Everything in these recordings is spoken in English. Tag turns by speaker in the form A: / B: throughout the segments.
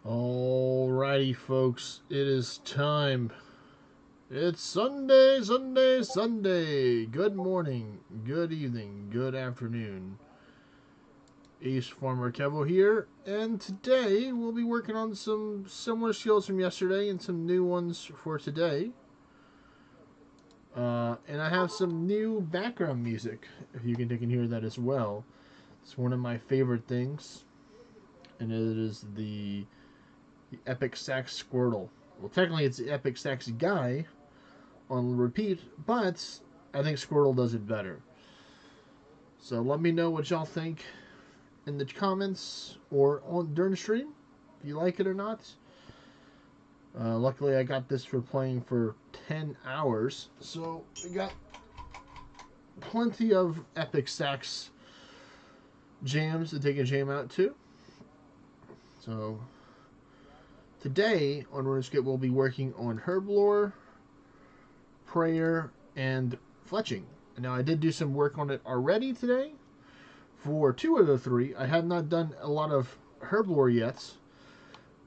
A: Alrighty, folks, it is time. It's Sunday, Sunday, Sunday. Good morning, good evening, good afternoon. Ace Farmer Kevo here, and today we'll be working on some similar skills from yesterday and some new ones for today. And I have some new background music, if you can hear that as well. It's one of my favorite things, and it is the Epic Sax Squirtle. Well, technically it's the Epic Sax Guy on repeat, but I think Squirtle does it better. So let me know what y'all think in the comments or during the stream, if you like it or not. Luckily, I got this for playing for 10 hours, so we got plenty of Epic Sax jams to take a jam out to. So today on RuneScape we'll be working on Herblore, Prayer, and Fletching. Now I did do some work on it already today for 2 of the 3. I have not done a lot of Herblore yet,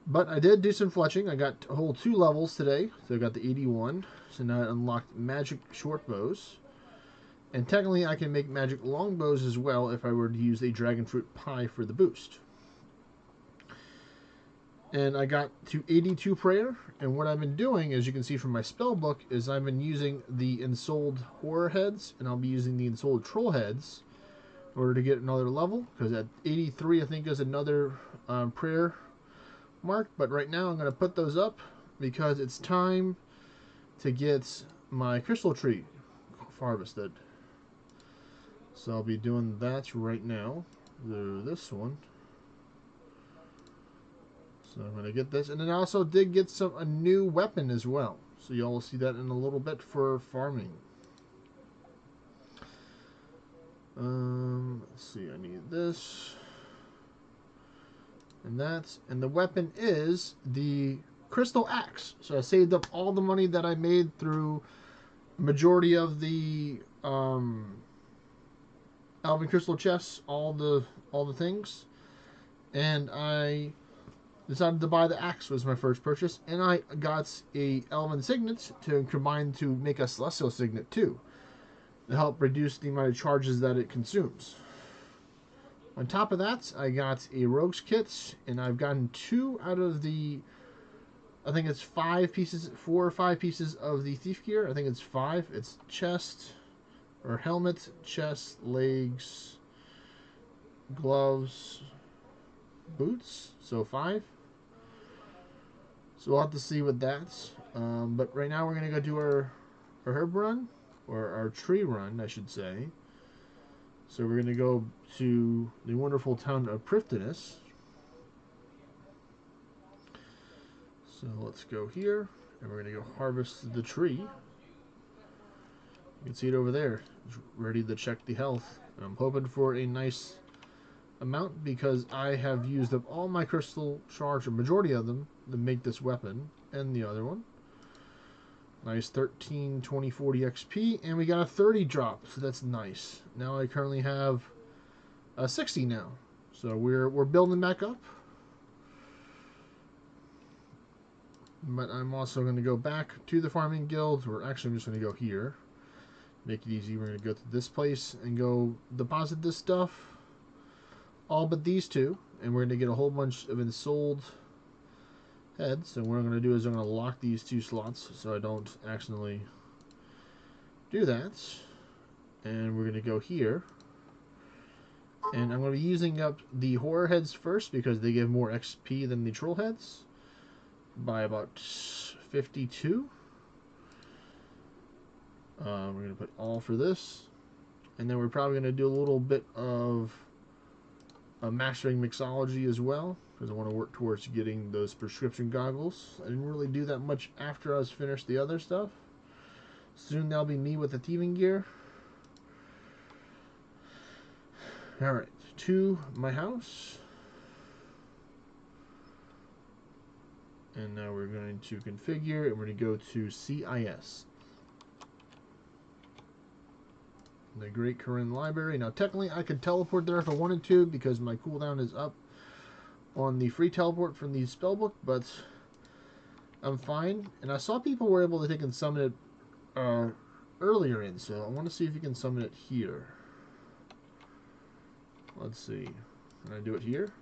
A: but I did do some Fletching. I got a whole 2 levels today, so I got the 81. So now I unlocked magic short bows. And technically I can make magic long bows as well if I were to use a dragon fruit pie for the boost. And I got to 82 prayer, and what I've been doing, as you can see from my spell book, is I've been using the ensouled horror heads, and I'll be using the ensouled troll heads in order to get another level, because at 83 I think is another prayer mark, but right now I'm going to put those up because it's time to get my crystal tree harvested. So I'll be doing that right now. This one. So I'm going to get this. And then I also did get a new weapon as well. So y'all will see that in a little bit for farming. Let's see, I need this. And that. And the weapon is the crystal axe. So I saved up all the money that I made through majority of the Alvin crystal chests, all the things. And I decided to buy the axe, was my first purchase, and I got a Elven Signet to combine to make a Celestial Signet too, to help reduce the amount of charges that it consumes. On top of that, I got a Rogue's Kit, and I've gotten 2 out of the, I think it's 5 pieces, 4 or 5 pieces of the Thief Gear. I think it's 5. It's chest, or helmet, chest, legs, gloves, boots, so 5. So we'll have to see what that's. But right now we're going to go do our herb run, or our tree run, I should say. So we're going to go to the wonderful town of Prifddinas. So let's go here, and we're going to go harvest the tree. You can see it over there. It's ready to check the health. And I'm hoping for a nice amount because I have used up all my crystal shards, or majority of them, to make this weapon and the other one. Nice 13, 20, 40 XP, and we got a 30 drop, so that's nice. Now I currently have a 60 now, so we're building back up. But I'm also going to go back to the farming guild, or actually I'm just going to go here. Make it easy. We're going to go to this place and go deposit this stuff. All but these 2, and we're going to get a whole bunch of ensouled heads. And what I'm going to do is I'm going to lock these 2 slots so I don't accidentally do that. And we're going to go here. And I'm going to be using up the horror heads first because they give more XP than the troll heads by about 52. We're going to put all for this. And then we're probably going to do a little bit of mastering mixology as well, because I want to work towards getting those prescription goggles. I didn't really do that much after I was finished the other stuff. Soon that'll be me with the thieving gear. Alright, to my house. And now we're going to configure, and we're going to go to CIS. The Great Corinne Library. Now, technically, I could teleport there if I wanted to because my cooldown is up. on the free teleport from the spellbook, but I'm fine. And I saw people were able to take and summon it earlier in, so I want to see if you can summon it here. Let's see. Can I do it here?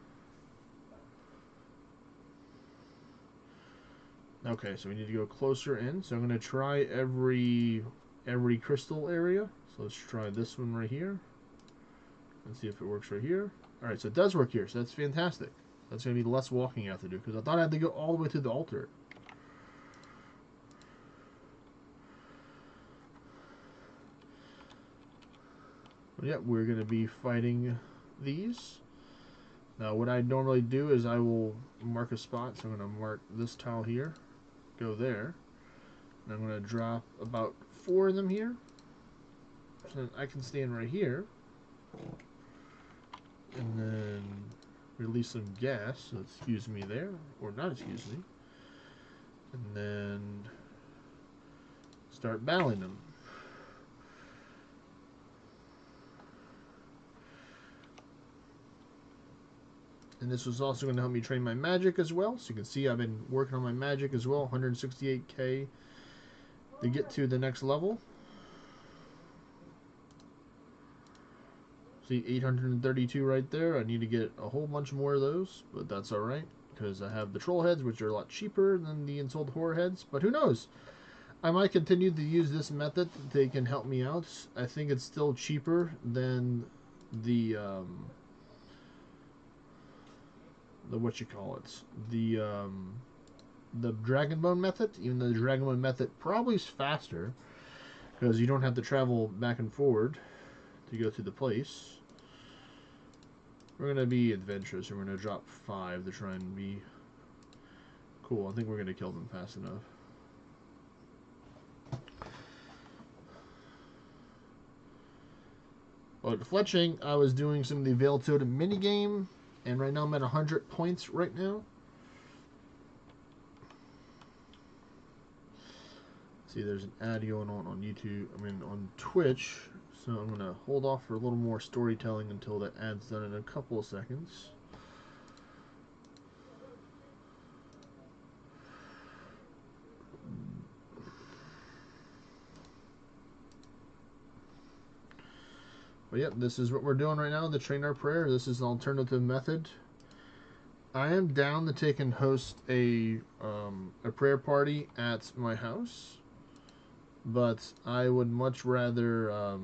A: Okay, so we need to go closer in. So I'm going to try every crystal area. So let's try this one right here. Let's see if it works right here. Alright, so it does work here, so that's fantastic. That's going to be less walking I have to do, because I thought I had to go all the way to the altar. But yeah, we're going to be fighting these. Now, what I normally do is I will mark a spot. So I'm going to mark this tile here, go there, and I'm going to drop about 4 of them here. So I can stand right here, and then release some gas. So excuse me there, or not excuse me, and then start battling them. And this was also going to help me train my magic as well. So you can see I've been working on my magic as well. 168k to get to the next level. See, 832 right there. I need to get a whole bunch more of those, but that's alright, because I have the troll heads, which are a lot cheaper than the Ensouled Horror heads. But who knows? I might continue to use this method. They can help me out. I think it's still cheaper than the what you call it, the Dragon Bone method. Even though the Dragon Bone method probably is faster, because you don't have to travel back and forward to go to the place. We're gonna be adventurous, and we're gonna drop 5 to try and be cool. I think we're gonna kill them fast enough. But Fletching, I was doing some of the Veiled Totem minigame, and right now I'm at 100 points right now. See, there's an ad going on YouTube, on Twitch, so I'm going to hold off for a little more storytelling until that ad's done in a couple of seconds. But yep, this is what we're doing right now, the Train Our Prayer. This is an alternative method. I am down to take and host a prayer party at my house, but I would much rather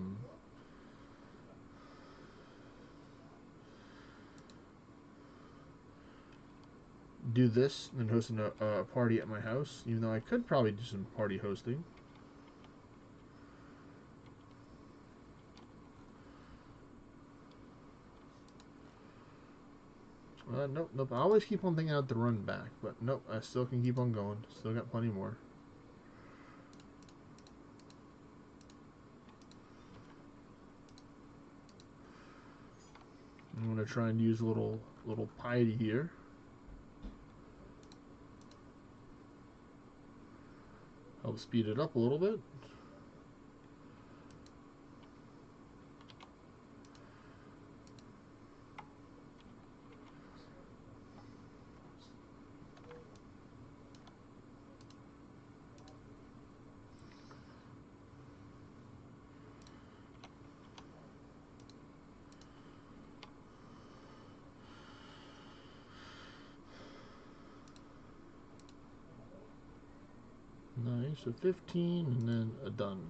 A: do this than hosting a party at my house, even though I could probably do some party hosting. Nope. I always keep on thinking out to run back, but nope, I still can keep on going. Still got plenty more. I'm gonna try and use a little piety here. Help speed it up a little bit. Nice, so 15 and then a done.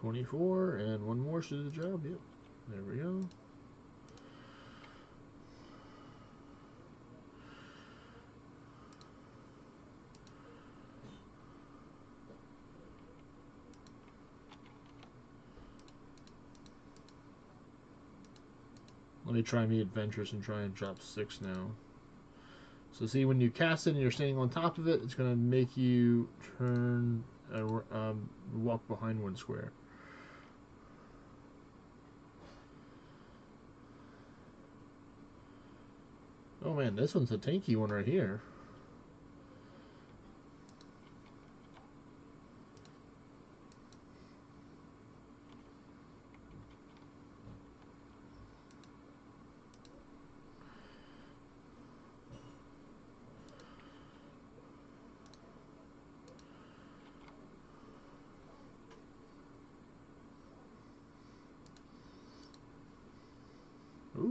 A: $24 and one more should do the job. Yep, there we go. Let me try and be adventurous and try and drop 6 now. So see, when you cast it and you're standing on top of it, it's going to make you turn, walk behind 1 square. Oh man, this one's a tanky one right here.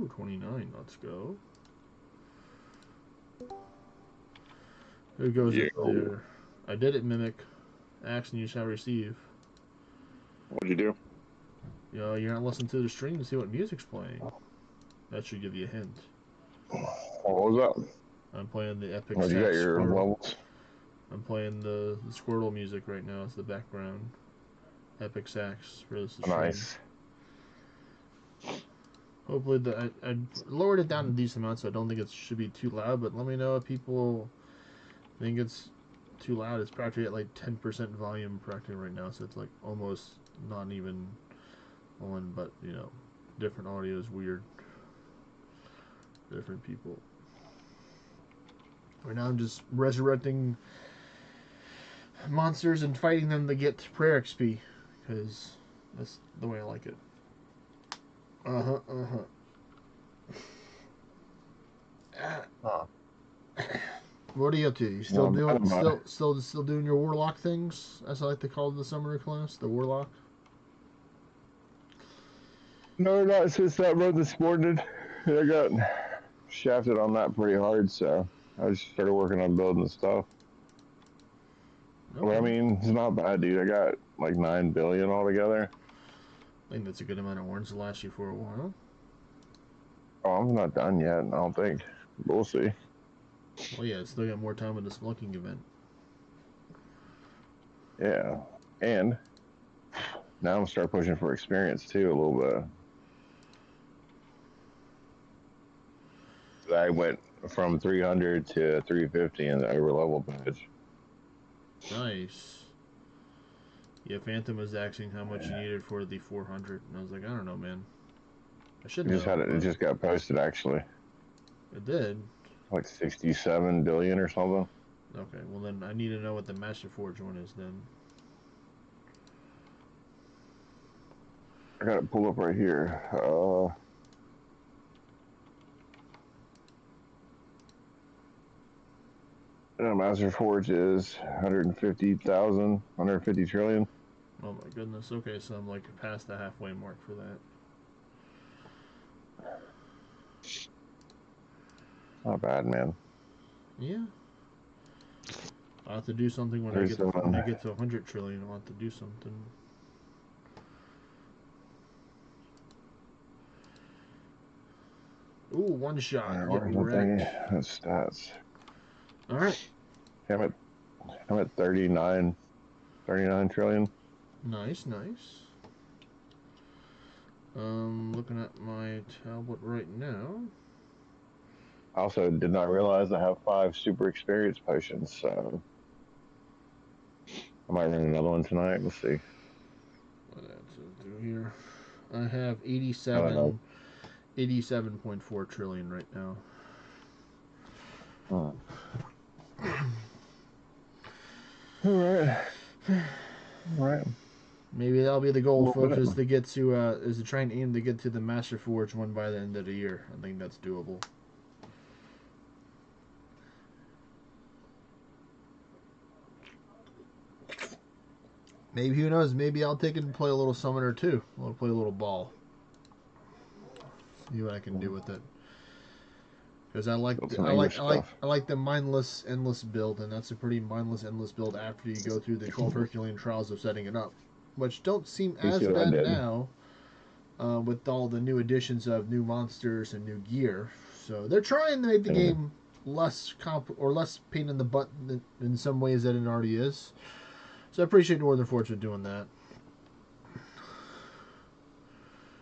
A: Ooh, 29. Let's go. Who goes
B: Yeah.
A: up there? I did it, Mimic. Action you shall receive.
B: What'd you do?
A: You're not listening to the stream to see what music's playing. That should give you a hint.
B: What was that?
A: I'm playing the epic
B: Oh, you got
A: sax
B: your
A: Squirtle.
B: levels?
A: I'm playing the Squirtle music right now as the background. Epic sax for this stream.
B: Nice.
A: Hopefully, I lowered it down a decent amount, so I don't think it should be too loud. But let me know if people think it's too loud. It's practically at like 10% volume practically right now, so it's like almost not even on. But different audio is weird. Different people. Right now, I'm just resurrecting monsters and fighting them to get prayer XP, because that's the way I like it. What are you up to? You still doing your warlock things, as I like to call the summoner class, the warlock?
B: No, not since that run this morning. I got shafted on that pretty hard, so I just started working on building the stuff.
A: Okay.
B: But I mean, it's not bad, dude. I got like 9 billion altogether.
A: I think that's a good amount of orange to last you for a while.
B: Oh, I'm not done yet, I don't think. We'll see.
A: Well, yeah, still got more time with this looking event.
B: Yeah, and now I'm gonna start pushing for experience too a little bit. I went from 300 to 350 in the overlevel badge.
A: Nice. Yeah, Phantom was asking how much you needed for the 400, and I was like, I don't know, man. I should know.
B: It just got posted actually.
A: It did.
B: Like 67 billion or something.
A: Okay, well then I need to know what the Master Forge one is then.
B: I got it pulled up right here. Master Forge is 150,000, 150 trillion.
A: Oh my goodness. Okay, so I'm like past the halfway mark for that.
B: Not bad, man.
A: Yeah. I'll have to do something when I get to 100 trillion. I'll have to do something. Ooh, one shot. Get wrecked.
B: That's stats.
A: All right.
B: I'm at 39 trillion.
A: Nice, nice. Looking at my tablet right now.
B: I also did not realize I have 5 super experience potions, so I might run another one tonight. We'll see.
A: What else to do here? I have 87.4 trillion right now.
B: All right.
A: Maybe that'll be the goal, folks, is to get to is to try and aim to get to the Master Forge one by the end of the year. I think that's doable. Maybe, who knows? Maybe I'll take it and play a little summoner too. I'll play a little ball. See what I can do with it. Because I like the mindless endless build, and that's a pretty mindless endless build after you go through the 12 Herculean trials of setting it up, which don't seem as bad now with all the new additions of new monsters and new gear. So they're trying to make the game less less pain in the butt in some ways than it already is. So I appreciate Northern Fortune doing that.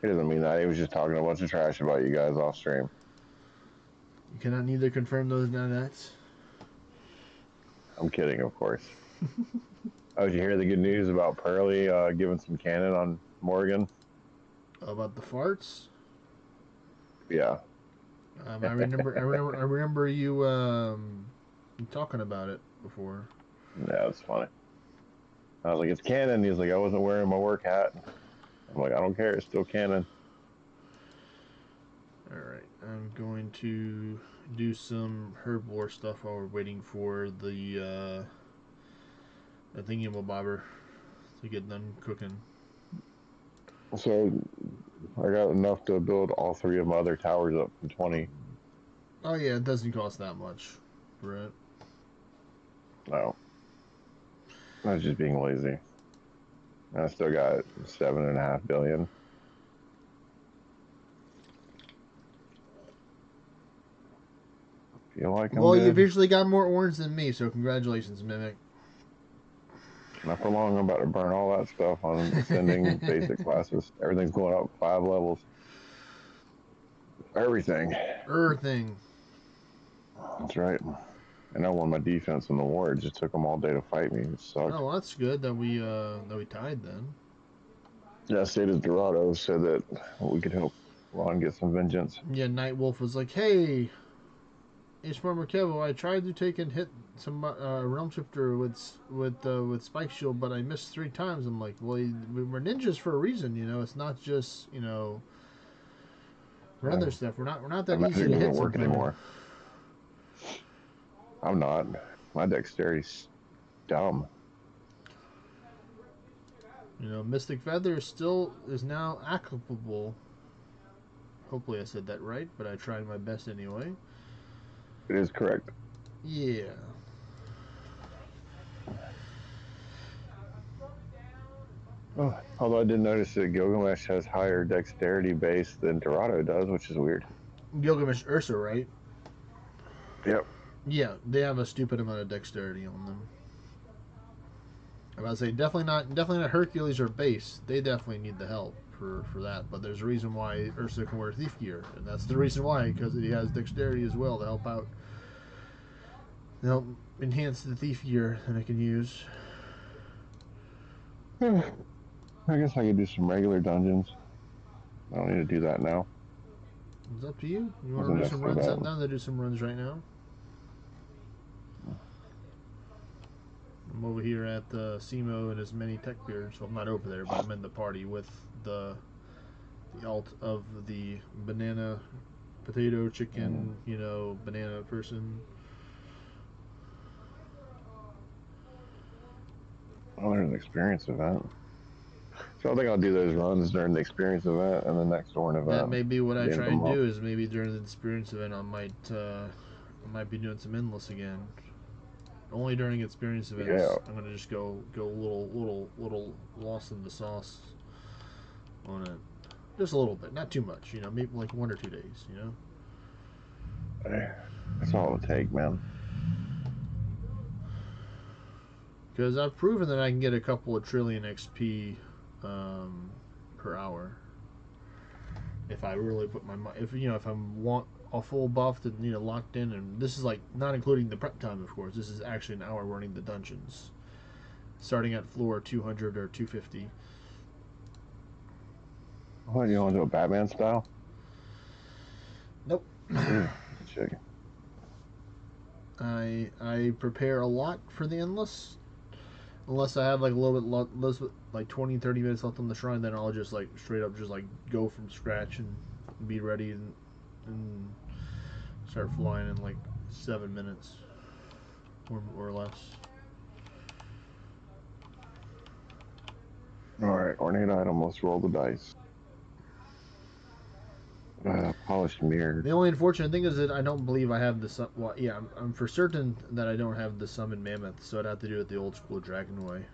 B: He doesn't mean that. He was just talking a bunch of trash about you guys off stream.
A: You cannot neither confirm those nor that.
B: I'm kidding, of course. Oh, did you hear the good news about Pearly giving some cannon on Morgan?
A: About the farts?
B: Yeah.
A: I remember you talking about it before.
B: Yeah, that's funny. I was like, it's canon. He's like, I wasn't wearing my work hat. I'm like, I don't care. It's still canon.
A: Alright, I'm going to do some Herblore stuff while we're waiting for the thingamabobber to get done cooking.
B: So, I got enough to build all 3 of my other towers up from 20.
A: Oh yeah, it doesn't cost that much for it.
B: No. I was just being lazy. I still got 7.5 billion. Feel like I'm
A: Well, you
B: good.
A: officially got more orange than me, so congratulations, Mimic.
B: Not for long, I'm about to burn all that stuff on ascending basic classes. Everything's going up 5 levels. Everything.
A: Earthing.
B: That's right. And I won my defense in the war. It just took them all day to fight me. It sucked.
A: Oh, well, that's good that we tied then.
B: Yeah, State of Dorado said that we could help Ron get some vengeance.
A: Yeah, Nightwolf was like, "Hey, H. Farmer Kevo, I tried to take and hit some Realm Shifter with Spike Shield, but I missed 3 times." I'm like, "Well, we're ninjas for a reason, you know. It's not just for other stuff. We're not
B: My
A: that easy
B: magic
A: to
B: doesn't
A: hit
B: work
A: sometimes."
B: anymore. I'm not. My dexterity's dumb.
A: Mystic Feather is now applicable. Hopefully, I said that right, but I tried my best anyway.
B: It is correct.
A: Yeah.
B: Oh, although I did notice that Gilgamesh has higher dexterity base than Dorado does, which is weird.
A: Gilgamesh Ursa, right?
B: Yep.
A: Yeah, they have a stupid amount of dexterity on them. I'm about to say definitely not Hercules or Base. They definitely need the help for that. But there's a reason why Ursa can wear thief gear, and that's the reason why, because he has dexterity as well to help out, to help enhance the thief gear that I can use.
B: I guess I could do some regular dungeons. I don't need to do that now.
A: It's up to you. You want
B: Wasn't
A: to do some
B: necessarily
A: runs?
B: bad.
A: I'm down to do some runs right now. I'm over here at Simo and his mini tech beard, so I'm not over there, but I'm in the party with the alt of the banana, potato, chicken, banana person.
B: Oh, there's an experience event. So I think I'll do those runs during the experience event and the next ORNA
A: That
B: event
A: may be what
B: at
A: I
B: the end of
A: try
B: the
A: and
B: month.
A: do. Is maybe during the experience event I might be doing some endless again. Only during experience
B: Yeah.
A: events, I'm gonna just go a little lost in the sauce on it, just a little bit, not too much. Maybe like 1 or 2 days.
B: That's all it'll take, man.
A: Because I've proven that I can get a couple of trillion XP per hour if I really put my if I want a full buff to locked in, and this is like not including the prep time, of course. This is actually an hour running the dungeons, starting at floor 200 or 250.
B: What, you want to do a Batman style?
A: Nope.
B: Chicken.
A: I prepare a lot for the endless. Unless I have like a little bit less, like 20, 30 minutes left on the shrine, then I'll just like straight up just like go from scratch and be ready and start flying in like 7 minutes or less.
B: Alright, ornate item, let's roll the dice. Polished mirror.
A: The only unfortunate thing is that I don't believe I have the well, yeah, I'm for certain that I don't have the summon mammoth, so I'd have to do it the old school dragon way,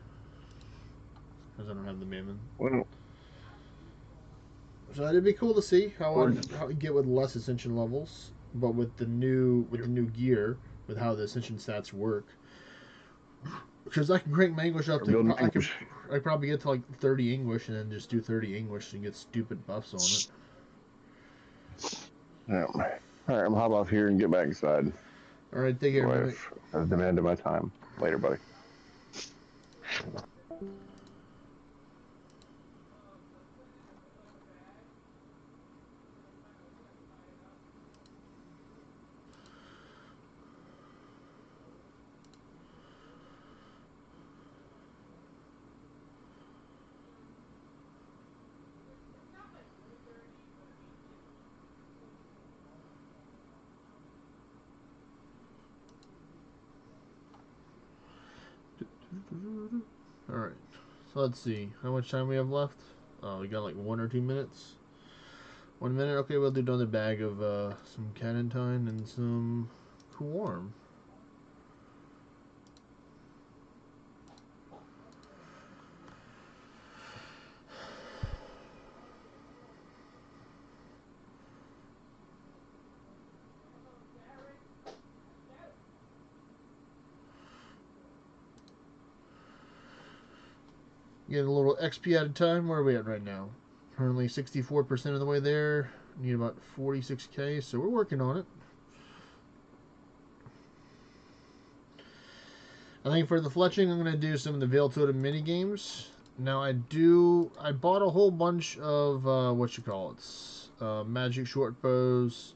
A: because I don't have the mammoth.
B: Well,
A: So it'd be cool to see how I get with less ascension levels, but with the new gear, with how the ascension stats work. Because I can crank my English up to I probably get to like 30 English and then just do 30 English and get stupid buffs on it.
B: Yeah. Alright, I'm hop off here and get back inside.
A: All right, take care.
B: I've demanded my time. Later, buddy.
A: All right, so let's see how much time we have left. We got like 1 or 2 minutes. 1 minute. Okay, we'll do another bag of some Canentine and some Warm. Getting a little XP at a time. Where are we at right now? Currently 64% of the way there. Need about 46k, so we're working on it. I think for the Fletching, I'm going to do some of the Veil Totem mini games. Now I bought a whole bunch of magic short bows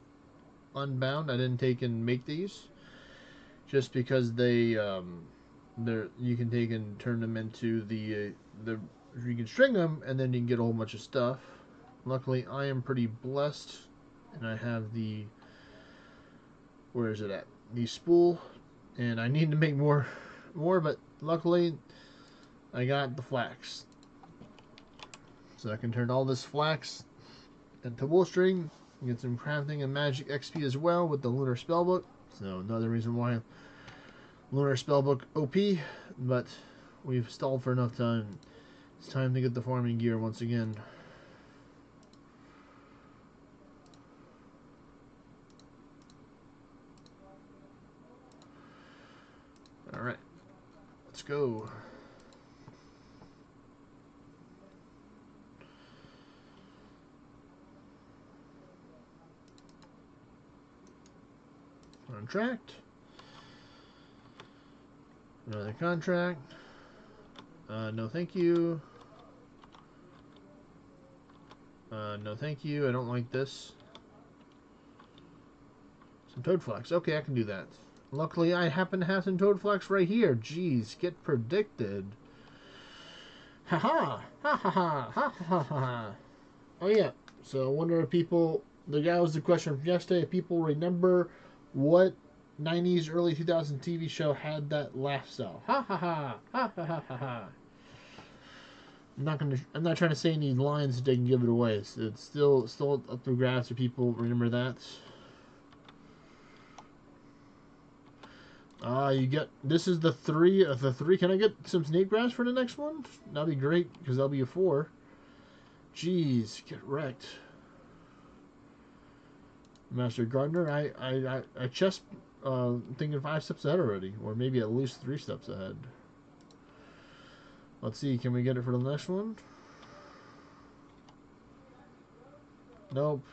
A: unbound. I didn't take and make these just because they're you can take and turn them into the you can string them and then you can get a whole bunch of stuff. Luckily, I am pretty blessed, and I have the where is it at? The spool, and I need to make more, but luckily, I got the flax, so I can turn all this flax into wool string. Get some crafting and magic XP as well with the Lunar Spellbook. So another reason why Lunar Spellbook OP, but we've stalled for enough time. It's time to get the farming gear once again. Alright, let's go. Contract. Another contract. No thank you. No thank you. I don't like this. Some toad flax. Okay, I can do that. Luckily, I happen to have some toad flax right here. Jeez, get predicted. Haha! Ha ha ha! Ha ha ha! Oh yeah. So I wonder if people. That was the question from yesterday. If people remember what 90s, early 2000s TV show had that laugh style. Ha ha ha! Ha ha ha ha ha! I'm not trying to say any lines that they can give it away. It's still up for grabs if people remember that. You get this is the 3 of the 3. Can I get some snake grass for the next one? That'll be great because that'll be a 4. Jeez, get wrecked. Master Gardener, I just thinking 5 steps ahead already, or maybe at least 3 steps ahead. Let's see, can we get it for the next one? Nope.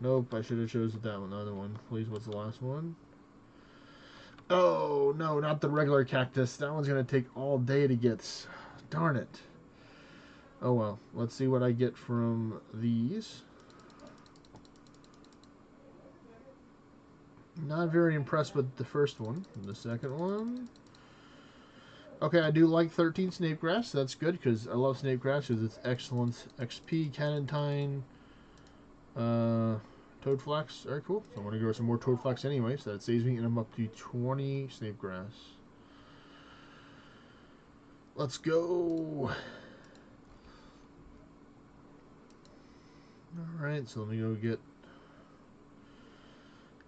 A: Nope, I should have chosen that one. The other one. Please, what's the last one? Oh, no, not the regular cactus. That one's going to take all day to get. Darn it. Oh, well. Let's see what I get from these. Not very impressed with the first one. The second one. Okay, I do like 13 snake grass. That's good because I love snake grass because it's excellent XP, Canentine, toad flax. Very cool. So I'm going to grow some more toad flax anyway, so that saves me, and I'm up to 20 snake grass. Let's go. Alright, so let me go get.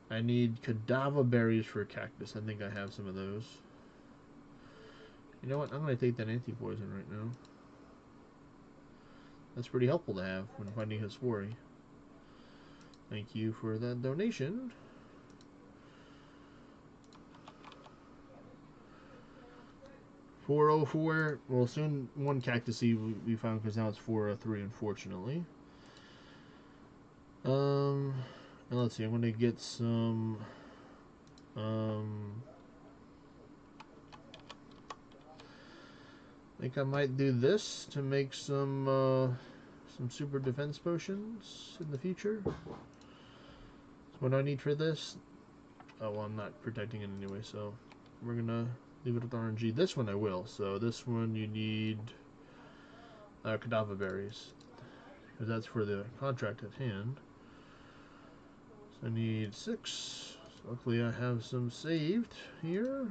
A: I need cadaver berries for a cactus. I think I have some of those. You know what? I'm going to take that anti-poison right now. That's pretty helpful to have when finding his worry. Thank you for that donation. $404. Well, soon one cactus we found because now it's 403, unfortunately. And let's see. I'm going to get some. I think I might do this to make some super defense potions in the future. What do I need for this? Oh, well, I'm not protecting it anyway, so we're gonna leave it with RNG. This one I will. So this one you need cadaver berries, because that's for the contract at hand. So I need 6. So luckily I have some saved here.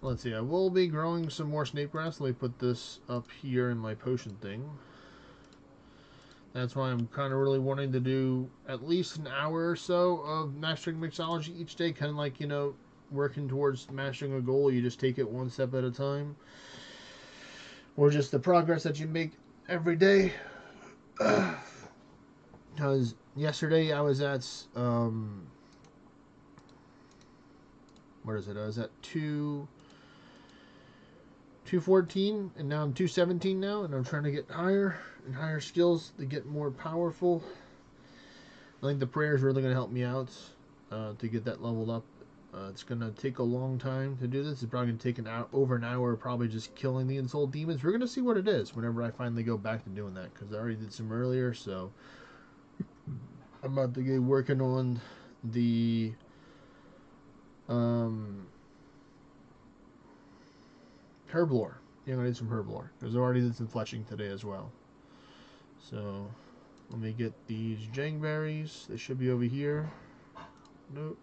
A: Let's see, I will be growing some more snake grass. Let me put this up here in my potion thing. That's why I'm kind of really wanting to do at least an hour or so of mastering mixology each day. Kind of like, you know, working towards mastering a goal. You just take it one step at a time. Or just the progress that you make every day. Because yesterday I was at, what is it? I was at 214, and now I'm 217 now, and I'm trying to get higher and higher skills to get more powerful. I think the prayer is really going to help me out to get that leveled up. It's going to take a long time to do this. It's probably going to take over an hour, probably just killing the Ensouled Demons. We're going to see what it is whenever I finally go back to doing that, because I already did some earlier, so I'm about to get working on the Herblore. Yeah, I need some Herblore, because I already did some Fletching today as well. So let me get these Jangberries. They should be over here. Note.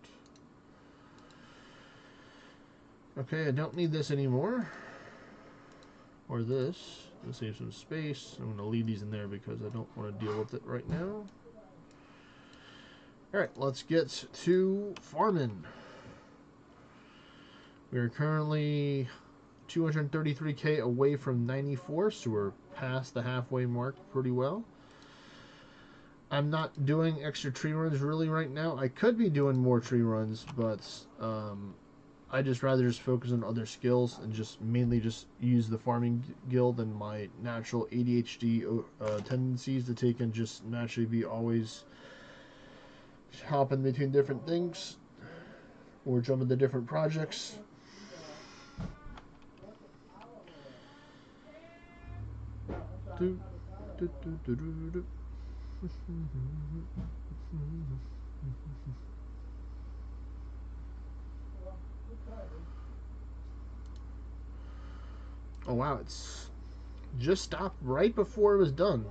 A: Okay, I don't need this anymore. Or this. Let's save some space. I'm going to leave these in there because I don't want to deal with it right now. Alright, let's get to farming. We are currently 233k away from 94, so we're past the halfway mark pretty well. I'm not doing extra tree runs really right now. I could be doing more tree runs, but I just rather just focus on other skills and just mainly just use the farming guild and my natural ADHD tendencies to take and just naturally be always hopping between different things or jump into different projects. Oh wow, it's just stopped right before it was done.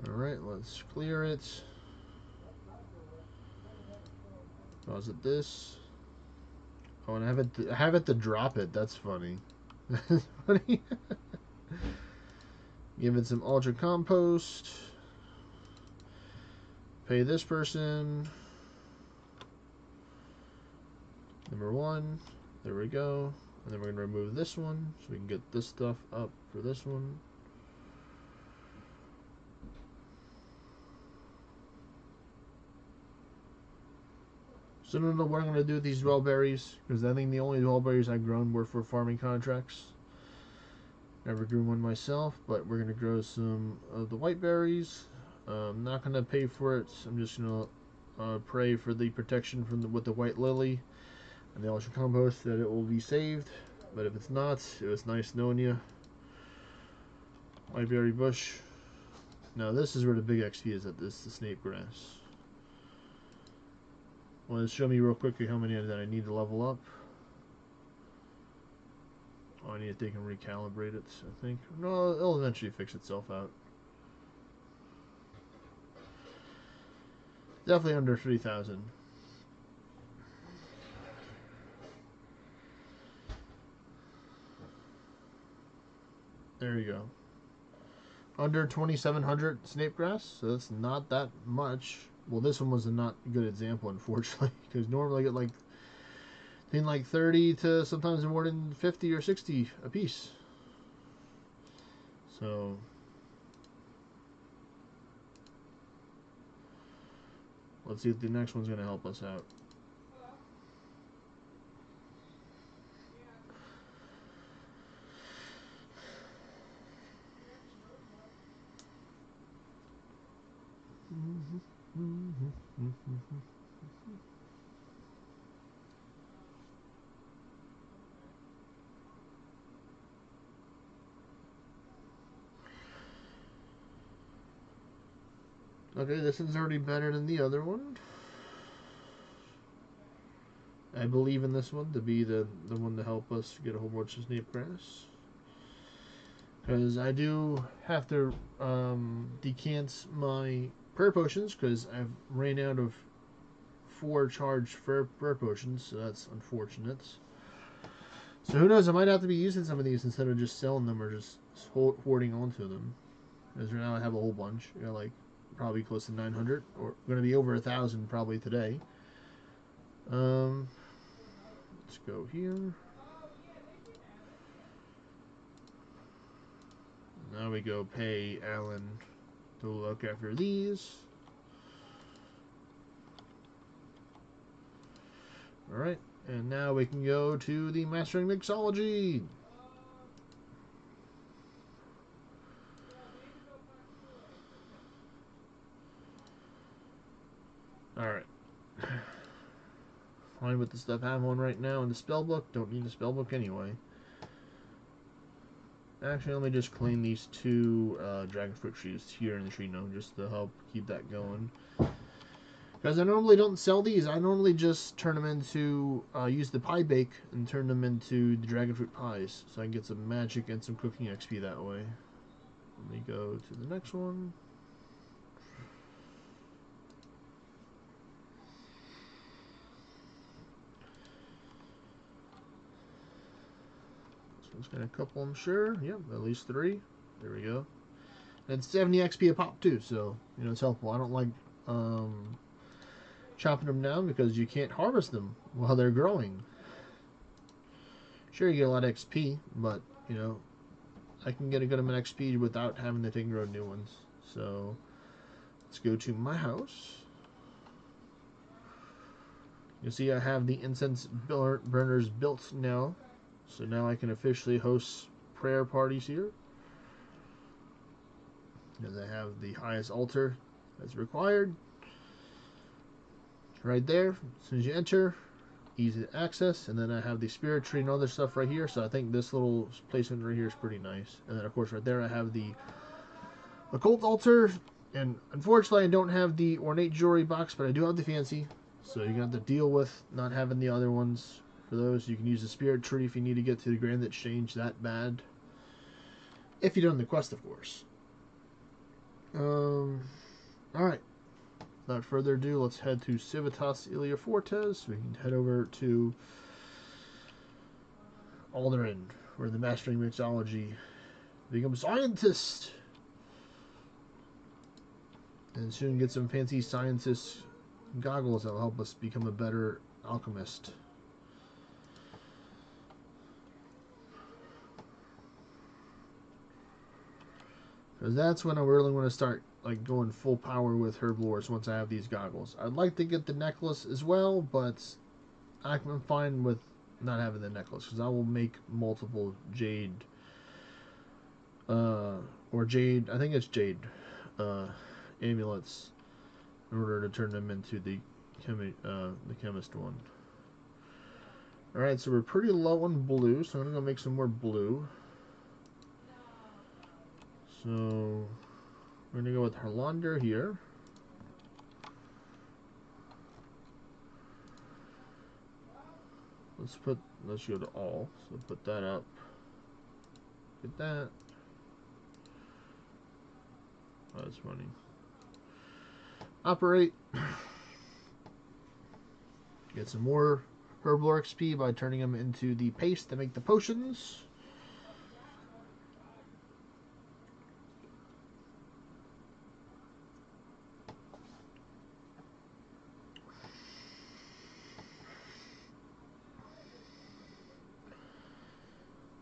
A: Alright, let's clear it. Oh, is it this? Oh, and I have it to drop it. That's funny. That's funny. Give it some ultra compost. Pay this person. Number 1. There we go. And then we're going to remove this one so we can get this stuff up for this one. So I don't know what I'm going to do with these dwellberries, because I think the only dwellberries I've grown were for farming contracts. Never grew one myself, but we're going to grow some of the white berries. I'm not going to pay for it. I'm just going to pray for the protection from with the white lily and the ultra compost that it will be saved. But if it's not, it was nice knowing you. Whiteberry bush. Now this is where the big XP is at this, the snape grass. Well, let's show me real quickly how many that I need to level up. Oh, I need to take and recalibrate it, I think. No, it'll eventually fix itself out. Definitely under 3,000. There you go. Under 2,700 snape grass, so that's not that much. Well, this one was a not good example, unfortunately, because normally I get like 30 to sometimes more than 50 or 60 a piece. So let's see if the next one's going to help us out. Okay, this one's already better than the other one. I believe in this one to be the one to help us get a whole bunch of snape grass. Because I do have to decant my prayer potions because I've ran out of 4 charged prayer potions, so that's unfortunate. So who knows? I might have to be using some of these instead of just selling them or just hoarding onto them. Because right now I have a whole bunch. You know, like probably close to 900, or going to be over 1,000 probably today. Let's go here. Now we go pay Alan to look after these. Alright, and now we can go to the Mastering Mixology. Alright. Fine with the stuff I have on right now in the spellbook. Don't need the spellbook anyway. Actually, let me just clean these 2 dragon fruit trees here in the tree gnome just to help keep that going. Because I normally don't sell these. I normally just turn them into, use the pie bake and turn them into the dragon fruit pies. So I can get some magic and some cooking XP that way. Let me go to the next one. This one's got a couple, I'm sure. Yep, at least 3. There we go. And 70 XP a pop too, so, you know, it's helpful. I don't like, chopping them down because you can't harvest them while they're growing. Sure, you get a lot of XP, but you know, I can get a good amount of XP without having to take and grow new ones. So let's go to my house. You see I have the incense burners built now, so now I can officially host prayer parties here. As I have the highest altar that's required. Right there, as soon as you enter, easy to access, and then I have the spirit tree and other stuff right here, so I think this little placement right here is pretty nice. And then of course right there I have the occult altar, and unfortunately I don't have the ornate jewelry box, but I do have the fancy, so you're going to have to deal with not having the other ones. For those, you can use the spirit tree if you need to get to the Grand Exchange that bad. If you've done the quest, of course. Alright. Without further ado, let's head to Civitas Iliofortes. We can head over to Alderan, where the Mastering Mixology becomes scientist. And soon get some fancy scientist goggles that will help us become a better alchemist. Because that's when I really want to start like going full power with Herblores once I have these goggles. I'd like to get the necklace as well, but I'm fine with not having the necklace because I will make multiple jade or jade, I think it's jade amulets in order to turn them into the chemist one. Alright, so we're pretty low on blue, so I'm going to go make some more blue. So we're going to go with Herlander here. Let's go to all. So put that up. Get that. Oh, that's funny. Operate. Get some more Herblore XP by turning them into the paste to make the potions.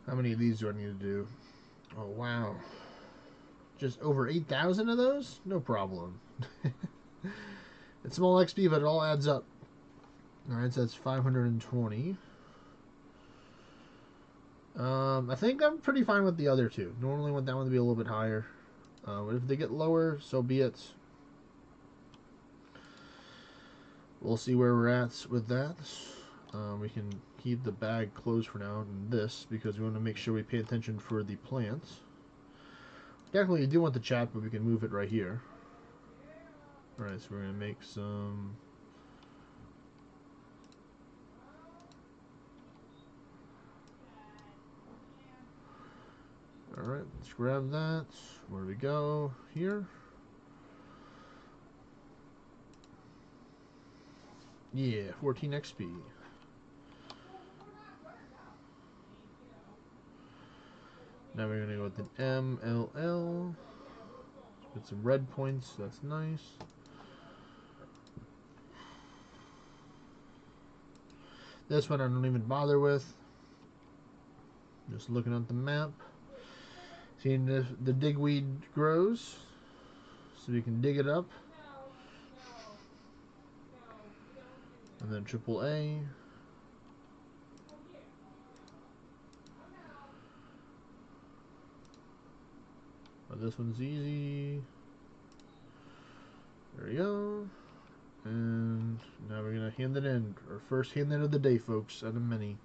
A: How many of these do I need to do? Oh, wow. Just over 8,000 of those? No problem. It's small XP, but it all adds up. Alright, so that's 520. I think I'm pretty fine with the other two. Normally want that one to be a little bit higher. But if they get lower, so be it. We'll see where we're at with that. We can keep the bag closed for now in this because we want to make sure we pay attention for the plants. Definitely do want the chat, but we can move it right here. Alright, so we're going to make some... Alright, let's grab that. Where do we go? Here. Yeah, 14 XP. Now we're gonna go with an MLL. Get some red points, that's nice. This one I don't even bother with. Just looking at the map. Seeing if the digweed grows. So we can dig it up. And then triple A. Oh, this one's easy. There we go. And now we're gonna hand it in. Our first hand in of the day, folks, out of many.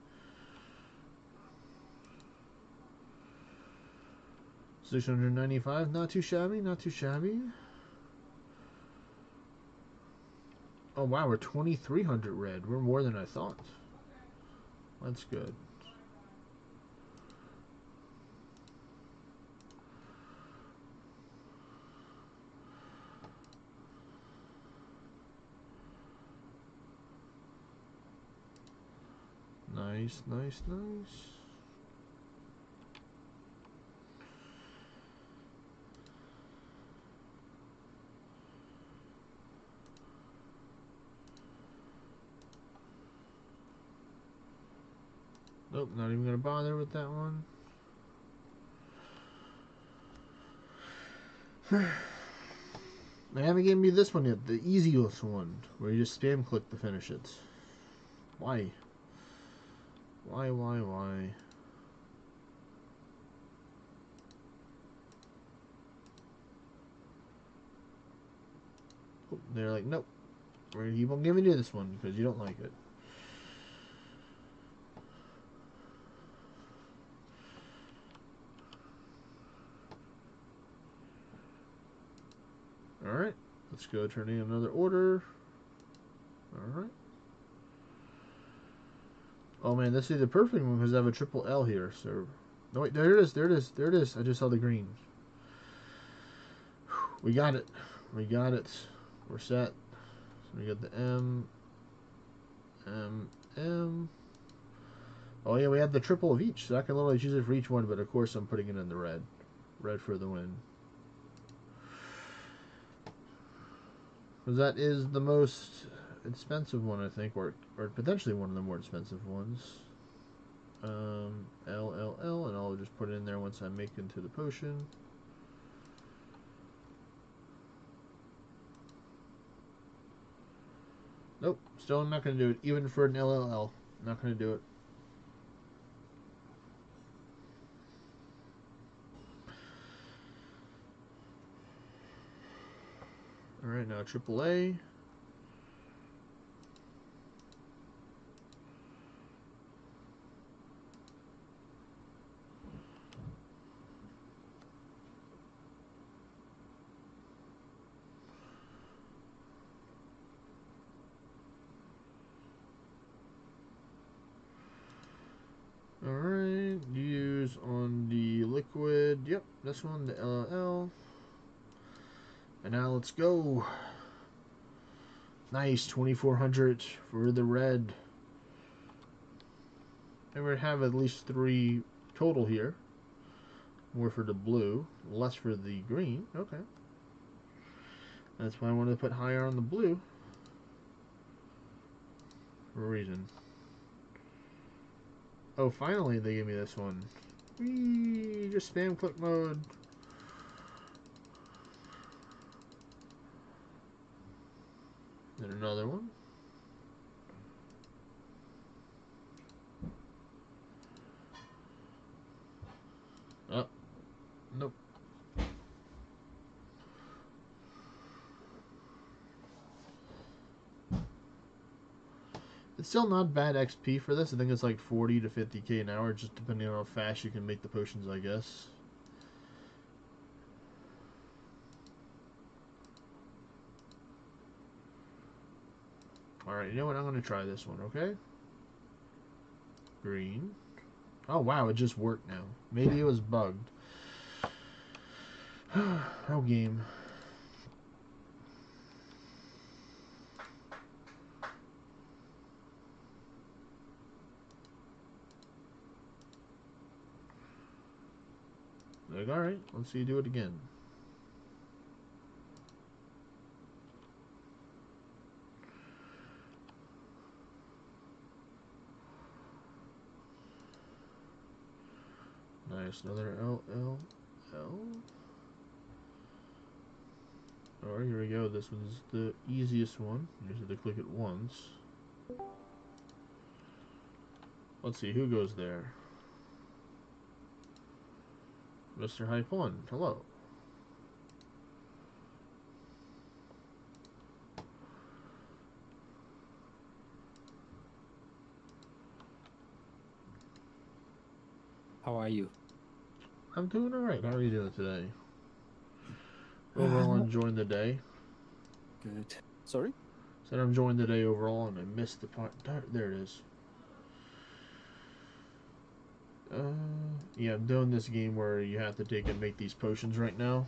A: 695, not too shabby, not too shabby. Oh wow, we're 2,300 red. We're more than I thought. That's good. Nice, nice, nice. Nope, not even gonna bother with that one. They haven't given me this one yet, the easiest one, where you just spam click to finish it. Why? Why? Oh, they're like, nope. We're keep on giving you this one because you don't like it. Alright, let's go turn in another order. Alright. Oh man, this is the perfect one because I have a triple L here. So, no wait, there it is, there it is, there it is. I just saw the green. We got it. We got it. We're set. So we got the M. Oh yeah, we had the triple of each, so I can literally choose it for each one, but of course I'm putting it in the red. Red for the win. Because that is the most expensive one, I think, or potentially one of the more expensive ones. LLL, and I'll just put it in there once I make into the potion. Nope, still I'm not going to do it, even for an LLL. Not going to do it. Alright, now AAA. Alright, use on the liquid. Yep, this one, the LLL. And now let's go. Nice, 2,400 for the red. And we have at least 3 total here. More for the blue, less for the green. Okay. That's why I wanted to put higher on the blue. For a reason. Oh, finally they gave me this one. Whee! Just spam click mode. Then another one. Oh, nope. It's still not bad XP for this. I think it's like 40 to 50k an hour, just depending on how fast you can make the potions, I guess. Alright, you know what? I'm going to try this one, okay? Green. Oh, wow, it just worked now. Maybe it was bugged. Oh, game. Like, alright, let's see you do it again. Nice, another L, L, L. Alright, here we go. This one's the easiest one. You just have to click it once. Let's see, who goes there? Mr. Hypon, hello.
C: How are you?
A: I'm doing alright. How are you doing today? Overall, enjoying the day.
C: Good. Sorry?
A: Said I'm enjoying the day overall, and I missed the part. There it is. Yeah, I'm doing this game where you have to take and make these potions right now,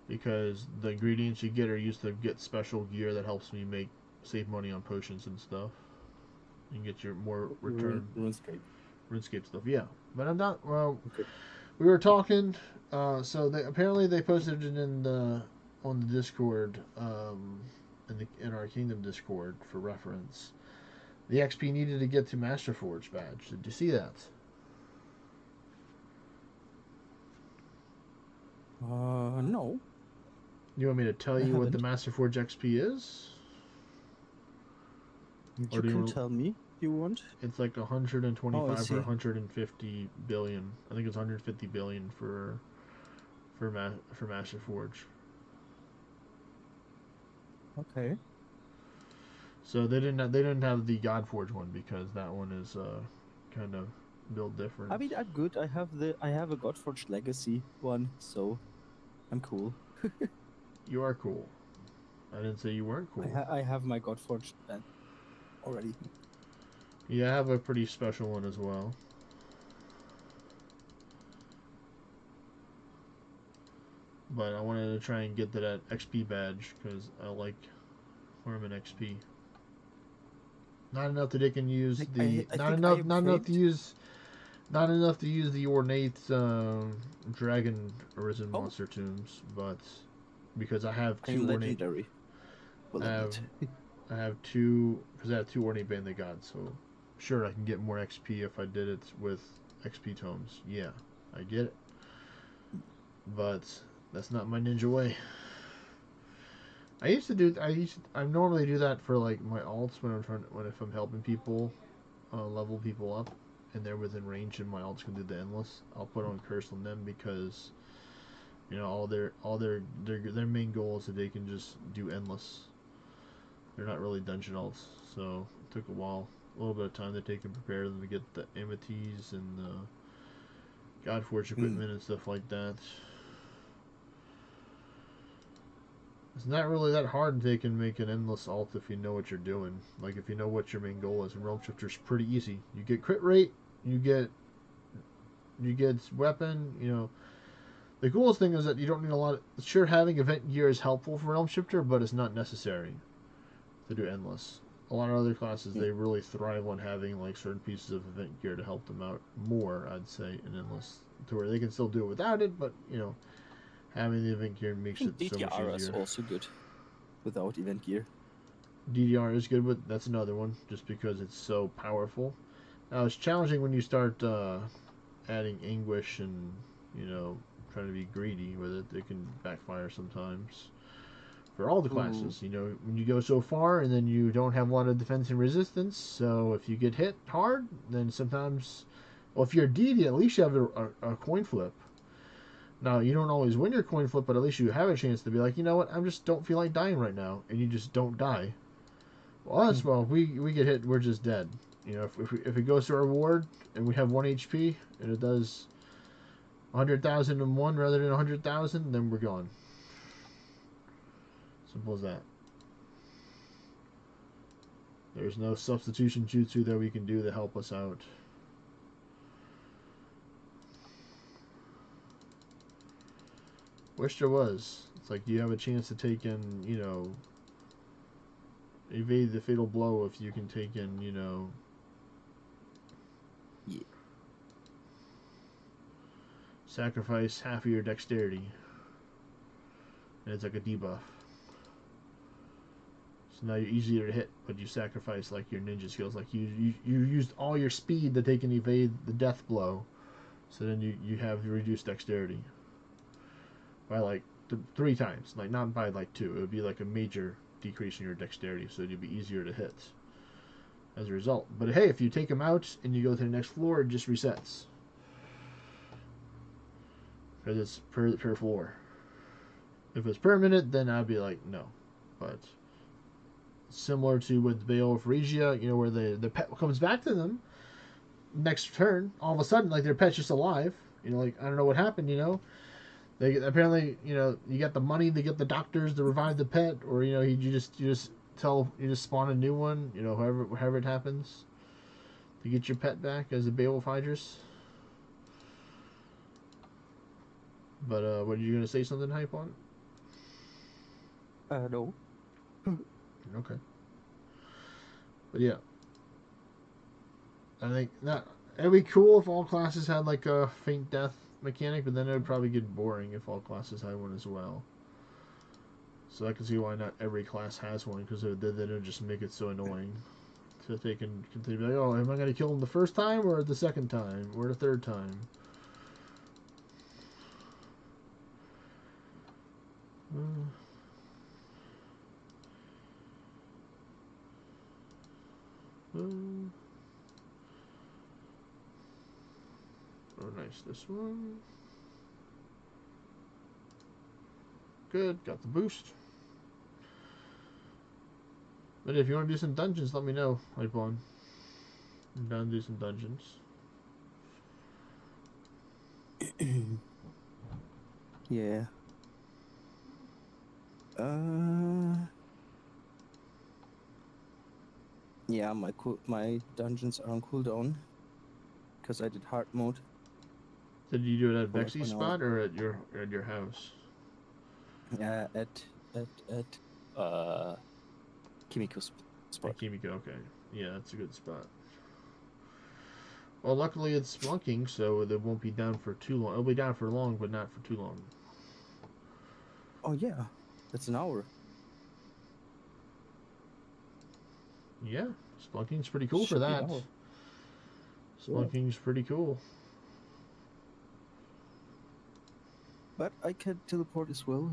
A: because the ingredients you get are used to get special gear that helps me save money on potions and stuff. You can get your more return RuneScape stuff. Yeah, but I'm not. Well,
C: okay.
A: We were talking. So apparently they posted it on the Discord, in our Kingdom Discord for reference. The XP needed to get to Masterforge badge. Did you see that?
C: No.
A: You want me to tell you what the Masterforge XP is?
C: You can tell me if you want.
A: It's like 125 or 150 billion. I think it's 150 billion for Masterforge.
C: Okay.
A: So they didn't have the Godforge one because that one is kind of built different.
C: I mean, I'm good. I have a Godforged Legacy one, so I'm cool.
A: You are cool. I didn't say you weren't cool.
C: I have my Godforged already.
A: Yeah, I have a pretty special one as well. But I wanted to try and get to that XP badge because I like farming XP. Not enough that they can use not enough to use the ornate dragon arisen monster tombs, but because I have two ornate.
C: Legendary.
A: I have two because I have two ornate bandit gods, so sure I can get more XP if I did it with XP tomes. Yeah, I get it, but that's not my ninja way. I normally do that for like my alts if I'm helping people level people up and they're within range and my alts can do the endless. I'll put on curse on them because all their main goal is that they can just do endless. They're not really dungeon alts, so it took a little bit of time to take and prepare them to get the amities and the Godforge equipment and stuff like that. It's not really that hard to take and make an endless alt if you know what you're doing. Like if you know what your main goal is. And Realm Shifter's pretty easy. You get crit rate, you get weapon, The coolest thing is that you don't need a lot of... Sure, having event gear is helpful for Realm Shifter, but it's not necessary to do endless. A lot of other classes, they really thrive on having like certain pieces of event gear to help them out more, I'd say, in endless. To where they can still do it without it, but, having the event gear makes it so much easier.
C: DDR is also good without event gear.
A: DDR is good, but that's another one, just because it's so powerful. Now, it's challenging when you start adding Anguish and, trying to be greedy with it. It can backfire sometimes. For all the classes, when you go so far and then you don't have a lot of defense and resistance, so if you get hit hard, then sometimes... Well, if you're a deity, at least you have a coin flip. Now, you don't always win your coin flip, but at least you have a chance to be like, you know what, I just don't feel like dying right now, and you just don't die. Well, if we get hit, we're just dead. If it goes to our ward, and we have 1 HP, and it does 100,001 rather than 100,000, then we're gone. Simple as that. There's no substitution jutsu that we can do to help us out. Wish there was. It's like you have a chance to take in, evade the fatal blow if you can take in, sacrifice half of your dexterity. And it's like a debuff. So now you're easier to hit, but you sacrifice like your ninja skills. Like you used all your speed to take and evade the death blow. So then you have reduced dexterity. By like 3 times. Like not by like 2. It would be like a major decrease in your dexterity, so it'd be easier to hit as a result. But hey, if you take them out and you go to the next floor, it just resets. Because it's per floor. If it's permanent, then I'd be like, no. But similar to with Bale of Regia, you know, where the pet comes back to them next turn, all of a sudden, like their pet's just alive. You know, like I don't know what happened, you know. They apparently, you know, you got the money to get the doctors to revive the pet, or you know, you just spawn a new one, you know, however it happens, to get your pet back as a Beowulf Hydrus. But what are you gonna say? Something hype on?
C: No.
A: Okay. But yeah, I think that it'd be cool if all classes had like a faint death mechanic, but then it would probably get boring if all classes had one as well. So I can see why not every class has one, because then it'll just make it so annoying. So they can continue like, oh, am I going to kill them the first time, or the second time, or the third time? Oh, nice. This one. Good. Got the boost. But if you want to do some dungeons, let me know, Hypon. I'm down to do some dungeons.
C: Yeah. Yeah, my dungeons are on cooldown because I did hard mode.
A: Did you do it at
C: For like
A: Vexy's
C: 1 hour.
A: spot or at your house?
C: At Kimiko's spot.
A: At Kimiko, okay. Yeah, that's a good spot. Well, luckily it's splunking, so it won't be down for too long. It'll be down for long, but not for too long.
C: Oh yeah, that's an hour.
A: Yeah, splunking's pretty cool for
C: Should be an
A: that.
C: hour.
A: Splunking's pretty cool.
C: But I can teleport as well.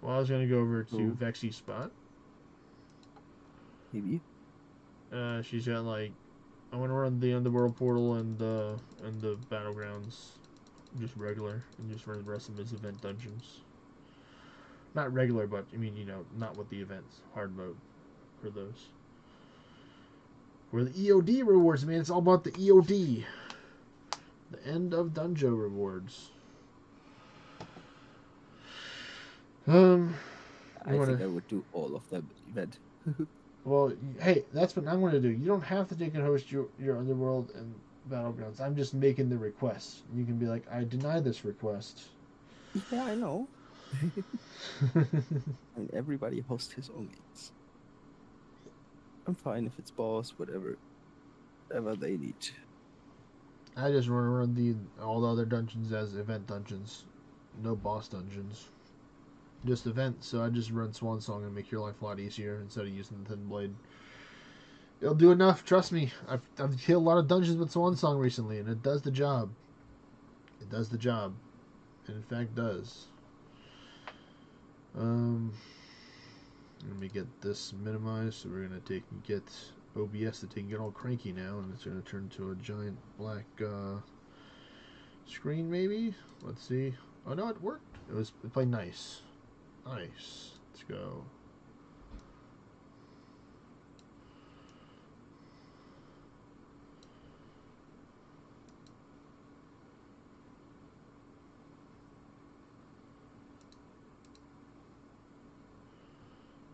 A: Well, I was gonna go over to
C: Ooh.
A: Vexy's spot.
C: Maybe.
A: She's got like, I want to run the Underworld portal and the battlegrounds, just regular, and just run the rest of his event dungeons. Not regular, but I mean, you know, not with the events, hard mode for those. For the EOD rewards, man, it's all about the EOD. The end of Dunjo rewards.
C: I think I would do all of them event.
A: Well, hey, that's what I'm going to do. You don't have to take and host your Underworld and Battlegrounds. I'm just making the request. You can be like, I deny this request.
C: Yeah, I know. And everybody hosts his own games. I'm fine if it's boss, whatever they need.
A: I just want to run all the other dungeons as event dungeons. No boss dungeons. Just event, so I just run Swan Song and make your life a lot easier instead of using the Thin Blade. It'll do enough, trust me. I've killed a lot of dungeons with Swan Song recently, and it does the job. It does the job. And in fact does. Let me get this minimized, so we're going to get OBS to get all cranky now, and it's going to turn to a giant black screen maybe? Let's see. Oh no, it worked. It played nice. Nice. Let's go.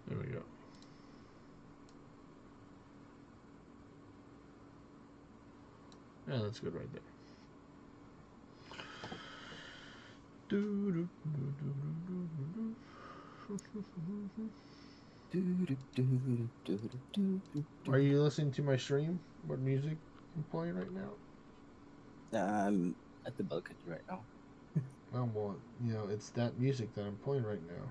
A: There we go. Yeah, that's good right there. Are you listening to my stream? What music I'm playing right now?
C: I'm at the balcony right now.
A: Oh, well, you know, it's that music that I'm playing right now.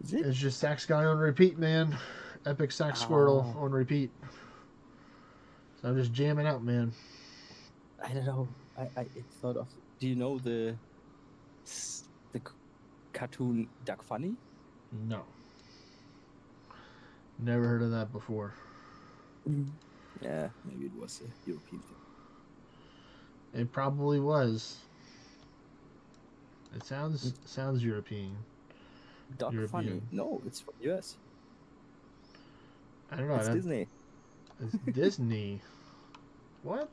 C: Is it?
A: It's just Sax Guy on repeat, man. Epic Sax Squirtle
C: Oh,
A: on repeat. So I'm just jamming out, man.
C: I don't know. I thought of. Do you know the cartoon Duck Funny?
A: No. Never heard of that before.
C: Yeah, maybe it was a European thing.
A: It probably was. It sounds European.
C: Duck Funny?
A: European.
C: No, it's from US.
A: I don't know.
C: It's Disney.
A: It's Disney. What?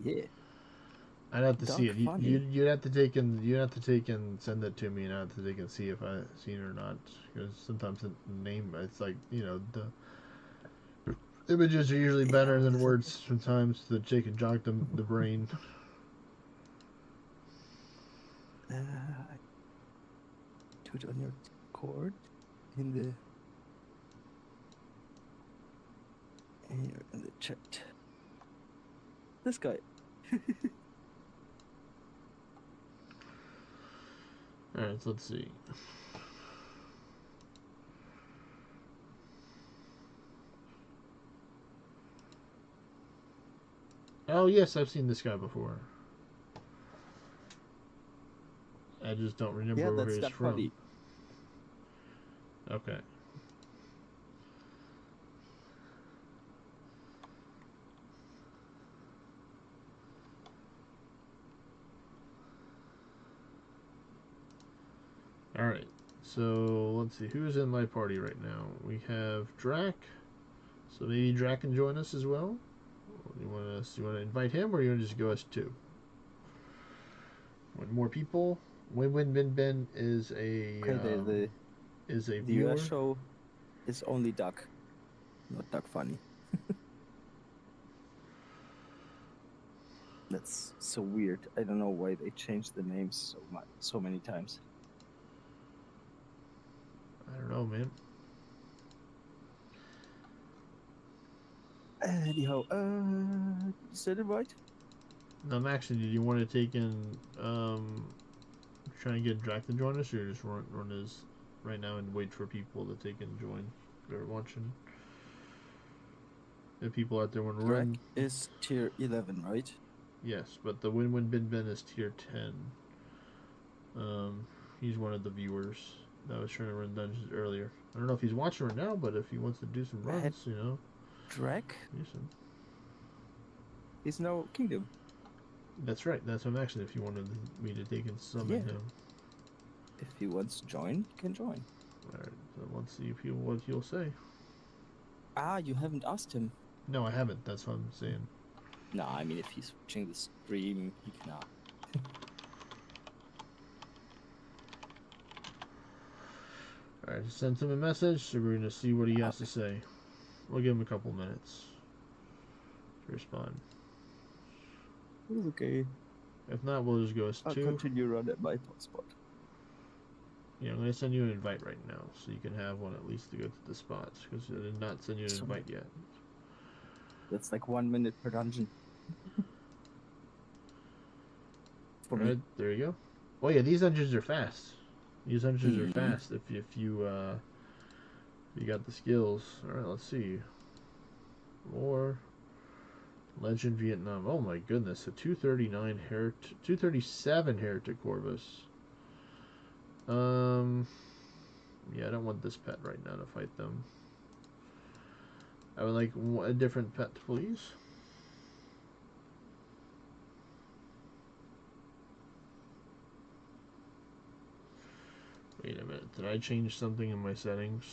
C: Yeah,
A: I'd have to see
C: Duck
A: it.
C: Funny.
A: You'd have to take and send it to me, and I'd have to take and see if I seen it or not. Because sometimes the name, it's like, you know, the images are usually
C: Yeah,
A: better
C: what
A: than
C: is it?
A: words sometimes to take and jog the brain.
C: Do it on your Discord in the chat. This guy.
A: Alright, so let's see. Oh, yes, I've seen this guy before. I just don't remember
C: Yeah,
A: where
C: that's
A: he's
C: Duck
A: from.
C: Funny.
A: Okay. Alright. So, let's see. Who's in my party right now? We have Drac. So maybe Drac can join us as well. You want to invite him, or you want to just go us two? Want more people? Win Win Bin Bin
C: Okay,
A: is a
C: the US
A: viewer.
C: show is only Duck, not Duck Funny. That's so weird. I don't know why they changed the names so many times.
A: I don't know, man.
C: Anyhow, is that right?
A: No, actually, did you want to take in try and get Drac to join us, or just run his right now and wait for people to take and join? They're watching. If people out there want to
C: Drake
A: run,
C: is tier 11, right?
A: yes, but the Win Win Bin Bin is tier 10. He's one of the viewers that was trying to run dungeons earlier. I don't know if he's watching right now, but if he wants to do some runs, you know,
C: Drake
A: listen.
C: is no kingdom.
A: That's right. That's what I'm asking. If you wanted me to take and summon him.
C: If he wants to join, he can join.
A: All right. So let's see if what he'll say.
C: Ah, you haven't asked him.
A: No, I haven't. That's what I'm saying.
C: No, I mean if he's watching the stream, he cannot.
A: All right. Just send him a message. So we're gonna see what he has to say. We'll give him a couple minutes to respond.
C: It's okay.
A: If not, we'll just go as
C: I'll
A: two.
C: continue run at my spot.
A: Yeah, I'm gonna send you an invite right now, so you can have one at least to go to the spots, because I did not send you an invite yet.
C: That's like 1 minute per dungeon.
A: All right, there you go. Oh yeah, these dungeons are fast. These dungeons are fast if you got the skills. All right, let's see. More Legend Vietnam. Oh my goodness, a 237 Heretic Corvus. Yeah, I don't want this pet right now to fight them. I would like a different pet, please. Wait a minute, did I change something in my settings?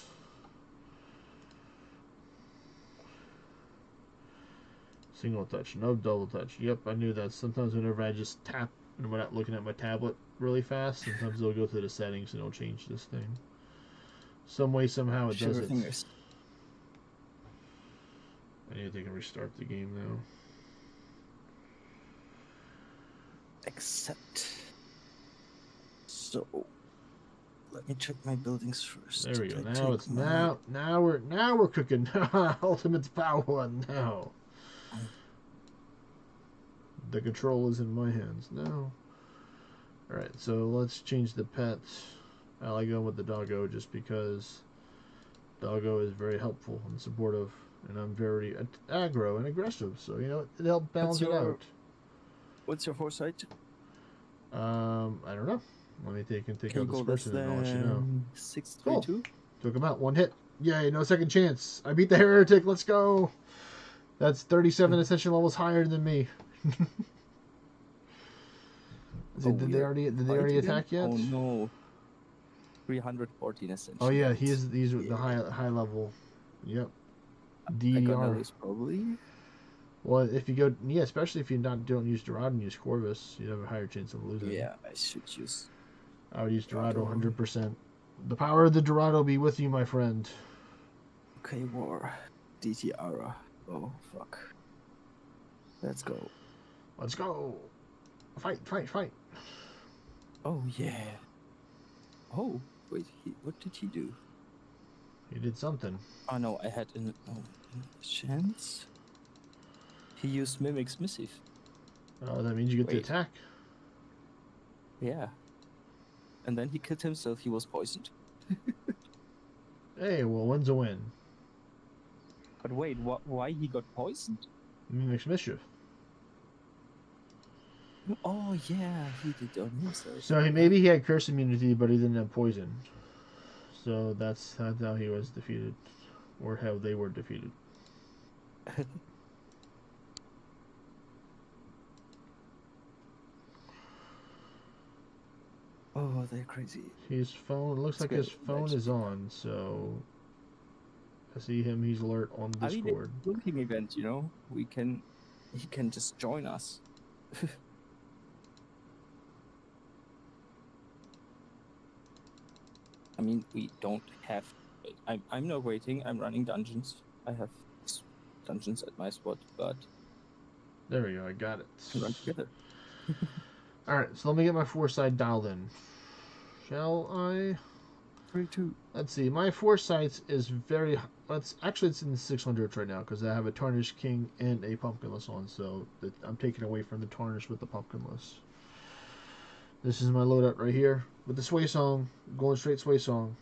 A: Single touch, no double touch. Yep, I knew that. Sometimes whenever I just tap and without looking at my tablet really fast, sometimes it'll go to the settings and it'll change this thing. Some way, somehow it does it.
C: Fingers.
A: I need to take and restart the game now.
C: Accept. So let me check my buildings first.
A: There we go. Now it's now we're cooking. Ultimate power now. The control is in my hands now. Alright, so let's change the pets. I like going with the doggo just because doggo is very helpful and supportive, and I'm very aggro and aggressive, so you know it helps balance it out.
C: What's your foresight?
A: I don't know. Let me take
C: Can
A: out
C: you go
A: this
C: less
A: person and I'll let you know.
C: than 632?
A: Took him out. One hit. Yay, no second chance. I beat the heretic. Let's go. That's 37 ascension levels higher than me. Did they already attack yet?
C: Oh no. 314 ascension.
A: Oh yeah,
C: levels.
A: he's the high level. Yep.
C: I got
A: DDR.
C: those probably.
A: Well, if you go, yeah, especially if you don't use Dorado and use Corvus, you have a higher chance of losing.
C: Yeah, I should use.
A: I would use Dorado 100%. The power of the Dorado be with you, my friend.
C: Okay, war. DTR. Oh, fuck. Let's go.
A: Let's go. Fight, fight, fight.
C: Oh, yeah. Oh, wait, what did he do?
A: He did something.
C: Oh, no, I had a chance. He used Mimic's Missive.
A: Oh, that means you get the attack.
C: Yeah. And then he killed himself. He was poisoned.
A: Hey, well, win's a win.
C: But wait, why he got poisoned?
A: Mimics mischief.
C: Oh, yeah, he did on himself.
A: So maybe he had curse immunity, but he didn't have poison. So that's how he was defeated. Or how they were defeated.
C: Oh, they're crazy.
A: His phone looks like his phone is on, so I see him. He's alert on Discord.
C: I mean, looking event, you know, he can just join us. I mean, we don't have. I'm not waiting. I'm running dungeons. I have dungeons at my spot, but
A: there we go. I got it.
C: We run together.
A: All right, so let me get my foresight dialed in. Shall I?
C: 3-2.
A: Let's see. My foresight is very. Actually, it's in the 600s right now because I have a tarnished king and a pumpkinless on, so I'm taking away from the tarnish with the pumpkinless. This is my loadout right here with the sway song, going straight sway song.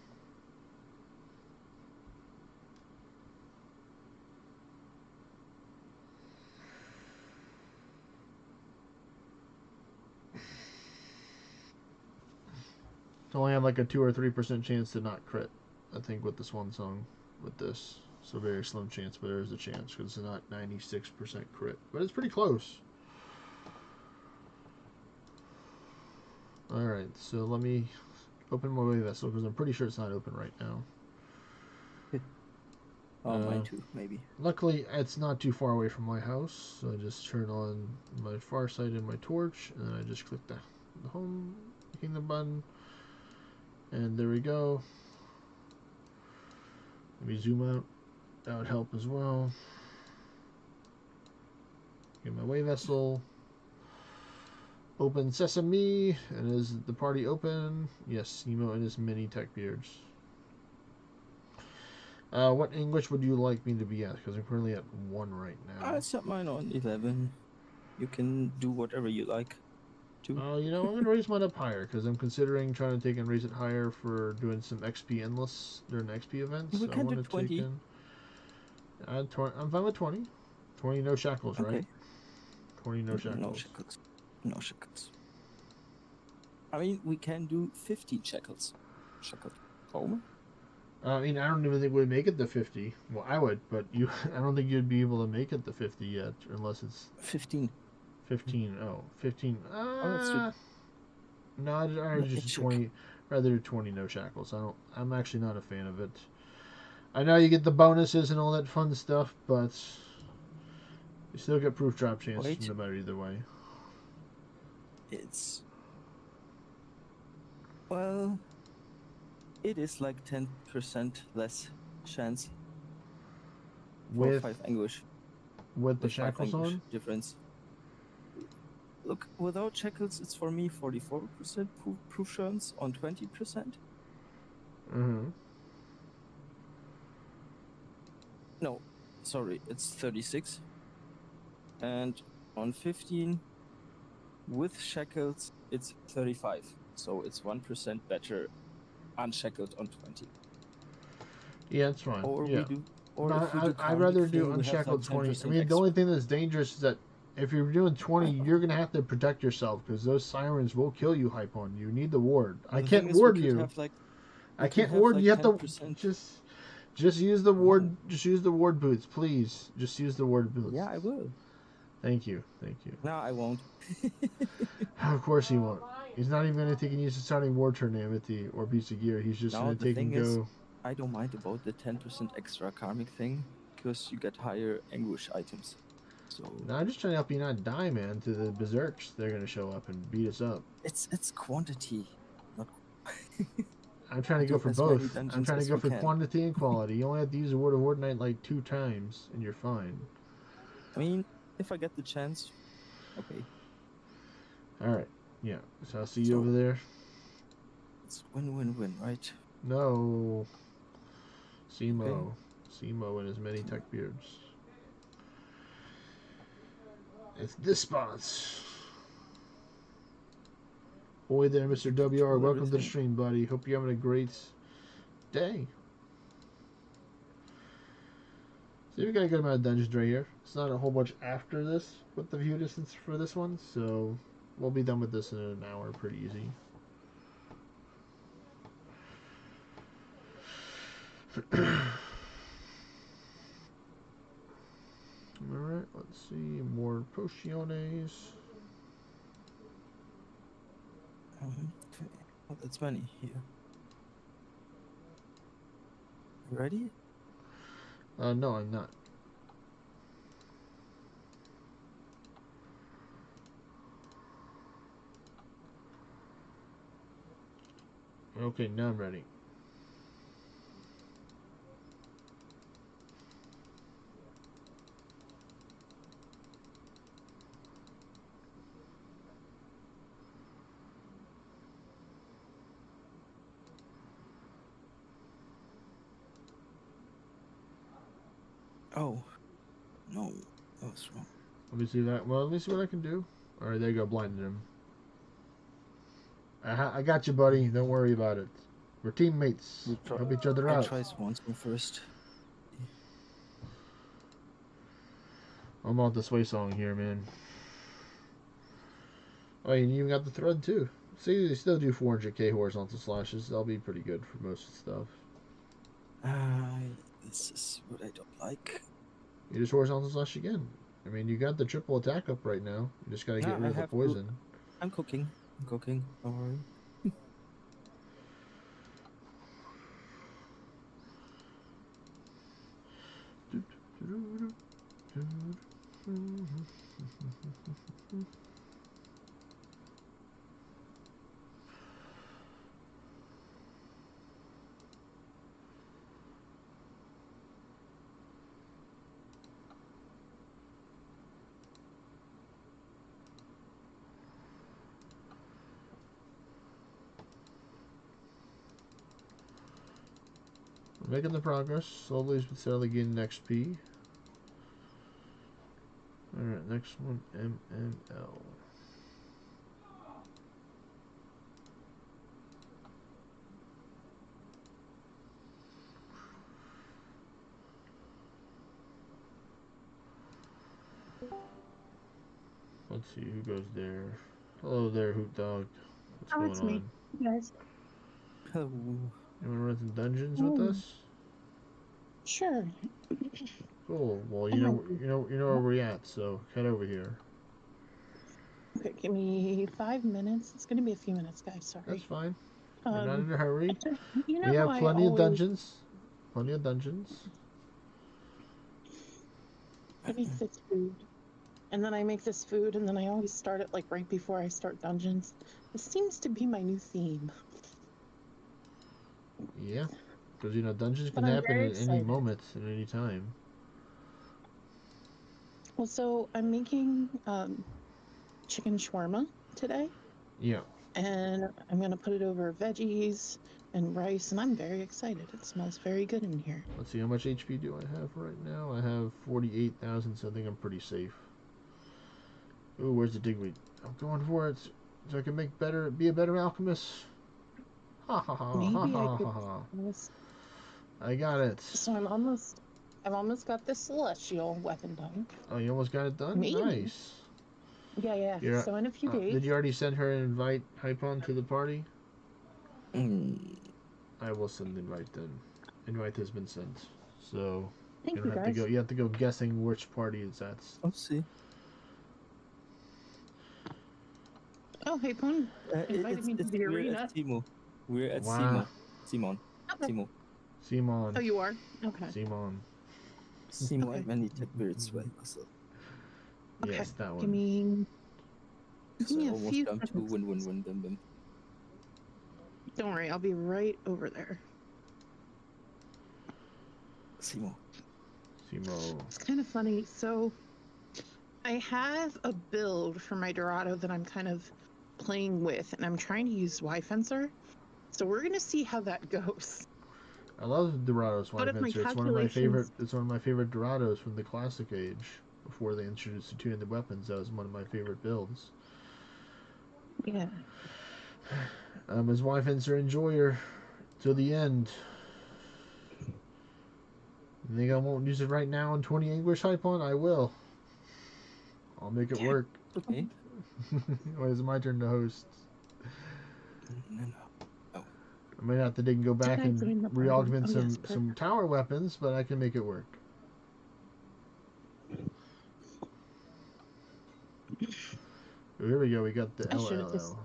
A: Only have like a 2 or 3% chance to not crit, I think, with this one song, with this. So very slim chance, but there is a chance because it's not 96% crit, but it's pretty close. All right, so let me open my way vessel because I'm pretty sure it's not open right now.
C: Oh, mine too, maybe.
A: Luckily, it's not too far away from my house, so I just turn on my far sight and my torch, and then I just click the home kingdom button. And there we go. Let me zoom out. That would help as well. Get my way vessel. Open sesame. And is the party open? Yes, Nemo and his mini tech beards. What English would you like me to be at? Because I'm currently at 1 right now.
C: I set mine on 11. You can do whatever you like.
A: You know, I'm going to raise mine up higher because I'm considering trying to take and raise it higher for doing some XP endless during XP events.
C: We can do 20.
A: I'm fine with 20. 20 no shackles,
C: Okay.
A: right? 20 no shackles.
C: No shackles. No shackles. I mean, we can do 50 shackles. Shackles. Home?
A: I mean, I don't even think we'd make it to 50. Well, I would, but I don't think you'd be able to make it to 50 yet, unless it's
C: 15.
A: 15. Oh, 15.
C: Oh,
A: no, I'd just 20. Rather do 20 no shackles. I'm actually not a fan of it. I know you get the bonuses and all that fun stuff, but you still get proof drop chances no matter either way.
C: Well, it is like 10% less chance for 5 anguish.
A: With the shackles on?
C: Difference. Look, without shackles, it's for me 44% proof chance on 20%.
A: Mm-hmm.
C: No, sorry, it's 36. And on 15, With shackles, it's 35. So it's 1% better unshackled on 20.
A: Yeah, it's fine.
C: Or
A: Yeah.
C: we do, or
A: No,
C: if we do
A: I'd
C: karmic
A: rather do
C: thing, we have like
A: unshackled 20. I
C: 10%
A: mean, the only
C: extra.
A: thing that's dangerous is that if you're doing 20, you're going to have to protect yourself because those sirens will kill you, Hypon. You need the ward. I
C: And the
A: can't
C: thing is, we
A: ward
C: could
A: you.
C: have like,
A: I can't ward. You have to
C: 10%.
A: just use the ward.
C: No.
A: Just use the ward boots, please. Just use the ward boots.
C: Yeah, I will.
A: Thank you. Thank you.
C: No, I won't.
A: Of course he won't. He's not even going to take and use the starting ward turn ability or piece of gear. He's just
C: No,
A: going to
C: the
A: take
C: thing
A: and
C: is,
A: go.
C: I don't mind about the 10% extra karmic thing because you get higher anguish items. So
A: No, I'm just trying to help you not die, man, to the berserks. They're going to show up and beat us up.
C: it's quantity, not.
A: I'm trying to
C: Do
A: go for
C: as many
A: both. I'm
C: dungeons
A: trying to
C: as
A: go
C: we
A: for
C: can.
A: quantity and quality. You only have to use the word of Ordinate like 2 times, and you're fine.
C: I mean, if I get the chance, okay.
A: Alright, yeah. So I'll see you
C: So-
A: over there.
C: It's win-win-win, right?
A: No. Simo.
C: Okay.
A: Simo and his many tech beards. It's this spots. Boy there, Mr. WR. Welcome to the
C: everything.
A: stream, buddy. Hope you're having a great day. See, we got a good amount of dungeons right here. It's not a whole bunch after this with the view distance for this one, so we'll be done with this in an hour pretty easy. Alright, let's see. More potiones.
C: Okay. Oh, that's many here. You ready?
A: No, I'm not. Okay, now I'm ready.
C: Oh, no, that was wrong.
A: Let me see that. Well, let me see what I can do. Alright, there you go. Blinded him. I got you, buddy. Don't worry about it. We're teammates. Help each other
C: I'll
A: out.
C: try Swansea first.
A: I'm on the sway song here, man. Oh, and you even got the thread too. See, they still do 400k horizontal slashes. That'll be pretty good for most of the stuff.
C: This is what I don't like.
A: You just horizontal slash again. I mean, you got the triple attack up right now. You just gotta get rid of the poison.
C: I'm cooking. Don't worry.
A: We're making the progress. Slowly but steadily getting XP. Alright, next one, MNL. Let's see who goes there. Hello there, Hoot Dog. What's going
D: it's me.
A: on?
D: Yes.
C: Hello.
A: You wanna run some dungeons with us?
D: Sure.
A: Cool. Well, you know where we're at, so head over here.
D: Okay, give me 5 minutes. It's gonna be a few minutes, guys. Sorry.
A: That's fine. We're not in a
D: I
A: hurry.
D: just- you know
A: We have
D: how I
A: plenty of
D: always-
A: dungeons. Plenty of dungeons.
D: I make this food, and then I make this food, and then I always start it like right before I start dungeons. This seems to be my new theme.
A: Yeah. Because, dungeons
D: But
A: can
D: I'm
A: happen
D: very
A: at any
D: excited.
A: moment, at any time.
D: Well, so I'm making chicken shawarma today,
A: Yeah.
D: and I'm gonna put it over veggies and rice, and I'm very excited. It smells very good in here.
A: Let's see, how much HP do I have right now? I have 48,000, so I think I'm pretty safe. Ooh, where's the digweed? I'm going for it so I can be a better alchemist. Ha ha ha ha ha
D: Maybe I
A: ha
D: could.
A: ha. I got it.
D: So I've almost got this celestial weapon done.
A: Oh, you almost got it done?
D: Maybe.
A: Nice.
D: Yeah.
A: You're,
D: So in a few days.
A: did you already send her an invite, Hypon, to the party?
C: Mm.
A: I will send the invite then. Invite has been sent. So
D: Thank
A: you
D: you
A: don't have to
D: guys.
A: go. You have to go guessing which party it's at.
C: I'll see.
D: Oh, hey, Pun invited me to the
C: we're
D: arena.
C: at Timo. We're at
A: Wow.
C: Simon.
D: Okay.
C: Timo.
A: Simon.
D: Oh, you are? Okay.
A: Simon.
C: Simon
D: Okay.
C: and many tech birds well. So
A: Yes, that
D: Give
A: one.
D: me
C: I
D: a
C: almost
D: few
C: jumped to
D: seconds.
C: win.
D: Don't worry, I'll be right over there.
C: Simon.
D: It's kind of funny. So I have a build for my Dorado that I'm kind of playing with, and I'm trying to use Y-Fencer. So we're gonna see how that goes.
A: I love Dorado's
D: But if my
A: Y-Fencer. It's one of my favorite Dorados from the classic age. Before they introduced the two-handed weapons, that was one of my favorite builds.
D: Yeah.
A: I'm his Y-Fencer enjoyer till the end. You think I won't use it right now in 20 English Hypon? I will. I'll make it work.
C: Okay.
A: Or is it my turn to host?
C: No.
A: I might have to dig and go back
D: I
A: and
D: join the party?
A: re-augment
D: Oh, yes,
A: some tower weapons, but I can make it work. Oh, here we go. We got the
D: I should have
A: LLL.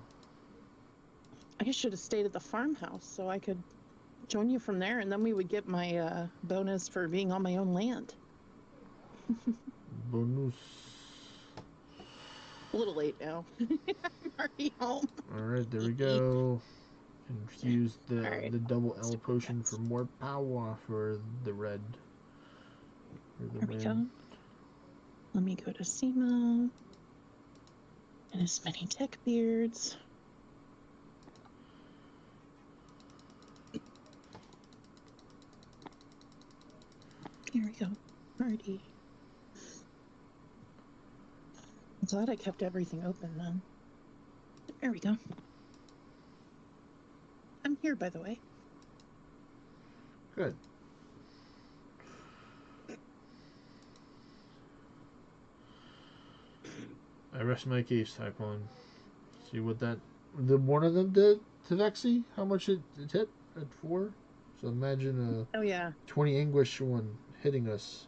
D: I should have stayed at the farmhouse so I could join you from there, and then we would get my bonus for being on my own land.
A: Bonus.
D: A little late now. I'm already home.
A: Alright, there we go. Infuse
D: Alright.
A: the double L potion for more power for the red.
D: There we go. Let me go to Semo. And as many tech beards. Here we go. Alrighty. I'm glad I kept everything open then. There we go. I'm here, by the way.
A: Good. I rest my case, Typon. See what one of them did to Vexy? How much it hit at 4? So imagine
D: Oh yeah.
A: 20 English one hitting us.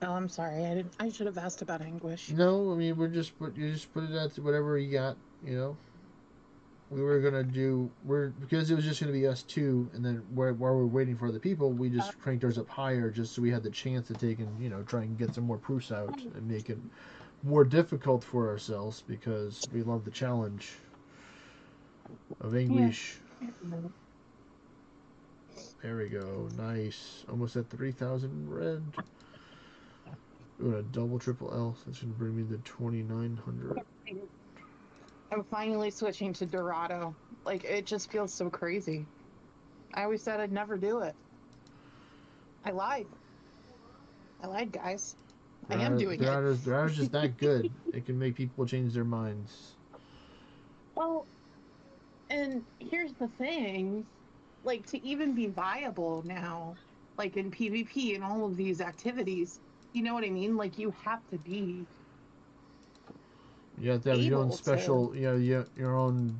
D: Oh, I'm sorry. I should have asked about anguish.
A: No, I mean you just put it at whatever you got, you know. We were gonna because it was just gonna be us two, and then while we're waiting for the people, we just cranked ours up higher just so we had the chance to take and try and get some more proofs out and make it more difficult for ourselves because we love the challenge of English.
D: Yeah.
A: There we go, nice, almost at 3,000 red. Ooh, a double triple L. So that's gonna bring me to 2,900.
D: I'm finally switching to Dorado. Like, it just feels so crazy. I always said I'd never do it. I lied. Guys. I am doing
A: Dorado's just that good. It can make people change their minds.
D: Well, and here's the thing. Like, to even be viable now, like in PvP and all of these activities, you know what I mean? Like, you have to be...
A: You have to have your own special, your own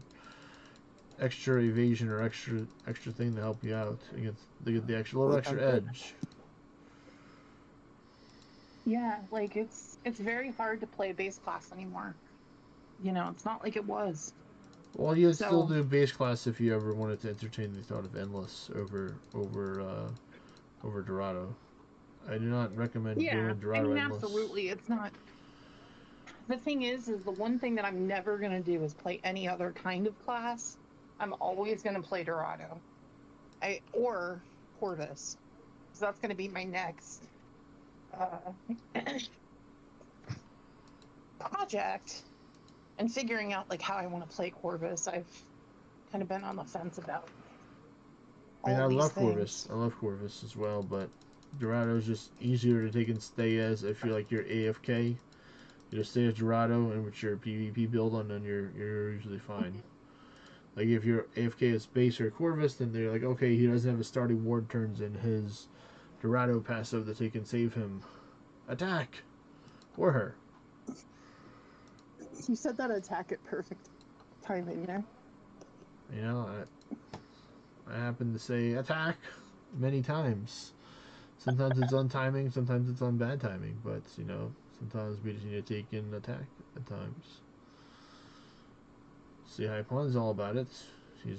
A: extra evasion or extra thing to help you out. You get the little extra edge.
D: Yeah, like it's very hard to play base class anymore. It's not like it was.
A: Well, you'd still do base class if you ever wanted to entertain the thought of endless over Dorado. I do not recommend doing Dorado endless.
D: Absolutely, it's not. The thing is the one thing that I'm never going to do is play any other kind of class. I'm always going to play Dorado. Or Corvus. So that's going to be my next project. And figuring out like how I want to play Corvus. I've kind of been on the fence about
A: I love Corvus. I love Corvus as well, but Dorado's just easier to take and stay as if you're like you're AFK. You just stay as Dorado and with your PvP build on, then you're usually fine. Like if you're AFK as base or Corvus, then they're like, okay, he doesn't have his starting ward turns in his Dorado passive that they can save him. Attack! Or her.
D: You said that attack at perfect timing there.
A: You know, I happen to say attack many times. Sometimes it's on timing, sometimes it's on bad timing, but you know, sometimes we just need to take in attack at times. See, High Pawn's all about it.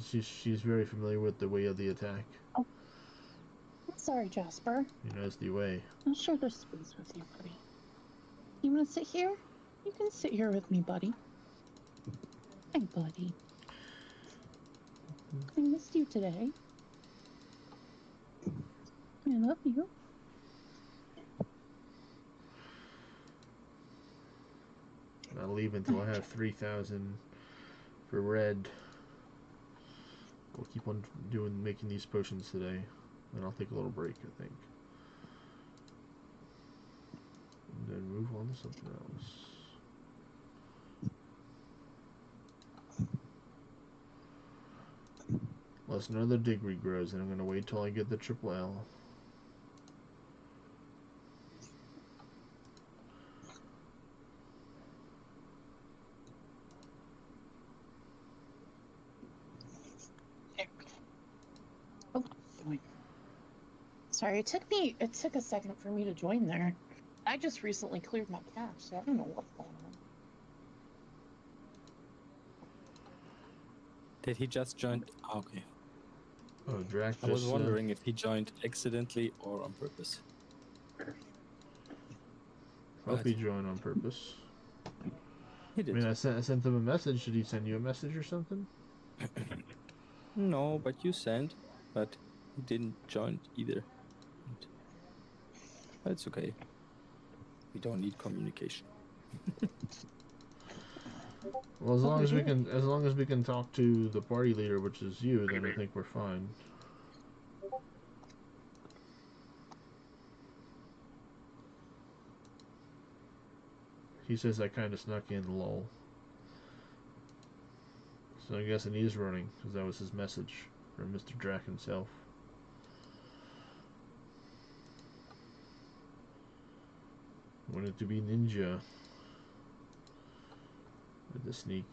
A: She's very familiar with the way of the attack.
D: Oh, I'm sorry, Jasper.
A: He knows the way.
D: I'll share this space with you, buddy. You want to sit here? You can sit here with me, buddy. Hi, buddy. I missed you today. I love you.
A: I'll leave until I have 3,000 for red. We'll keep on making these potions today, and I'll take a little break, I think, and then move on to something else. Unless another dig regrows, and I'm gonna wait till I get the triple L.
D: Oh, sorry, it took a second for me to join there. I just recently cleared my cache, so I don't know what's going on.
C: Did he just join? Oh, okay.
A: Oh, Drac just,
C: I was wondering if he joined accidentally or on purpose.
A: Hope he joined on purpose.
C: He did.
A: I mean, I sent him a message. Did he send you a message or something?
C: No, but you sent, but he didn't join either. But it's okay. We don't need communication.
A: Well, as long as we can talk to the party leader, which is you, then I think we're fine. He says I kind of snuck in, lol. So I'm guessing he's running, because that was his message from Mr. Drac himself. Wanted to be ninja with the sneak.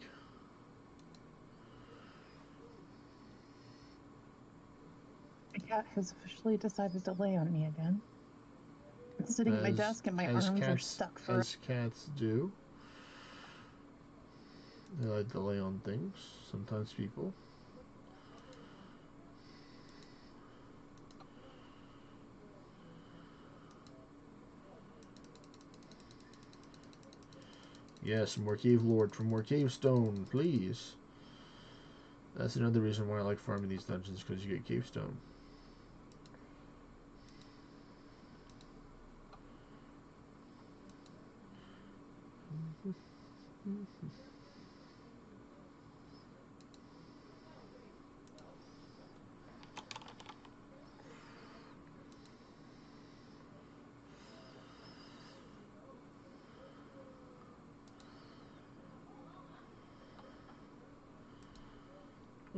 D: The cat has officially decided to lay on me again. I'm sitting at my desk and my arms are stuck for...
A: As cats do. They like to lay on things. Sometimes people. Yes, more cave lord for more cave stone, please. That's another reason why I like farming these dungeons, because you get cave stone.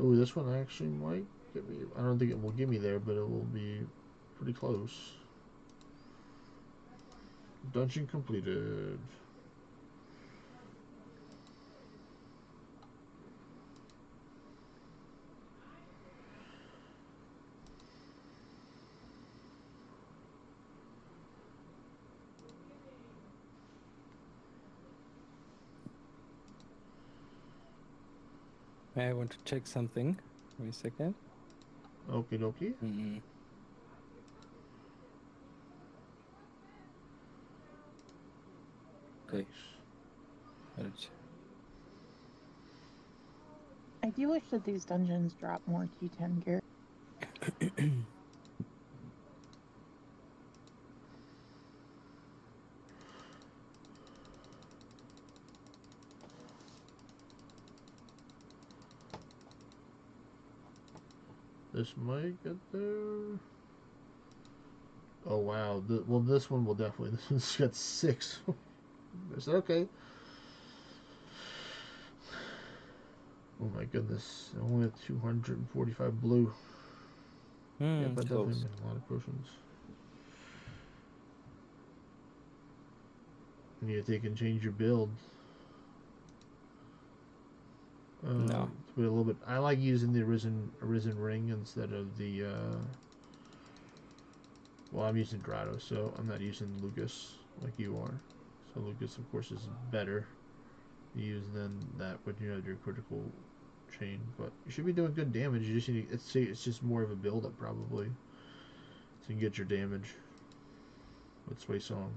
A: Oh, this one actually might get me. I don't think it will get me there, but it will be pretty close. Dungeon completed.
C: I want to check something. Wait a second.
A: Okie dokie.
C: Okay. Right.
D: I do wish that these dungeons drop more Q10 gear.
A: This might get there. Oh wow. Well, this one will definitely. This one's got 6. I said okay. Oh my goodness. I only have 245 blue. Yep, I definitely
C: Close.
A: made a lot of potions. You need to take and change your build.
C: No.
A: But a little bit. I like using the arisen ring instead of the. Well, I'm using Grotto, so I'm not using Lucas like you are. So Lucas, of course, is better to use than that when you have your critical chain. But you should be doing good damage. You just need. It's just more of a build up probably, so you can get your damage. With Sway Song.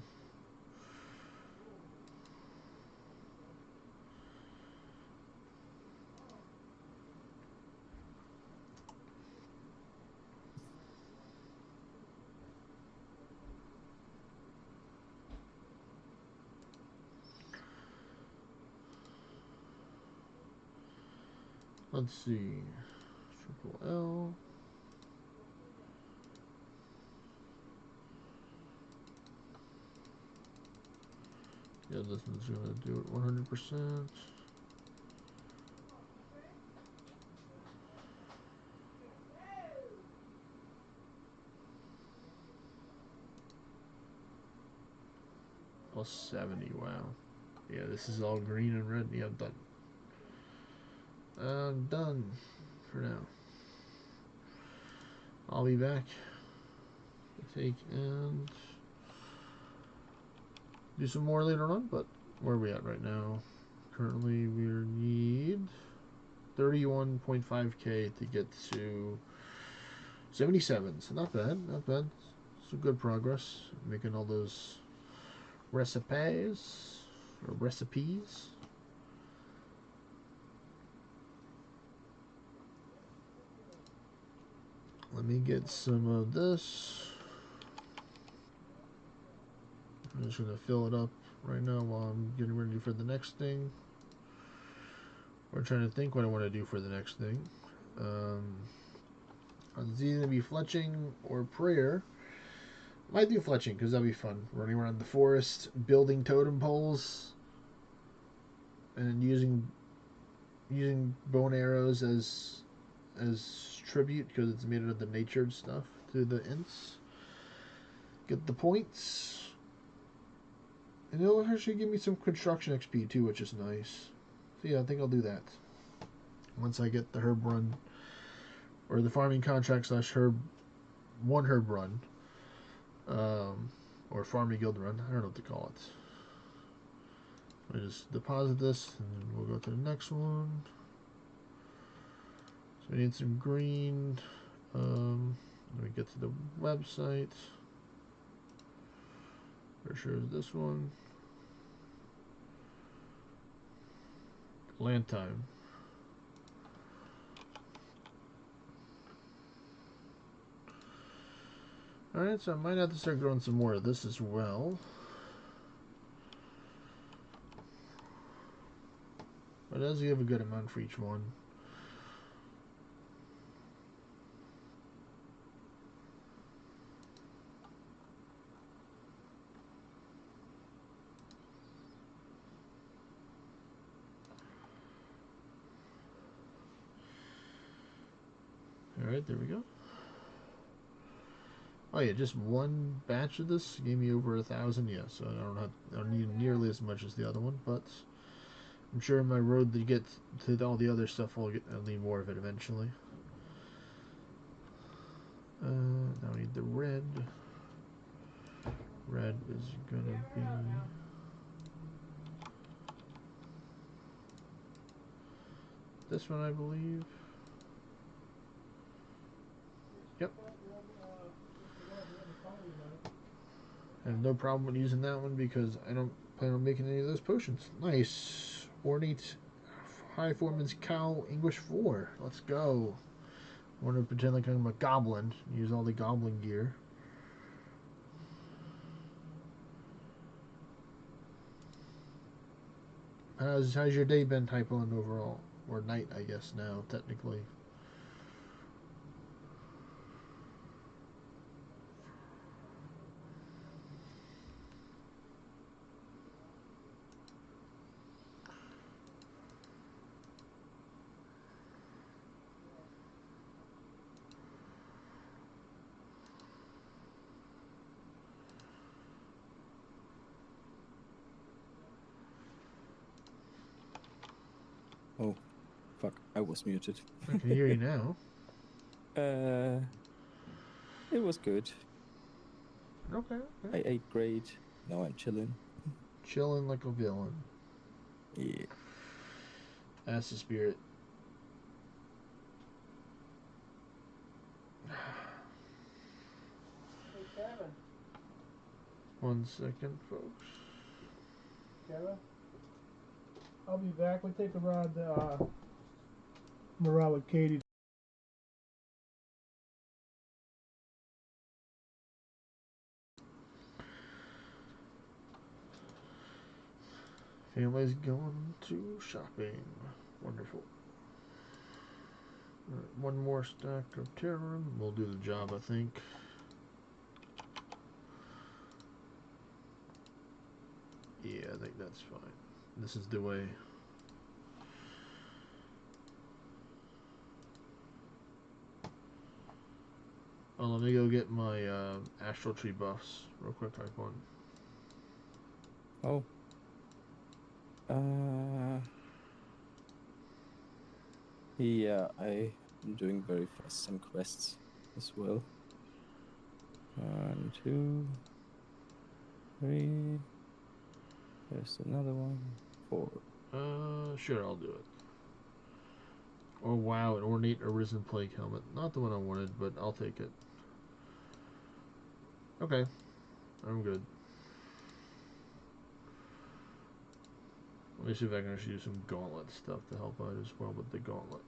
A: Let's see. Triple L. Yeah, this one's gonna do it 100%. Plus 70, wow. Yeah, this is all green and red. Yeah, I'm done. I'm done for now. I'll be back to take and do some more later on, but where are we at right now? Currently, we need 31.5k to get to 77. So not bad, not bad. Some good progress. Making all those recipes. Let me get some of this. I'm just going to fill it up right now while I'm getting ready for the next thing. We're trying to think what I want to do for the next thing. It's either going to be Fletching or Prayer. I might do Fletching because that'll be fun. Running around the forest, building totem poles, and using bone arrows as tribute because it's made out of the natured stuff to the ints. Get the points. And it'll actually give me some construction XP too, which is nice. So yeah, I think I'll do that. Once I get the herb run, or the farming contract / herb run, or farming guild run. I don't know what to call it. I just deposit this, and we'll go to the next one. So we need some green. Then we get to the website. For sure is this one. Land time. Alright, so I might have to start growing some more of this as well. But it does give a good amount for each one. Alright, there we go. Oh yeah, just one batch of this gave me over 1,000. Yeah, so I don't need nearly as much as the other one, but I'm sure my road to get to all the other stuff I'll need more of it eventually. Now I need the red. Red is gonna be this one, I believe. Yep. I have no problem with using that one because I don't plan on making any of those potions. Nice. Ornate High Foreman's Cow English 4. Let's go. I want to pretend like I'm a goblin. Use all the goblin gear. How's your day been, Typon, overall? Or night, I guess, now, technically.
C: Oh, fuck! I was muted.
A: I can hear you now.
C: It was good.
A: Okay.
C: I ate great. Now I'm chilling.
A: Chilling like a villain.
C: Yeah.
A: That's the spirit.
E: Hey, Kevin.
A: 1 second, folks.
E: Kevin? I'll be back. We take a ride to Morale with Katie.
A: Family's going to shopping. Wonderful. All right, one more stack of terror. We'll do the job, I think. Yeah, I think that's fine. This is the way. Oh, let me go get my astral tree buffs real quick. Type one.
C: Oh. Yeah, I am doing very fast some quests as well. 1, 2, 3. There's another one. 4.
A: Sure, I'll do it. Oh wow, an ornate arisen plague helmet. Not the one I wanted, but I'll take it. Okay, I'm good. Let me see if I can actually do some gauntlet stuff to help out as well with the gauntlet.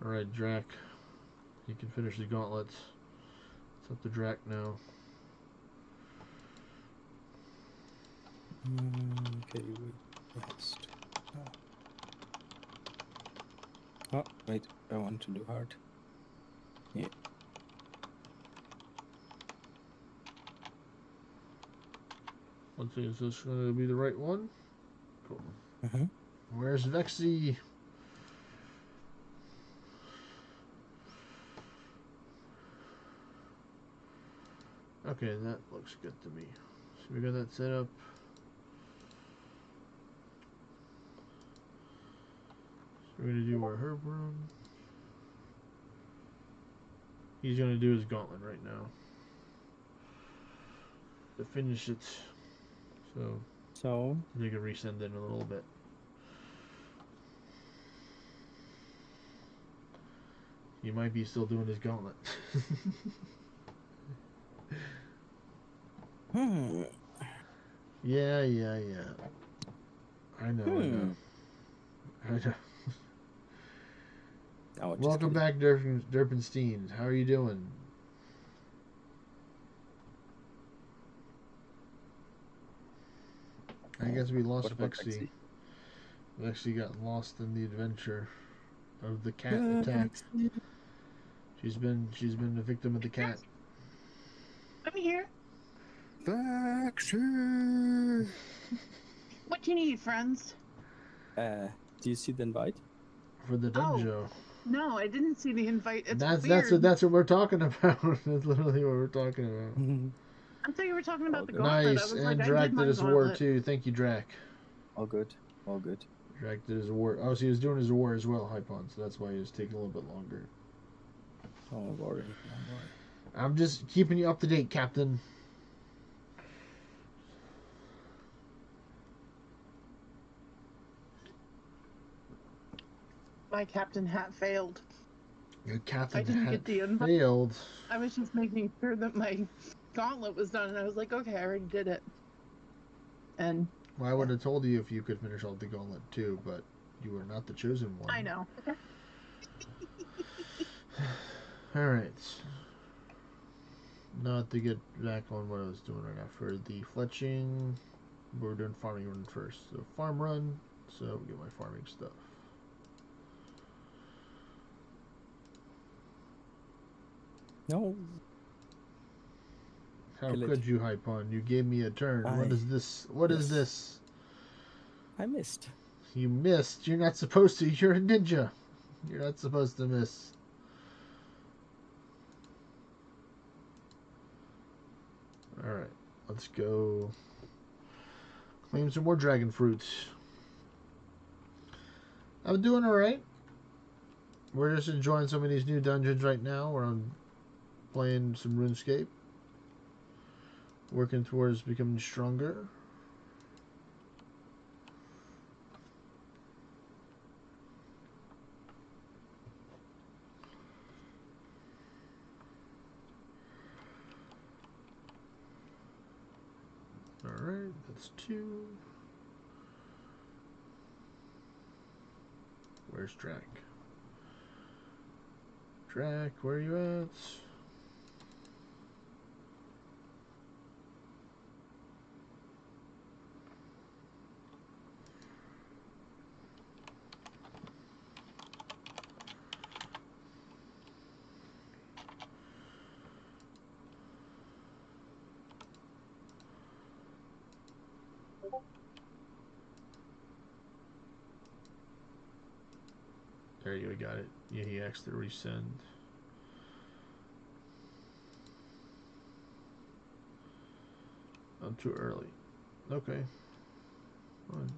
A: Alright, Drac. You can finish the gauntlets. It's up to Drac now.
C: Okay, next. Oh, wait, I want to do hard. Yeah.
A: Let's see, is this going to be the right one? Cool.
C: Uh-huh.
A: Where's Vexy? Okay, that looks good to me. So we got that set up. So we're going to do our Herblore. He's going to do his gauntlet right now to finish it. So you can resend it in a little bit. He might be still doing his gauntlet. Yeah. I know. Welcome back, Derpenstein. How are you doing? I guess we lost Vexy. Vexy got lost in the adventure of the cat attack. She's been a victim of the cat.
D: I'm here.
C: Vexy!
D: What do you need, friends?
C: Do you see the invite?
A: For the Dunjo.
D: No, I didn't see the invite. It's
A: that's what we're talking about. That's literally what we're talking about.
D: I thought you were talking about the
A: gauntlet.
D: gauntlet.
A: Nice, and Drac did his war too. Thank you, Drac.
C: All good.
A: Drac did his war. Oh, so he was doing his war as well, Hypon, so that's why he was taking a little bit longer.
C: Don't worry.
A: I'm just keeping you up to date, Captain.
D: My captain hat failed.
A: Your captain
D: I didn't
A: hat
D: get the invite.
A: failed.
D: I was just making sure that my gauntlet was done, and I was like, okay, I already did it. And
A: well, I would have told you if you could finish off the gauntlet too, but you were not the chosen one.
D: I know.
A: All right. Not to get back on what I was doing right now. For the fletching, we're doing farming run first. So farm run. So we get my farming stuff.
C: No.
A: How could you, Hypon? You gave me a turn. What is this? What is this?
C: I missed.
A: You missed. You're not supposed to. You're a ninja. You're not supposed to miss. Alright, let's go claim some more dragon fruits. I'm doing alright. We're just enjoying some of these new dungeons right now where I'm playing some RuneScape. Working towards becoming stronger. Alright, that's 2. Where's Drac? Drac, where are you at? There you go, got it. Yeah, he asked to resend. I'm too early. Okay. Fine.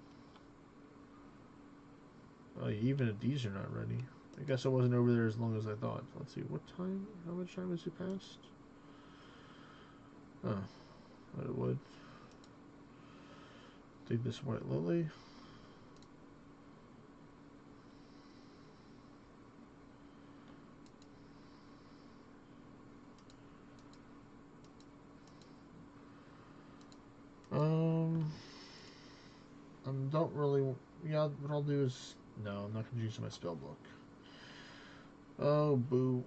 A: Oh, even if these are not ready. I guess I wasn't over there as long as I thought. Let's see, what time? How much time has it passed? Oh, thought it would. Take this white lily. I don't really. Yeah, what I'll do is no. I'm not gonna use my spell book. Oh, boo.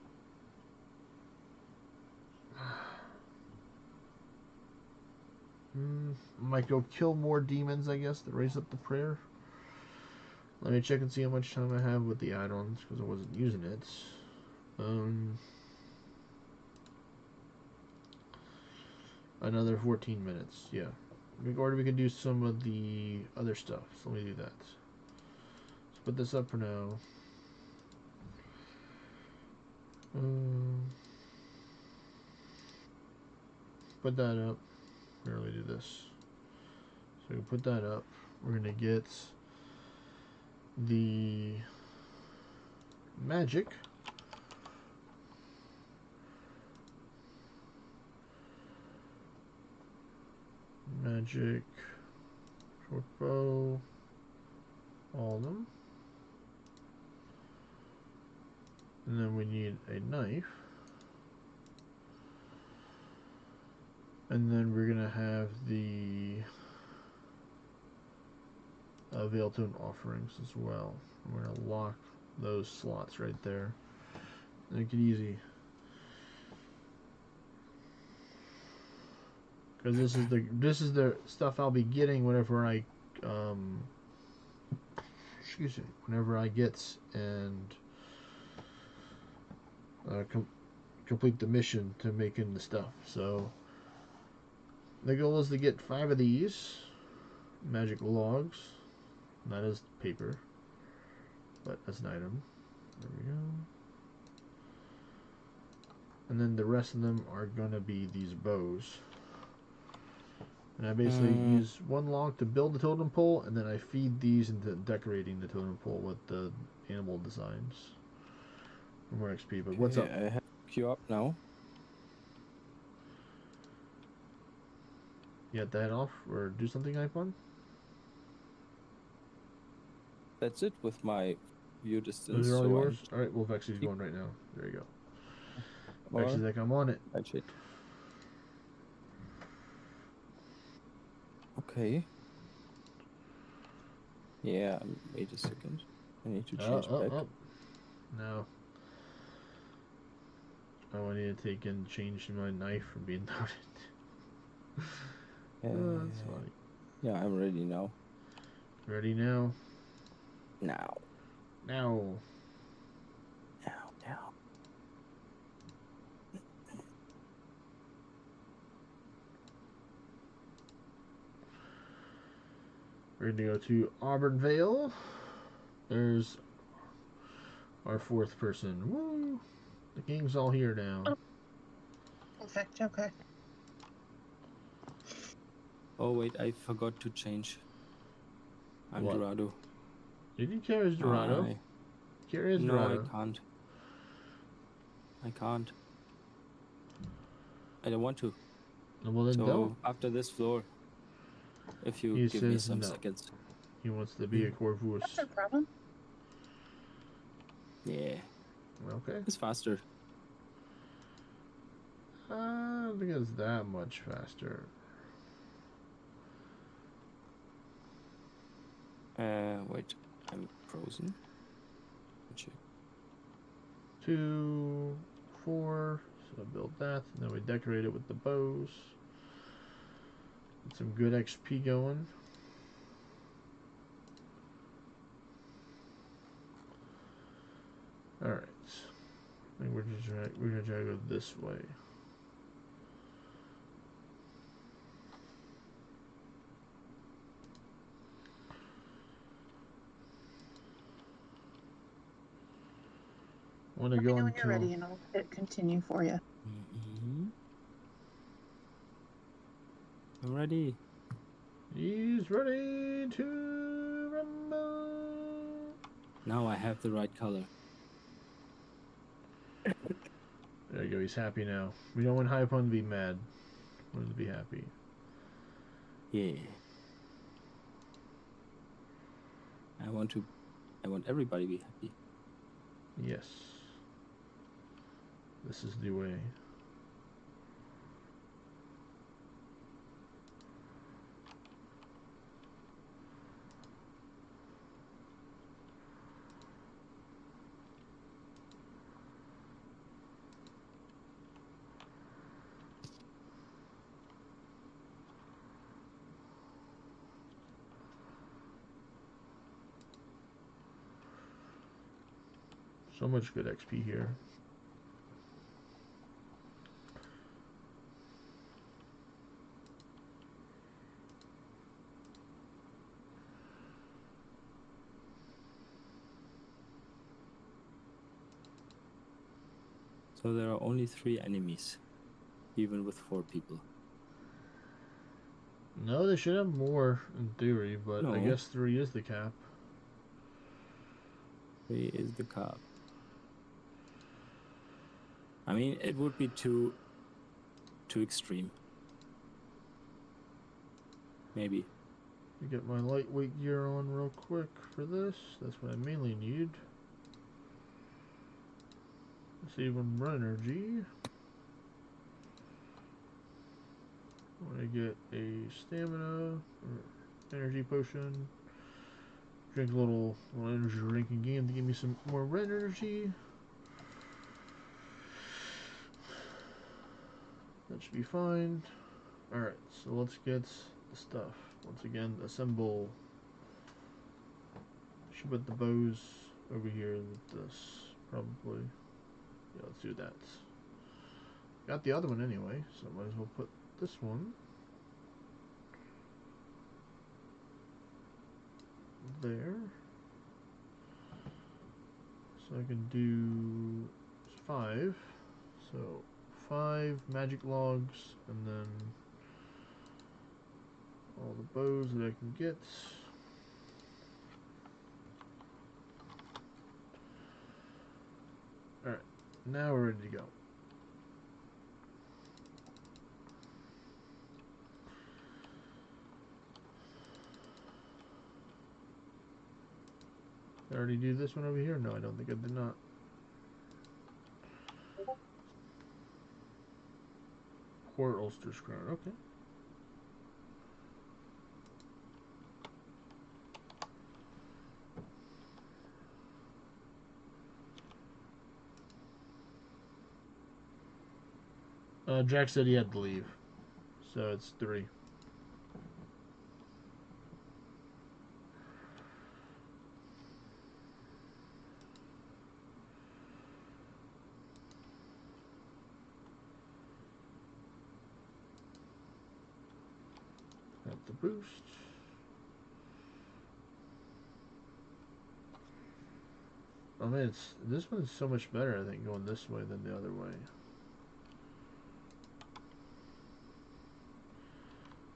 A: Might go kill more demons, I guess, to raise up the prayer. Let me check and see how much time I have with the add-ons, because I wasn't using it. Another 14 minutes, yeah. Or we can do some of the other stuff, so let me do that. Let's put this up for now. Put that up. We really do this. So we put that up. We're gonna get the magic. Magic, short bow, all of them. And then we need a knife. And then we're gonna have the Veiltone offerings as well. We're gonna lock those slots right there. Make it easy. Because this is the stuff I'll be getting whenever I excuse me, whenever I get and complete the mission to making the stuff. So the goal is to get 5 of these magic logs. Not as paper, but as an item. There we go. And then the rest of them are gonna be these bows. And I basically use 1 log to build the totem pole, and then I feed these into decorating the totem pole with the animal designs for more XP. But what's up?
C: I have you up now.
A: You have to head off or do something, iPhone?
C: That's it with my view distance.
A: Those are all
C: so
A: yours? Alright, well, Vexy's going right now. There you go. Vexy's like, I'm on it.
C: Actually. Okay. Yeah, wait a second. I need to change back.
A: No. Oh, I need to take and change my knife from being loaded. That's funny.
C: Yeah, I'm ready now.
A: Ready now?
C: Now.
A: Now. We're going to go to Auburn Vale. There's our fourth person. Woo! The gang's all here now.
D: Oh. Perfect. Okay.
C: Oh wait, I forgot to change. I'm
A: What?
C: Dorado.
A: You can carry as Dorado. Carry as
C: No,
A: Dorado.
C: I can't. I can't. I don't want to.
A: Well, then
C: So
A: don't.
C: after this floor, if you
A: He
C: give me
A: says
C: some
A: no.
C: seconds.
A: He wants to be a Corvus.
D: That's no problem.
C: Yeah,
A: Okay.
C: it's faster.
A: I don't think it's that much faster.
C: Wait, I'm frozen. Check.
A: 2, 4. So build that, and then we decorate it with the bows. Get some good XP going. All right. I think we're gonna try to go this way. I want to
D: Let me
A: go
D: know when you're
A: until
D: ready, and I'll hit continue for you.
C: I'm ready.
A: he's ready to rumble.
C: Now I have the right color.
A: There you go. He's happy now. We don't want High Pun to be mad. We want him to be happy.
C: Yeah. I want everybody to be happy.
A: Yes. This is the way. So much good XP here.
C: So there are only 3 enemies, even with 4 people.
A: No, they should have more in theory, but I
C: No.
A: guess 3 is the cap.
C: 3 is the cap. I mean, it would be too extreme. Maybe.
A: Let me get my lightweight gear on real quick for this. That's what I mainly need. Save on run energy. I want to get a stamina or energy potion. Drink a little energy drink again to give me some more red energy. That should be fine. Alright, so let's get the stuff. Once again, assemble. Should put the bows over here with this, probably. Yeah, let's do that. Got the other one anyway, so might as well put this one there. So I can do 5. So 5 magic logs, and then all the bows that I can get. Alright, now we're ready to go. Did I already do this one over here? No, I don't think I did not. Court Ulster's Crown, okay. Jack said he had to leave, so it's 3. Got the boost. I mean, this one's so much better, I think, going this way than the other way.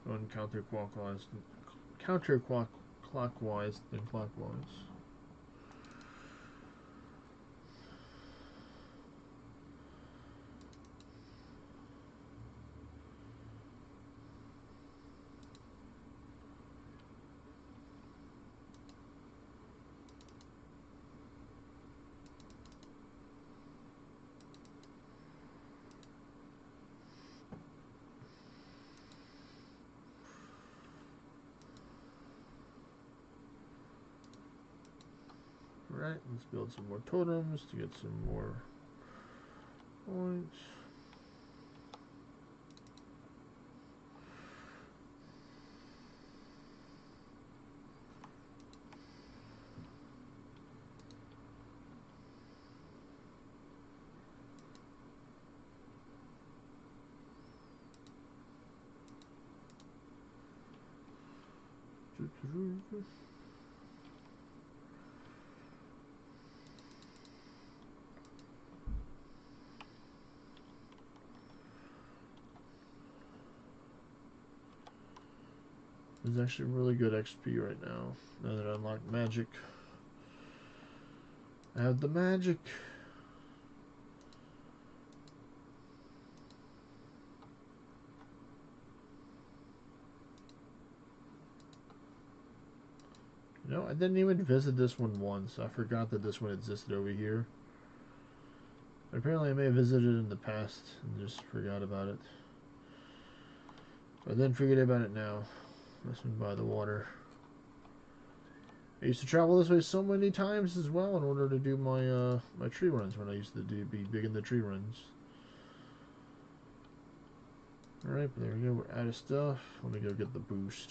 A: Going counterclockwise than clockwise. Alright, let's build some more totems to get some more points. There's actually really good XP right now that I unlocked magic. I have the magic. You know, I didn't even visit this one once. I forgot that this one existed over here. Apparently I may have visited it in the past and just forgot about it. I then forget about it now. This one by the water. I used to travel this way so many times as well in order to do my my tree runs when I used to be big in the tree runs. Alright, there we go, we're out of stuff. Let me go get the boost.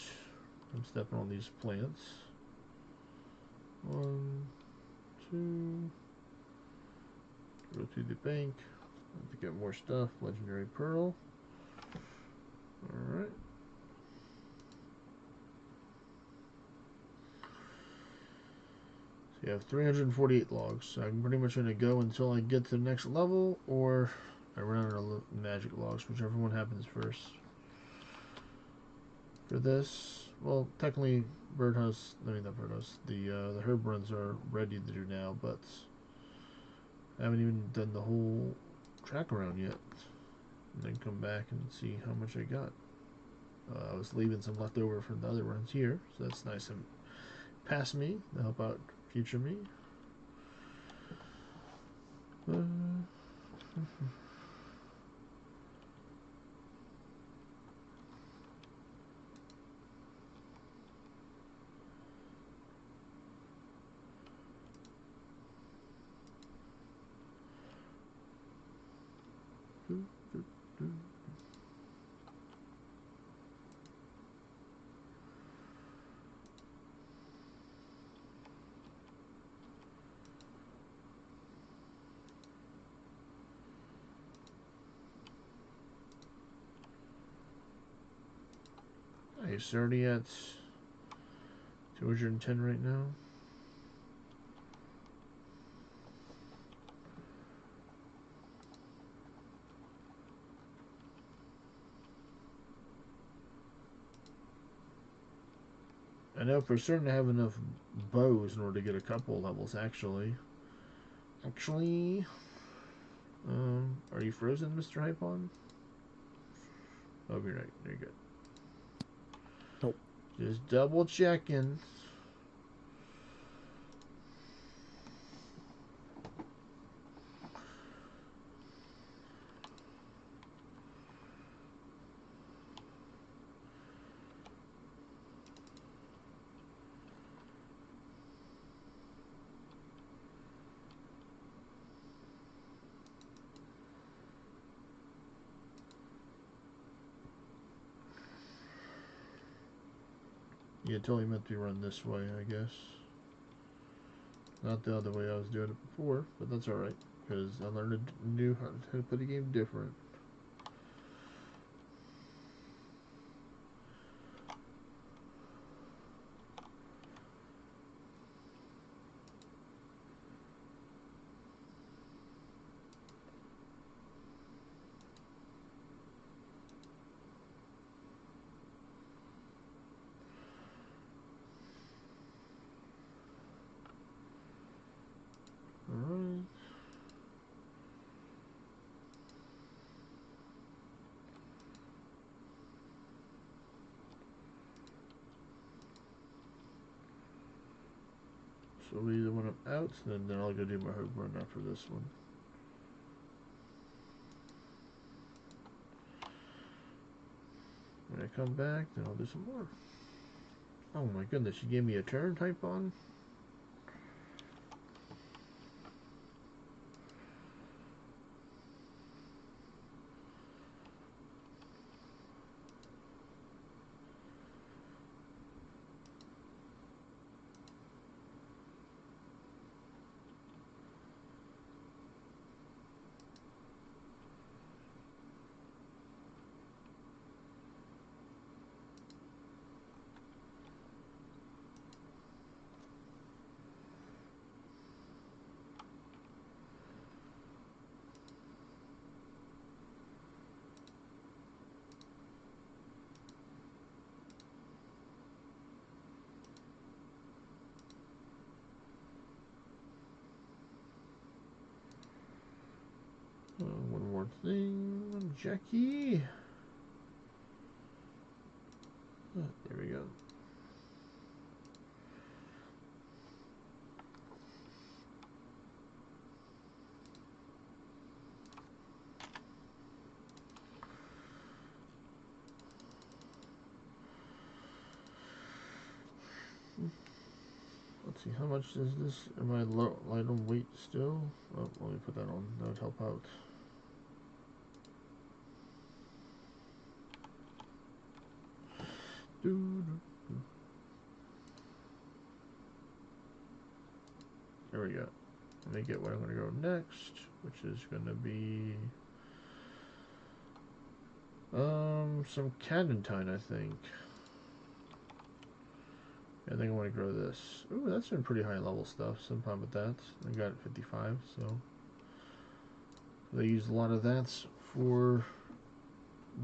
A: I'm stepping on these plants. 1, 2. Go to the bank. To get more stuff. Legendary pearl. Alright. So you have 348 logs. So I'm pretty much going to go until I get to the next level, or I run out of magic logs, whichever one happens first. For this, well, technically, not birdhouse. The herb runs are ready to do now, but I haven't even done the whole track around yet. And then come back and see how much I got. I was leaving some left over from the other runs here, so that's nice and past me to help out future me. It's already at 210 right now. I know for certain I have enough bows in order to get a couple levels, actually. Are you frozen, Mr. Hypon? Oh, you're right. You're good.
C: Nope.
A: Just double checking. Yeah, totally meant to be run this way, I guess. Not the other way I was doing it before, but that's alright, because I learned knew how to play the game different. will be the one I'm out, and then I'll go do my home run after this one. When I come back, then I'll do some more. Oh my goodness, you gave me a turn type on? One more thing, Jackie. There we go. Let's see, how much is this? Am I light on weight still? Oh, let me put that on. That would help out. There we go. Let me get where I'm going to go next, which is going to be some Cadentine, I think. I think I want to grow this. Ooh, that's some pretty high level stuff. Some fun with that. I got it 55, so they use a lot of that for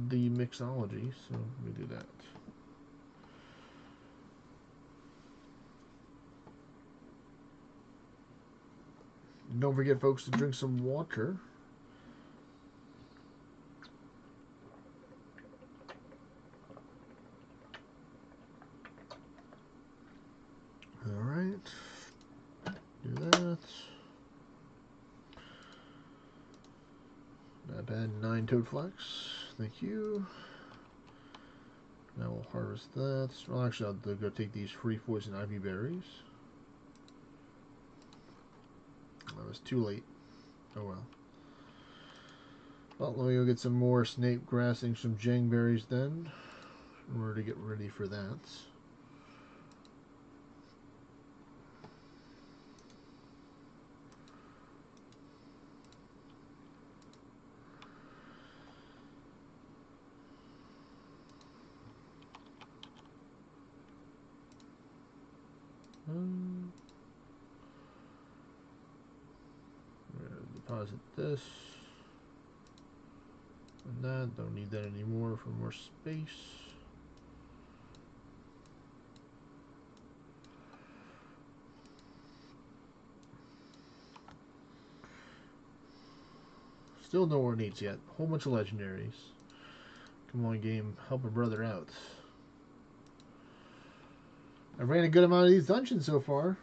A: the mixology, so let me do that. Don't forget, folks, to drink some water. Alright. Do that. Not bad. 9 toad flax. Thank you. Now we'll harvest that. Well, actually, I'll go take these free poison ivy berries. That was too late. Oh well. Well, let me go get some more snape grass and some jangberries then, in order to get ready for that. Deposit this and that. Don't need that anymore for more space. Still no ornates yet. Whole bunch of legendaries. Come on, game. Help a brother out. I ran a good amount of these dungeons so far.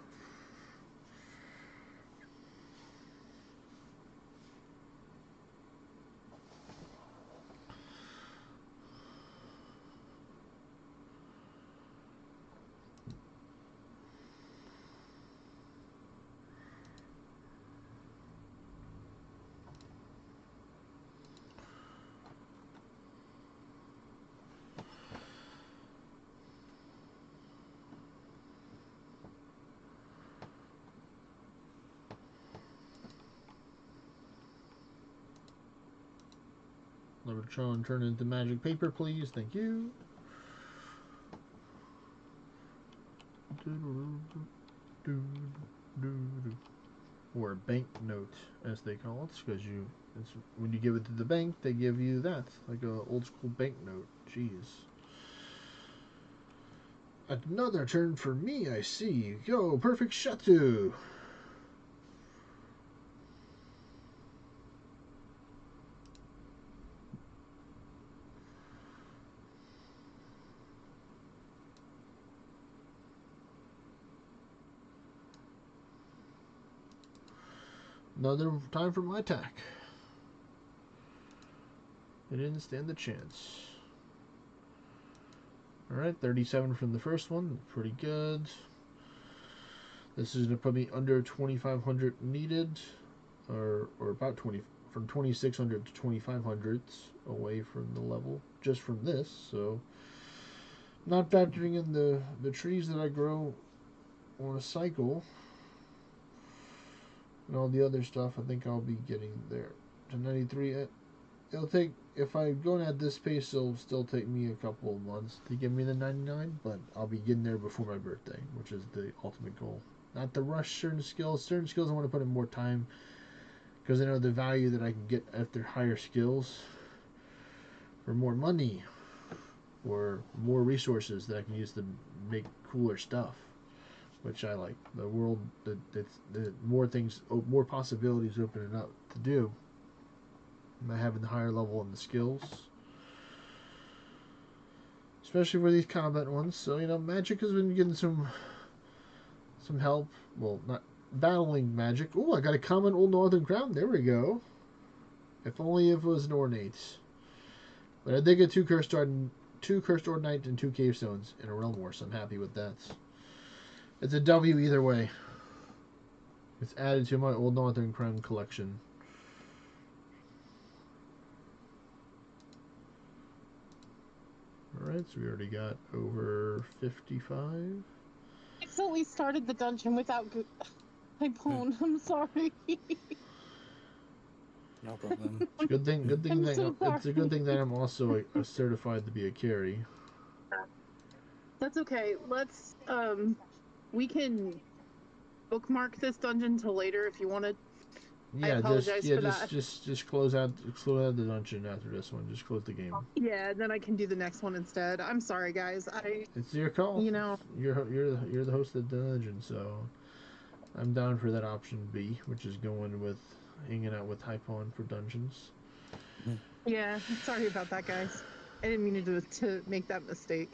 A: Levertron, turn into magic paper, please. Thank you. Or a bank note, as they call it, because when you give it to the bank, they give you that, like a old school bank note. Jeez. Another turn for me, I see. Yo, perfect Shatu. Another time for my attack. It didn't stand a chance. Alright, 37 from the first one. Pretty good. This is going to put me under 2,500 needed. Or about 20, from 2,600 to 2,500 away from the level. Just from this, so... Not factoring in the trees that I grow on a cycle. And all the other stuff, I think I'll be getting there. To 93, it'll take, if I'm going at this pace, it'll still take me a couple of months to get me the 99, but I'll be getting there before my birthday, which is the ultimate goal. Not to rush certain skills. Certain skills I want to put in more time, because I know the value that I can get after higher skills for more money, or more resources that I can use to make cooler stuff. Which I like. The world, the more things, more possibilities opening up to do. By having the higher level in the skills. Especially for these combat ones. So, you know, magic has been getting some help. Well, not battling magic. Oh, I got a common Old Northern Crown. There we go. If only if it was an ornate. But I did get two cursed Ordnite and 2 cave stones in a realm war, so I'm happy with that. It's a W either way. It's added to my Old Northern Crown collection. Alright, so we already got over 55.
D: I fully started the dungeon without my phone. I'm sorry.
C: No problem.
A: It's a good thing. It's a good thing that I'm also a certified to be a carry.
D: That's okay. Let's we can bookmark this dungeon till later if you want to.
A: Yeah,
D: apologize for that.
A: just close out the dungeon after this one. Just close the game.
D: Yeah, then I can do the next one instead. I'm sorry, guys.
A: It's your call.
D: You know,
A: you're the host of the dungeon, so I'm down for that option B, which is going with hanging out with Hypon for dungeons.
D: yeah. Sorry about that, guys. I didn't mean to make that mistake.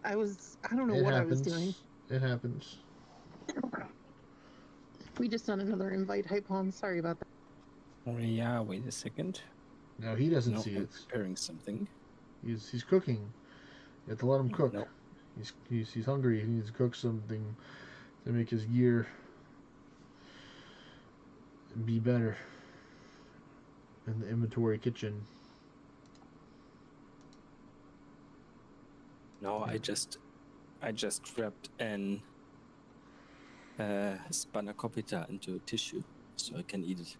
D: I don't know what I was doing.
A: It happens.
D: We just done another invite hype home. Sorry about that.
C: Oh yeah, wait a second.
A: No, he doesn't
C: No,
A: see
C: I'm
A: it.
C: preparing something.
A: He's cooking. You have to let him cook.
C: No.
A: He's hungry. He needs to cook something to make his gear be better in the inventory kitchen.
C: No, I just wrapped an spanakopita into tissue so I can eat it.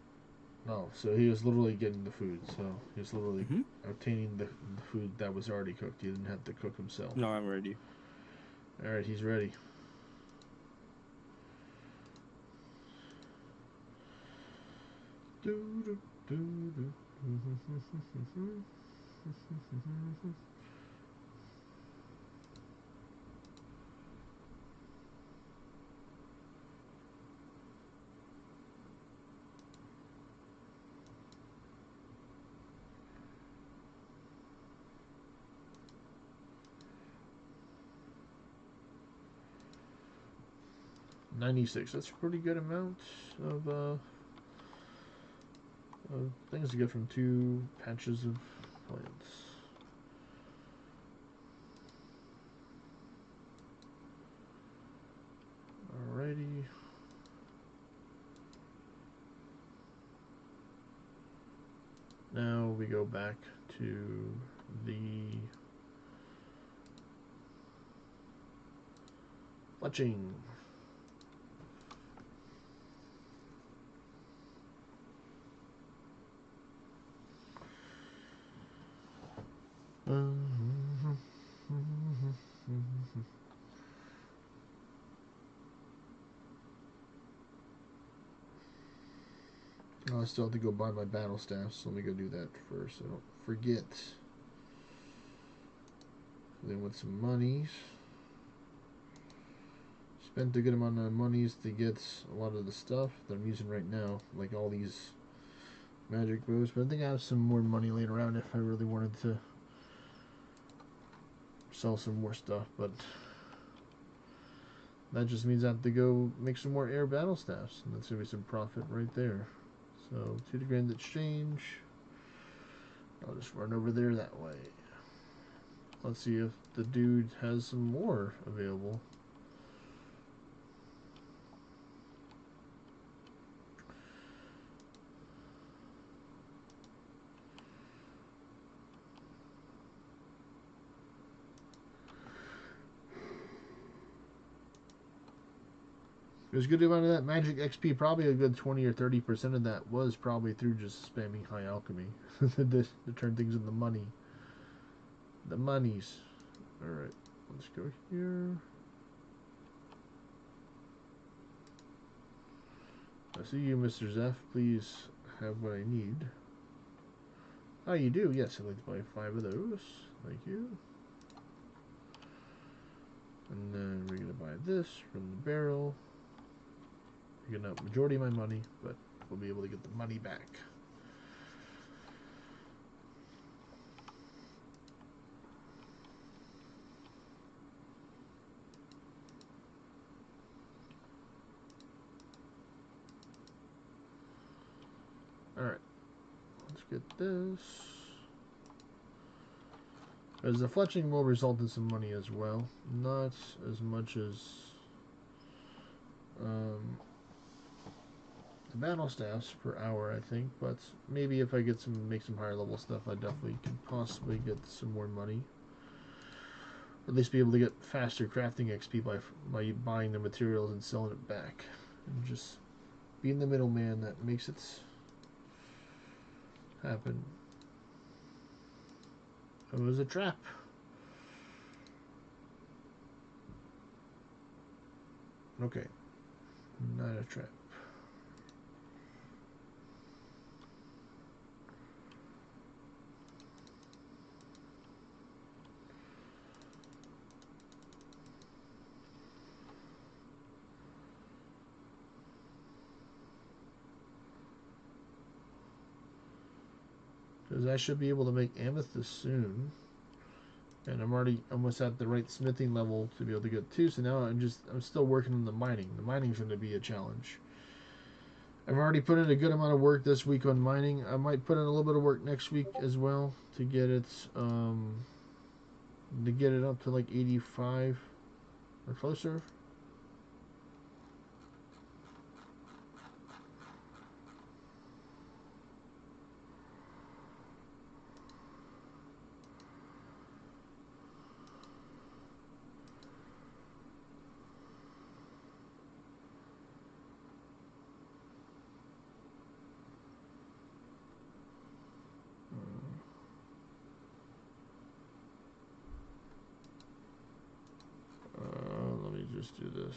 A: Oh, so he was literally getting the food. So he was literally obtaining the food that was already cooked. He didn't have to cook himself.
C: No, I'm ready.
A: All right, he's ready. $96. That's a pretty good amount of things to get from 2 patches of plants. Alrighty. Now we go back to the Fletching. I still have to go buy my battle staff, so let me go do that first so I don't forget. Then with some monies. Spent a good amount of monies to get a lot of the stuff that I'm using right now, like all these magic bows, but I think I have some more money laying around if I really wanted to sell some more stuff, but that just means I have to go make some more air battle staffs, and that's going to be some profit right there. So 2 grand exchange. I'll just run over there that way. Let's see if the dude has some more available. There's a good amount of that magic XP. Probably a good 20 or 30% of that was probably through just spamming high alchemy to turn things into money. The monies. Alright, let's go here. I see you, Mr. Zeph. Please have what I need. Oh, you do? Yes, I'd like to buy 5 of those. Thank you. And then we're going to buy this from the barrel. We're going to majority of my money, but we'll be able to get the money back. Alright, let's get this. As the fletching will result in some money as well. Not as much as the battle staffs per hour, I think, but maybe if I get make some higher level stuff, I definitely can possibly get some more money. Or at least be able to get faster crafting XP by buying the materials and selling it back. And just being the middleman that makes it happen. It was a trap. Okay. Not a trap. Because I should be able to make amethyst soon. And I'm already almost at the right smithing level to be able to get 2. So now I'm still working on the mining. The mining's going to be a challenge. I've already put in a good amount of work this week on mining. I might put in a little bit of work next week as well to get it up to like 85 or closer. Let me just do this.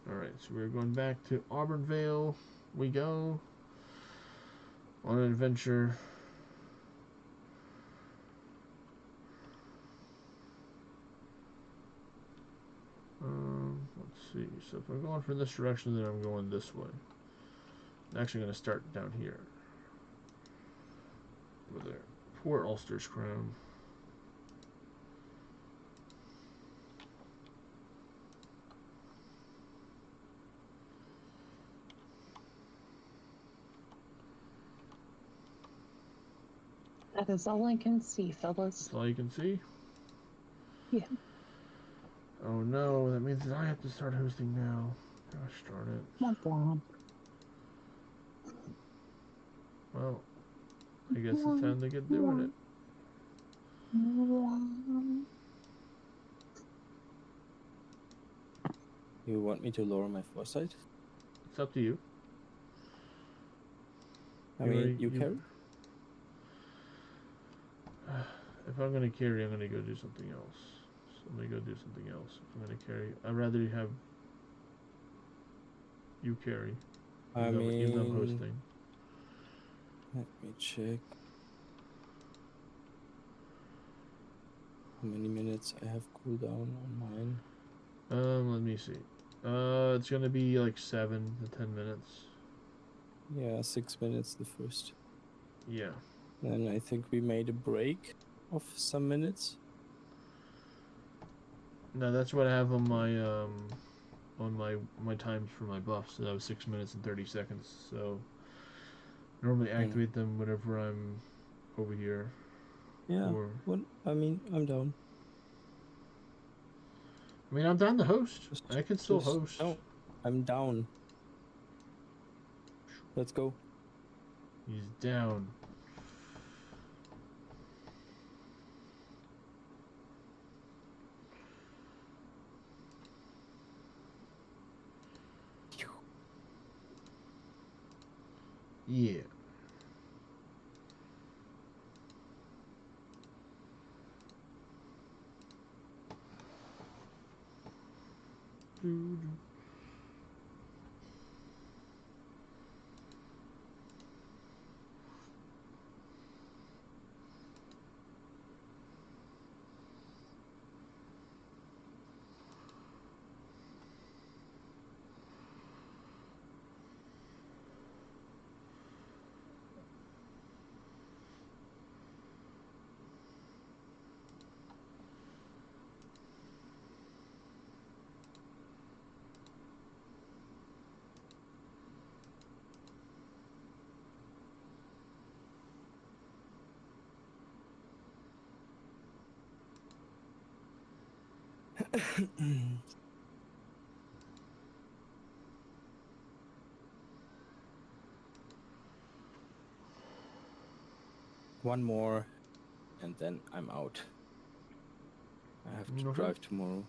A: Alright, so we're going back to Auburnvale. We go on an adventure. Let's see. So if I'm going from this direction, then I'm going this way. I'm actually going to start down here. Over there. Poor Ulster's Crown.
D: That is all I can see, fellas.
A: That's all you can see?
D: Yeah.
A: Oh no, that means that I have to start hosting now. Gosh darn it.
D: Womp womp.
A: Well, I guess it's time to get doing it.
C: You want me to lower my foresight?
A: It's up to you.
C: I mean, you carry?
A: If I'm gonna carry, I'm gonna go do something else. So I'm gonna go do something else. If I'm gonna carry, I'd rather have you carry.
C: I
A: Even though I'm
C: mean,
A: hosting.
C: let me check how many minutes I have cooldown on mine.
A: Let me see. It's gonna be like 7 to 10 minutes.
C: Yeah, 6 minutes the first.
A: Yeah.
C: Then I think we made a break of some minutes.
A: No, that's what I have on my times for my buffs. So that was 6 minutes and 30 seconds. So normally activate them whenever I'm over here.
C: Yeah.
A: Or
C: What? I mean, I'm down.
A: I mean, I'm down to host. I can still host.
C: No, I'm down. Let's go.
A: He's down. Yeah.
C: One more, and then I'm out. I have to drive tomorrow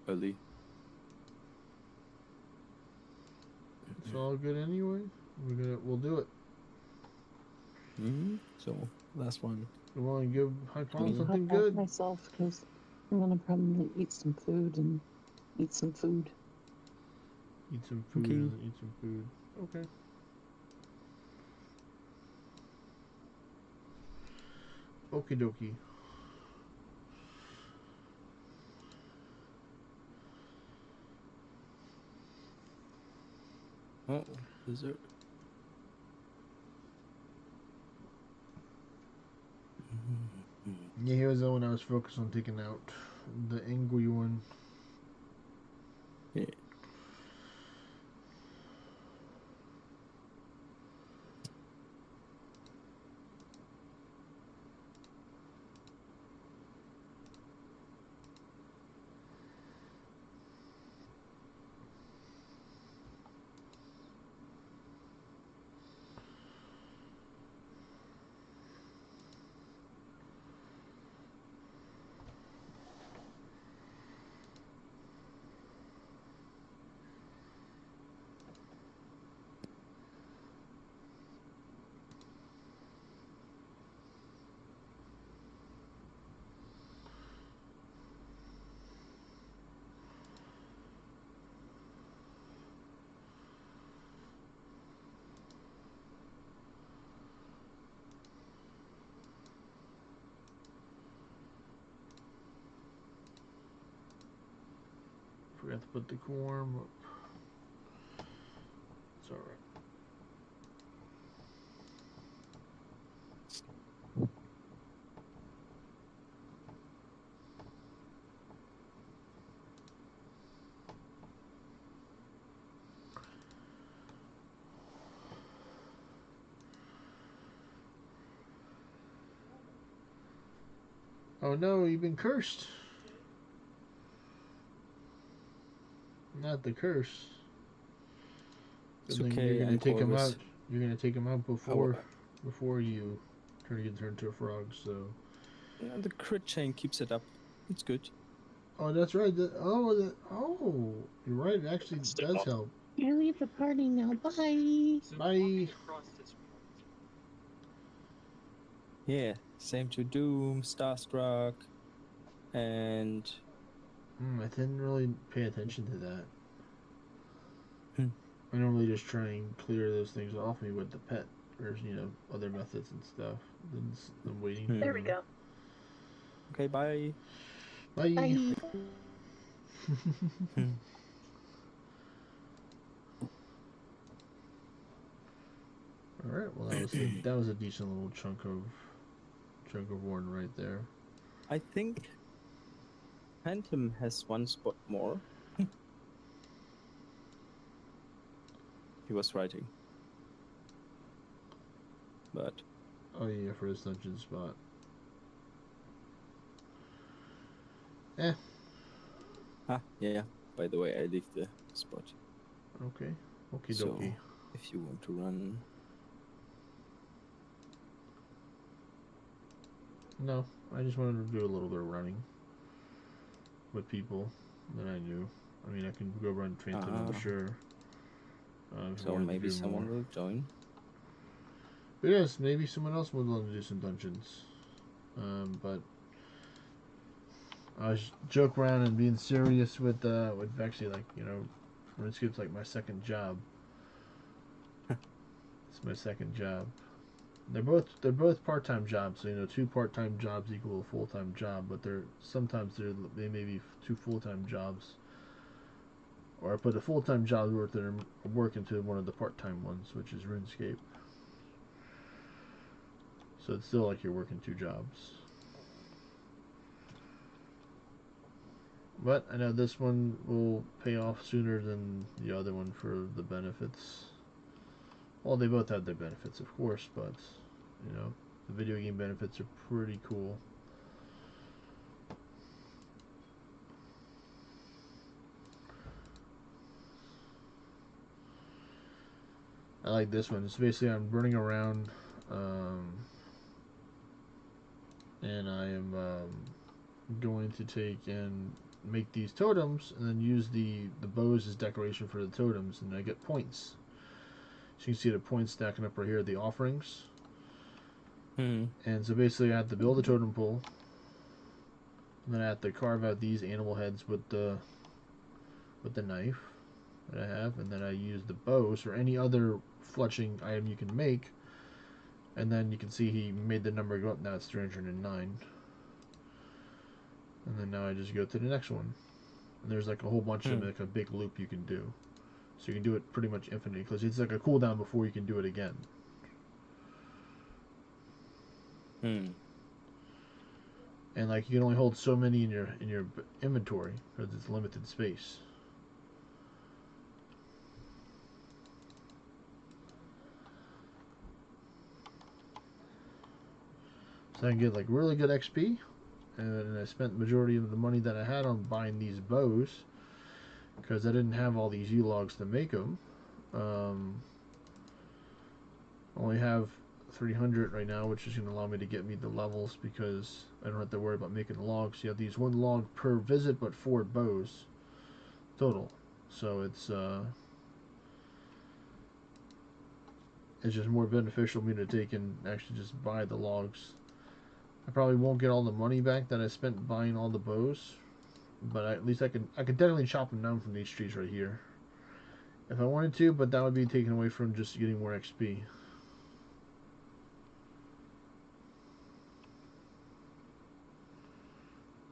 C: early.
A: It's all good anyway. We'll do it.
C: So last one.
A: We want to give High Pond
D: I'll
A: something
D: help
A: good.
D: myself because I'm gonna probably eat some food and eat some food.
A: Eat some food.
C: Okay.
A: And eat some food. Okay. Okie dokie.
C: Oh, dessert.
A: Yeah, he was the one I was focused on taking out. The angry one.
C: Yeah.
A: Forgot to put the corn up. It's alright. Oh no, you've been cursed. Not the curse.
C: It's
A: Good thing
C: okay.
A: you're gonna
C: I'm
A: take him
C: Corvus.
A: out. You're gonna take him out before you turn into a frog. So.
C: Yeah, the crit chain keeps it up. It's good.
A: Oh, that's right. Oh, you're right. It actually does help.
D: I leave the party now. Bye.
A: Bye.
C: Yeah, same to Doom, Starstruck, and
A: I didn't really pay attention to that.
C: Hmm.
A: I normally just try and clear those things off me with the pet, or other methods and stuff. Than waiting for
D: There we
A: them.
D: go.
C: okay, bye.
A: Bye.
D: Bye.
C: Hmm.
A: All right. Well, that was a decent little chunk of worn right there.
C: I think Phantom has one spot more. He was writing. But
A: Oh yeah, for his dungeon spot.
C: yeah. By the way, I leave the spot.
A: Okay. Okie
C: So
A: dokie.
C: if you want to run,
A: No, I just wanted to do a little bit of running with people that I knew. I mean, I can go run Phantom, I'm sure. If you
C: so
A: wanted to
C: maybe
A: do
C: someone
A: more.
C: will join.
A: Yes, maybe someone else would want to do some dungeons. But I was joke around and being serious with Vexy, like, RuneScape's like my second job. It's my second job. They're both part-time jobs, so 2 part-time jobs equal a full-time job, but they may be 2 full-time jobs. Or I put a full-time job work into one of the part-time ones, which is RuneScape. So it's still like you're working 2 jobs. But I know this one will pay off sooner than the other one for the benefits. Well, they both have their benefits, of course, but the video game benefits are pretty cool. I like this one. It's basically I'm running around, and I am going to take and make these totems, and then use the bows as decoration for the totems, and I get points. So you can see the points stacking up right here, the offerings. And so basically I have to build a totem pole, and then I have to carve out these animal heads with the knife that I have, and then I use the bows or any other fletching item you can make, and then you can see he made the number go up. Now it's 309, and then now I just go to the next one, and there's like a whole bunch of them, like a big loop you can do, so you can do it pretty much infinitely because it's like a cooldown before you can do it again. And like you can only hold so many in your inventory because it's limited space. So I can get like really good XP, and I spent the majority of the money that I had on buying these bows because I didn't have all these U-logs to make them. Only have 300 right now, which is going to allow me to get me the levels because I don't have to worry about making logs. You have these 1 log per visit, but 4 bows total. So it's just more beneficial for me to take and actually just buy the logs. I probably won't get all the money back that I spent buying all the bows, but at least I could definitely chop them down from these trees right here if I wanted to, but that would be taken away from just getting more XP.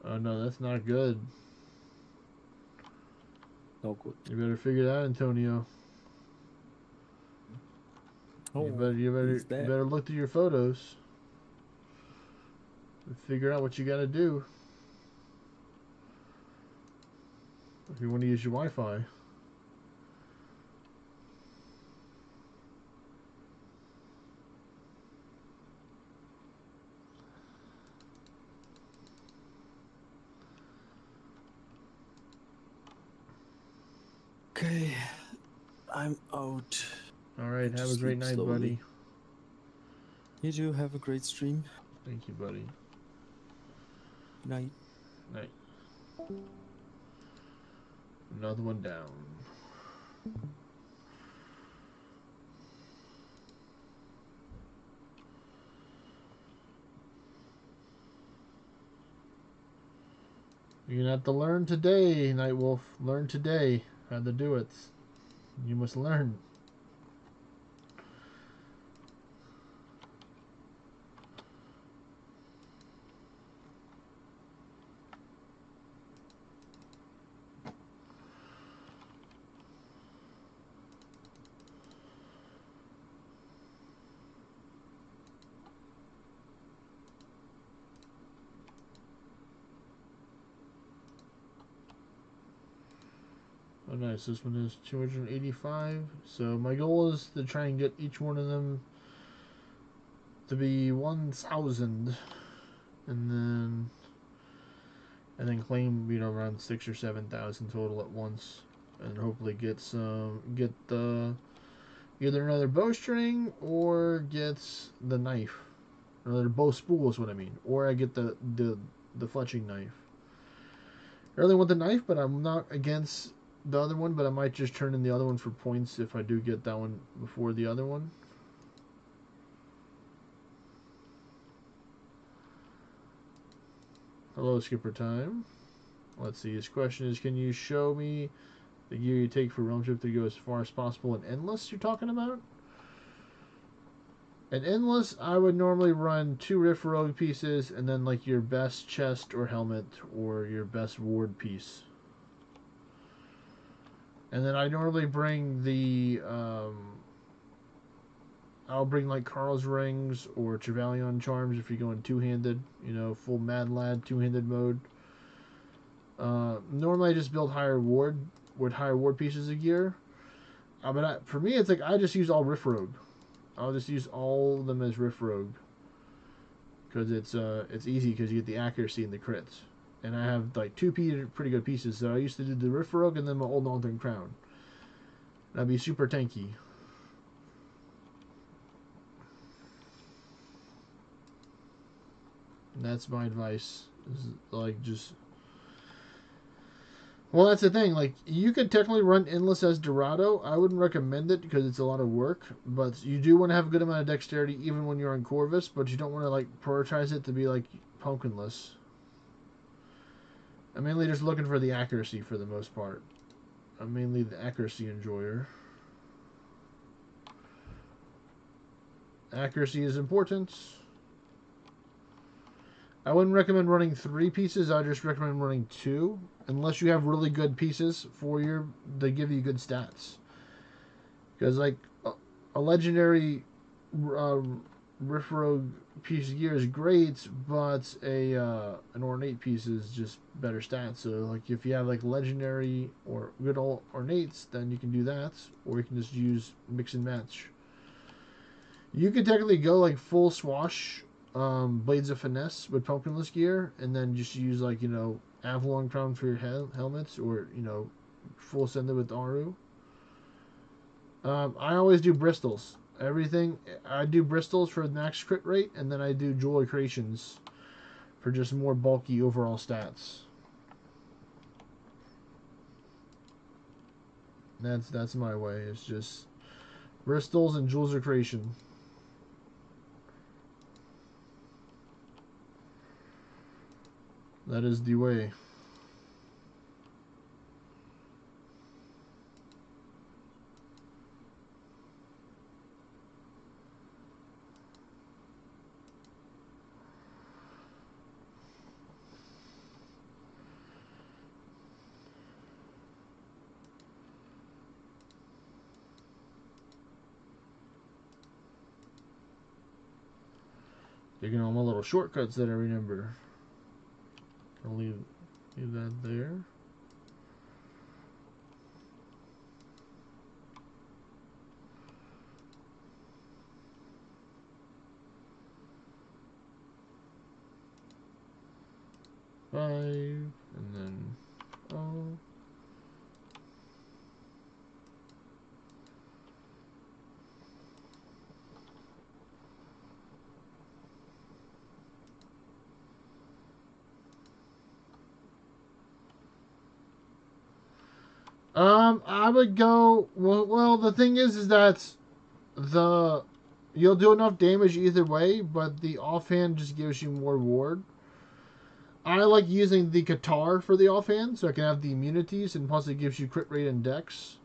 A: Oh no, that's not good.
C: No good.
A: You better figure that out, Antonio.
C: Oh,
A: You better look through your photos and figure out what you gotta do if you want to use your Wi-Fi.
C: Okay, I'm out.
A: Alright, have a great night, buddy.
C: You too, have a great stream.
A: Thank you, buddy.
C: Night.
A: Night. Another one down. You're gonna have to learn today, Nightwolf. Learn today how to do it. You must learn. Oh, nice. This one is 285. So my goal is to try and get each one of them to be 1,000, and then claim around 6 or 7,000 total at once, and hopefully get the either another bowstring or get the knife, another bow spool is what I mean, or I get the fletching knife. I really want the knife, but I'm not against the other one, but I might just turn in the other one for points if I do get that one before the other one. Hello, Skipper Time. Let's see, his question is, can you show me the gear you take for realm trip to go as far as possible in endless you're talking about? In endless, I would normally run 2 riff rogue pieces and then like your best chest or helmet or your best ward piece. And then I normally bring I'll bring like Carl's rings or Trevelyan charms if you're going two-handed, full Mad Lad two-handed mode. Normally I just build higher ward pieces of gear. But for me, it's like I just use all Riff Rogue. I'll just use all of them as Riff Rogue because it's easy because you get the accuracy and the crits. And I have like 2 pretty good pieces. So I used to do the Riff Rogue and then my Old Northern Crown. That'd be super tanky. And that's my advice. Is like just. Well, that's the thing. Like, you could technically run Endless as Dorado. I wouldn't recommend it because it's a lot of work. But you do want to have a good amount of dexterity even when you're on Corvus. But you don't want to, like, prioritize it to be, like, pumpkinless. I'm mainly just looking for the accuracy for the most part. I'm mainly the accuracy enjoyer. Accuracy is important. I wouldn't recommend running 3 pieces. I just recommend running 2, unless you have really good pieces they give you good stats. Because like a legendary Riff Rogue piece of gear is great, but an ornate piece is just better stats. So like if you have like legendary or good old ornates, then you can do that, or you can just use mix and match. You could technically go like full swash. Blades of Finesse with pumpkinless gear, and then just use like Avalon Crown for your helmets, or full ascended with Aru. I always do Bristols. Everything I do Bristols for max crit rate, and then I do Jewelry Creations for just more bulky overall stats. That's my way. It's just Bristols and Jewels of Creation. That is the way. Taking all my little shortcuts that I remember. I'll leave that there. Five, and then oh. I would go. Well, the thing is that you'll do enough damage either way, but the offhand just gives you more ward. I like using the guitar for the offhand, so I can have the immunities, and plus it gives you crit rate and dex.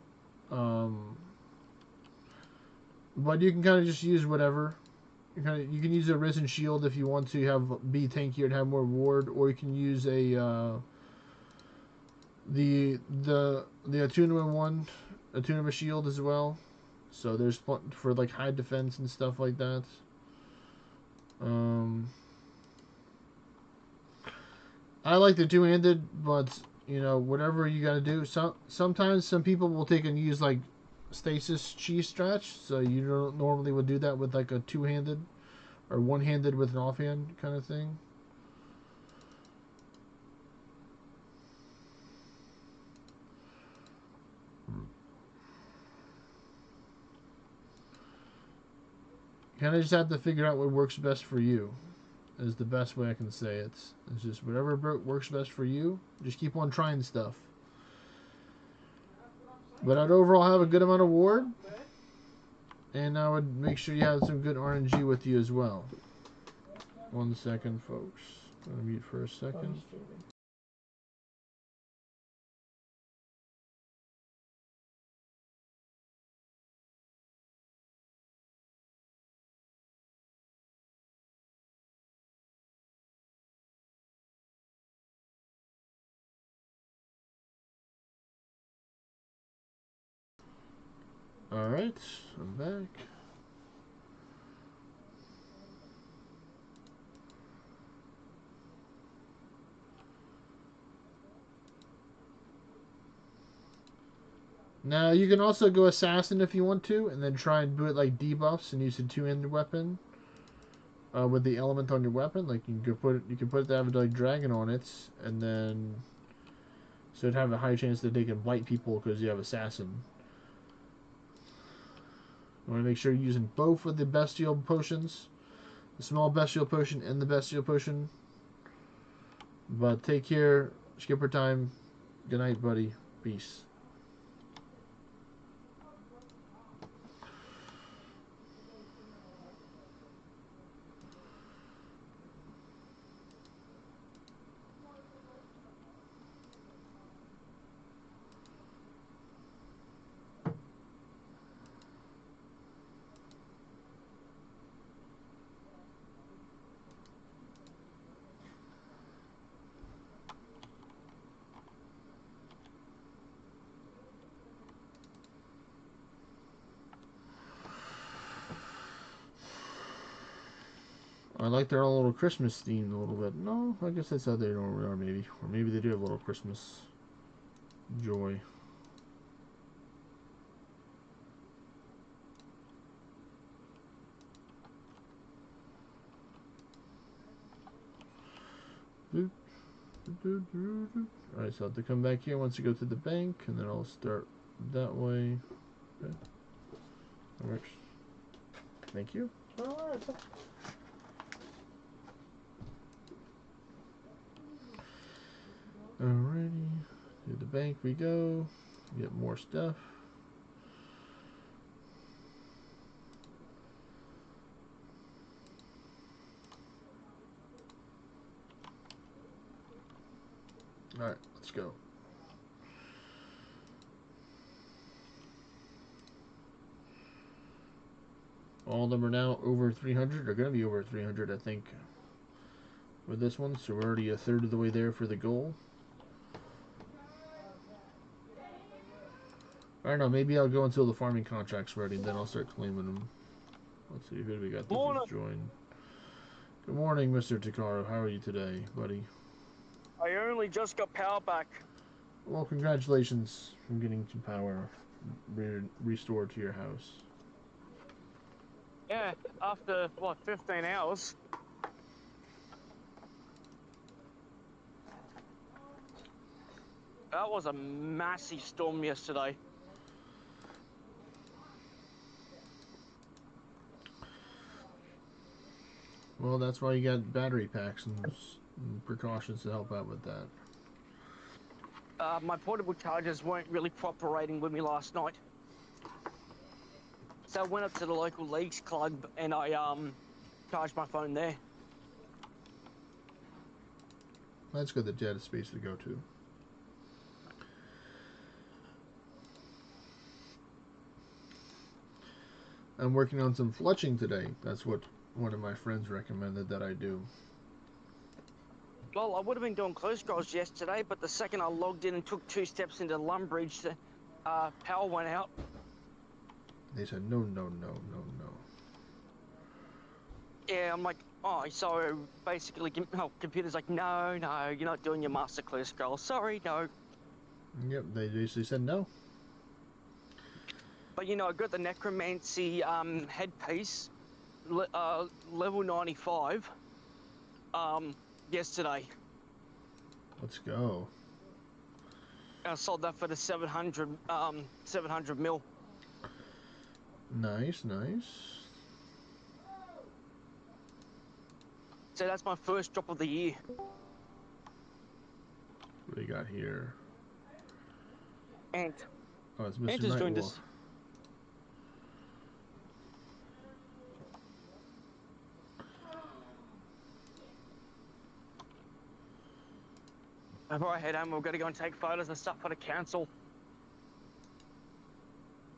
A: But you can kind of just use whatever. You can use a risen shield if you want to have be tankier and have more ward, or you can use a the attunement one, attunement shield as well. So there's for like high defense and stuff like that. I like the two-handed, but you know, whatever you gotta do. Sometimes some people will take and use like stasis cheese stretch, so you don't normally would do that with like a two-handed or one-handed with an offhand kind of thing. You kind of just have to figure out what works best for you. Is the best way I can say it. It's just whatever works best for you. Just keep on trying stuff. But I'd overall have a good amount of ward, and I would make sure you have some good RNG with you as well. 1 second, folks. I'm gonna mute for a second. Alright, I'm back. Now, you can also go assassin if you want to, and then try and do it like debuffs and use a two-handed weapon with the element on your weapon. Like you can put it to have like dragon on it, and then so it'd have a high chance that they can blight people because you have assassin. You want to make sure you're using both of the bestial potions, the small bestial potion and the bestial potion. But take care, skipper time. Good night, buddy. Peace. I like their little Christmas theme a little bit. No, I guess that's how they normally are, maybe. Or maybe they do have a little Christmas joy. Alright, so I have to come back here once you go to the bank, and then I'll start that way. Okay. That works. Thank you. Alrighty, to the bank we go. Get more stuff. Alright, let's go. All of them are now over 300. They're going to be over 300, I think, with this one. So we're already a third of the way there for the goal. I don't know, maybe I'll go until the farming contract's ready, and then I'll start claiming them. Let's see, who do we got that just joined? Good morning, Mr. Takaro. How are you today, buddy?
F: I only just got power back.
A: Well, congratulations on getting some power restored to your house.
F: Yeah, after, what, 15 hours? That was a massive storm yesterday.
A: Well, that's why you got battery packs and precautions to help out with that.
F: My portable chargers weren't really cooperating with me last night. So I went up to the local leagues club and I charged my phone there.
A: That's good that you had a space to go to. I'm working on some fletching today. That's what one of my friends recommended that I do.
F: Well, I would have been doing close scrolls yesterday, but the second I logged in and took 2 steps into Lumbridge, the power went out.
A: They said, no, no, no, no, no.
F: Yeah, I'm like, oh, so basically, computer's like, no, no, you're not doing your master close scroll. Sorry, no.
A: Yep, they basically said no.
F: But you know, I got the necromancy headpiece, level 95, yesterday.
A: Let's go.
F: I sold that for the 700 mil.
A: Nice, nice.
F: So that's my first drop of the year.
A: What do you got here?
F: And
A: Oh, it's Mr.
F: Ant is doing
A: Nightwolf.
F: this. Before I head home, we're gonna go and take photos and stuff for the council.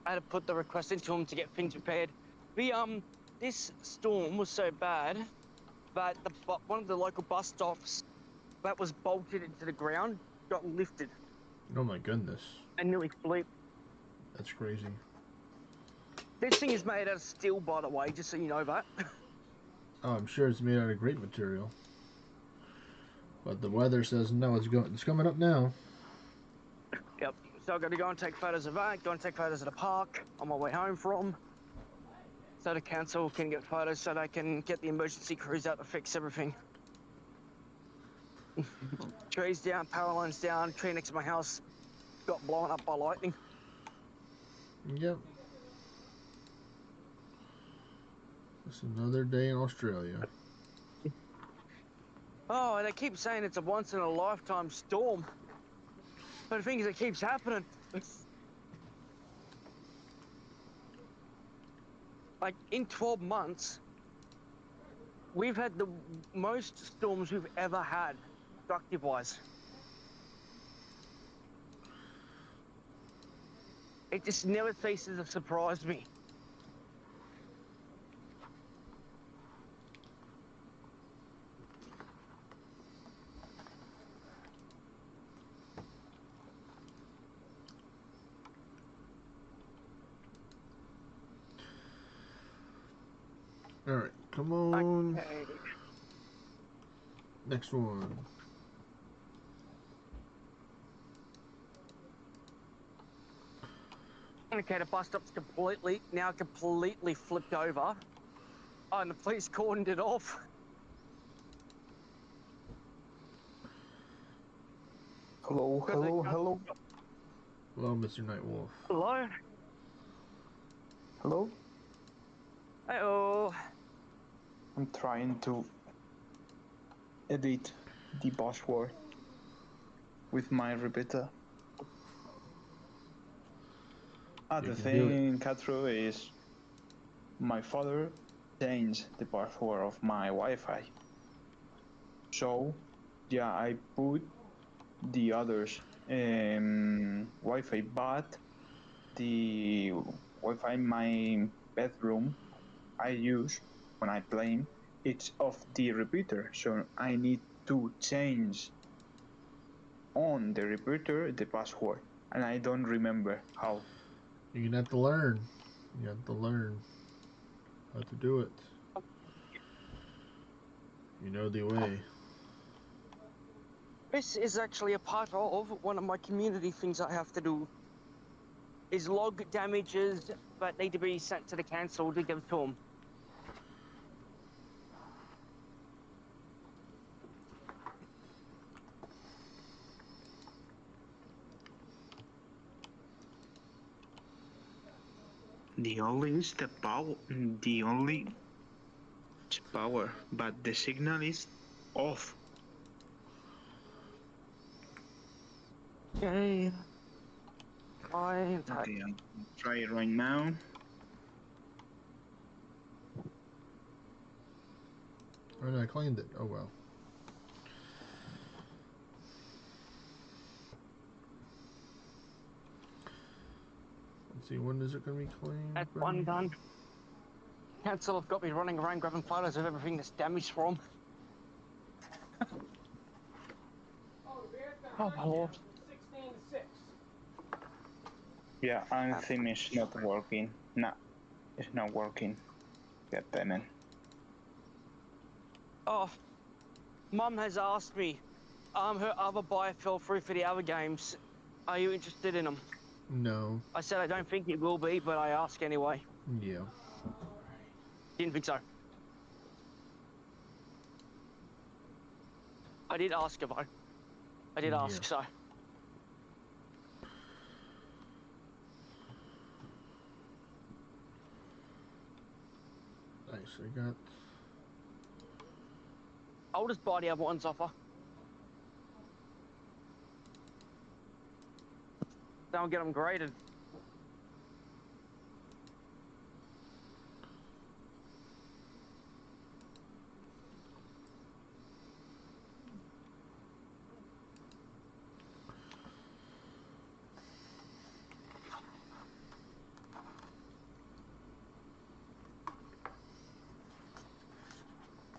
F: I had to put the request into him to get things prepared. This storm was so bad that one of the local bus stops that was bolted into the ground got lifted
A: Oh my goodness.
F: and nearly flipped.
A: That's crazy.
F: This thing is made out of steel, by the way, just so you know that.
A: Oh, I'm sure it's made out of great material. But the weather says no, it's coming up now.
F: Yep. So I've got to go and take photos of that, go and take photos of the park on my way home from. So the council can get photos so they can get the emergency crews out to fix everything. Trees down, power lines down, tree next to my house got blown up by lightning.
A: Yep. It's another day in Australia.
F: Oh, and they keep saying it's a once in a lifetime storm. But the thing is, it keeps happening. Like, in 12 months, we've had the most storms we've ever had, destructive-wise. It just never ceases to surprise me.
A: Alright, come on.
F: Okay.
A: Next one.
F: Okay, the bus stop's completely flipped over. Oh, and the police cordoned it off.
G: Hello, hello, hello,
A: Hello, Mr. Nightwolf.
F: Hello?
G: hello.
F: Hey-oh.
G: I'm trying to edit the password with my repeater.
A: You
G: The
A: can do
G: thing, Catro, is my father changed the password of my Wi-Fi. So, yeah, I put the others Wi-Fi, but the Wi-Fi in my bedroom I use when I play, it's off the repeater, so I need to change on the repeater the password, and I don't remember how.
A: You're gonna have to learn. You have to learn how to do it. You know the way.
F: This is actually a part of one of my community things I have to do. Is log damages that need to be sent to the council to give to them.
H: The only is the power, but the signal is off.
F: Okay.
H: Okay, I'll try it right now.
A: Oh no, I claimed it. Oh well. Let's see, when is it going to be claimed?
F: That's one done. Council have got me running around grabbing photos of everything that's damaged for 'em. Oh my lord.
E: 16 to 6.
G: Yeah, anything is not working. Nah, it's not working. God damn it.
F: Oh, Mum has asked me, her other buyer fell through for the other games. Are you interested in them?
A: No.
F: I said I don't think it will be, but I ask anyway.
A: Yeah.
F: Didn't think so. I did ask her though. I did ask, so.
A: Nice, I got...
F: I'll just buy the other ones off her. Then I'll get them graded.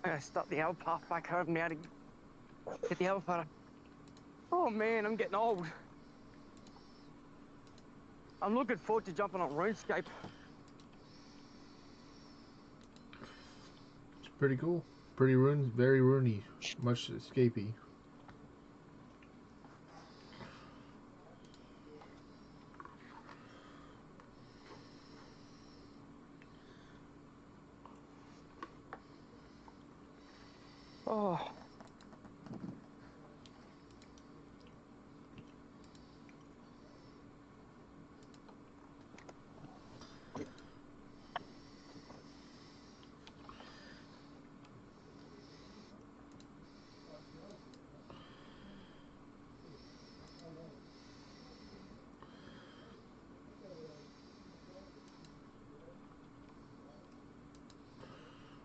F: I gotta start the other path back home now to get the other photo. Oh man, I'm getting old. I'm looking forward to jumping on RuneScape.
A: It's pretty cool. Pretty very runey. Much escapey.
F: Oh.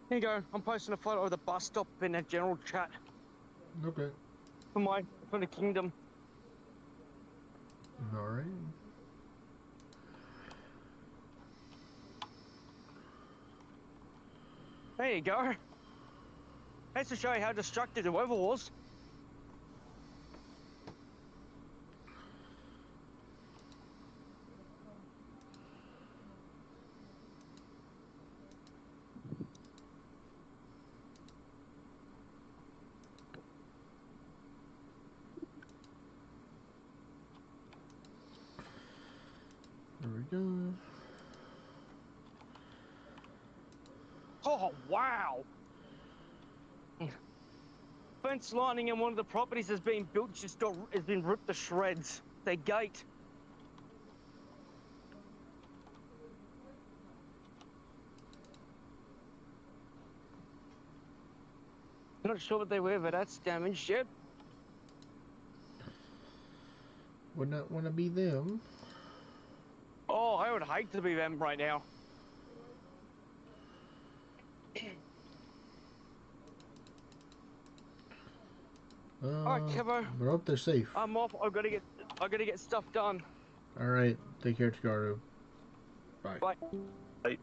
F: Here you go. I'm posting a photo of the bus stop in a general chat
A: Okay.
F: for the kingdom.
A: Alright.
F: There you go. That's to show you how destructive the weather was.
A: There we go.
F: Oh, wow. Fence lining in one of the properties has been built, has been ripped to shreds. Their gate. Not sure what they were, but that's damaged yet.
A: Would not want to be them.
F: Oh, I would hate to be them right now. Alright, Kevo.
A: But I hope they're safe.
F: I'm off. I gotta get stuff done.
A: Alright, take care, Tagaru. Bye.
F: Bye.
G: Bye.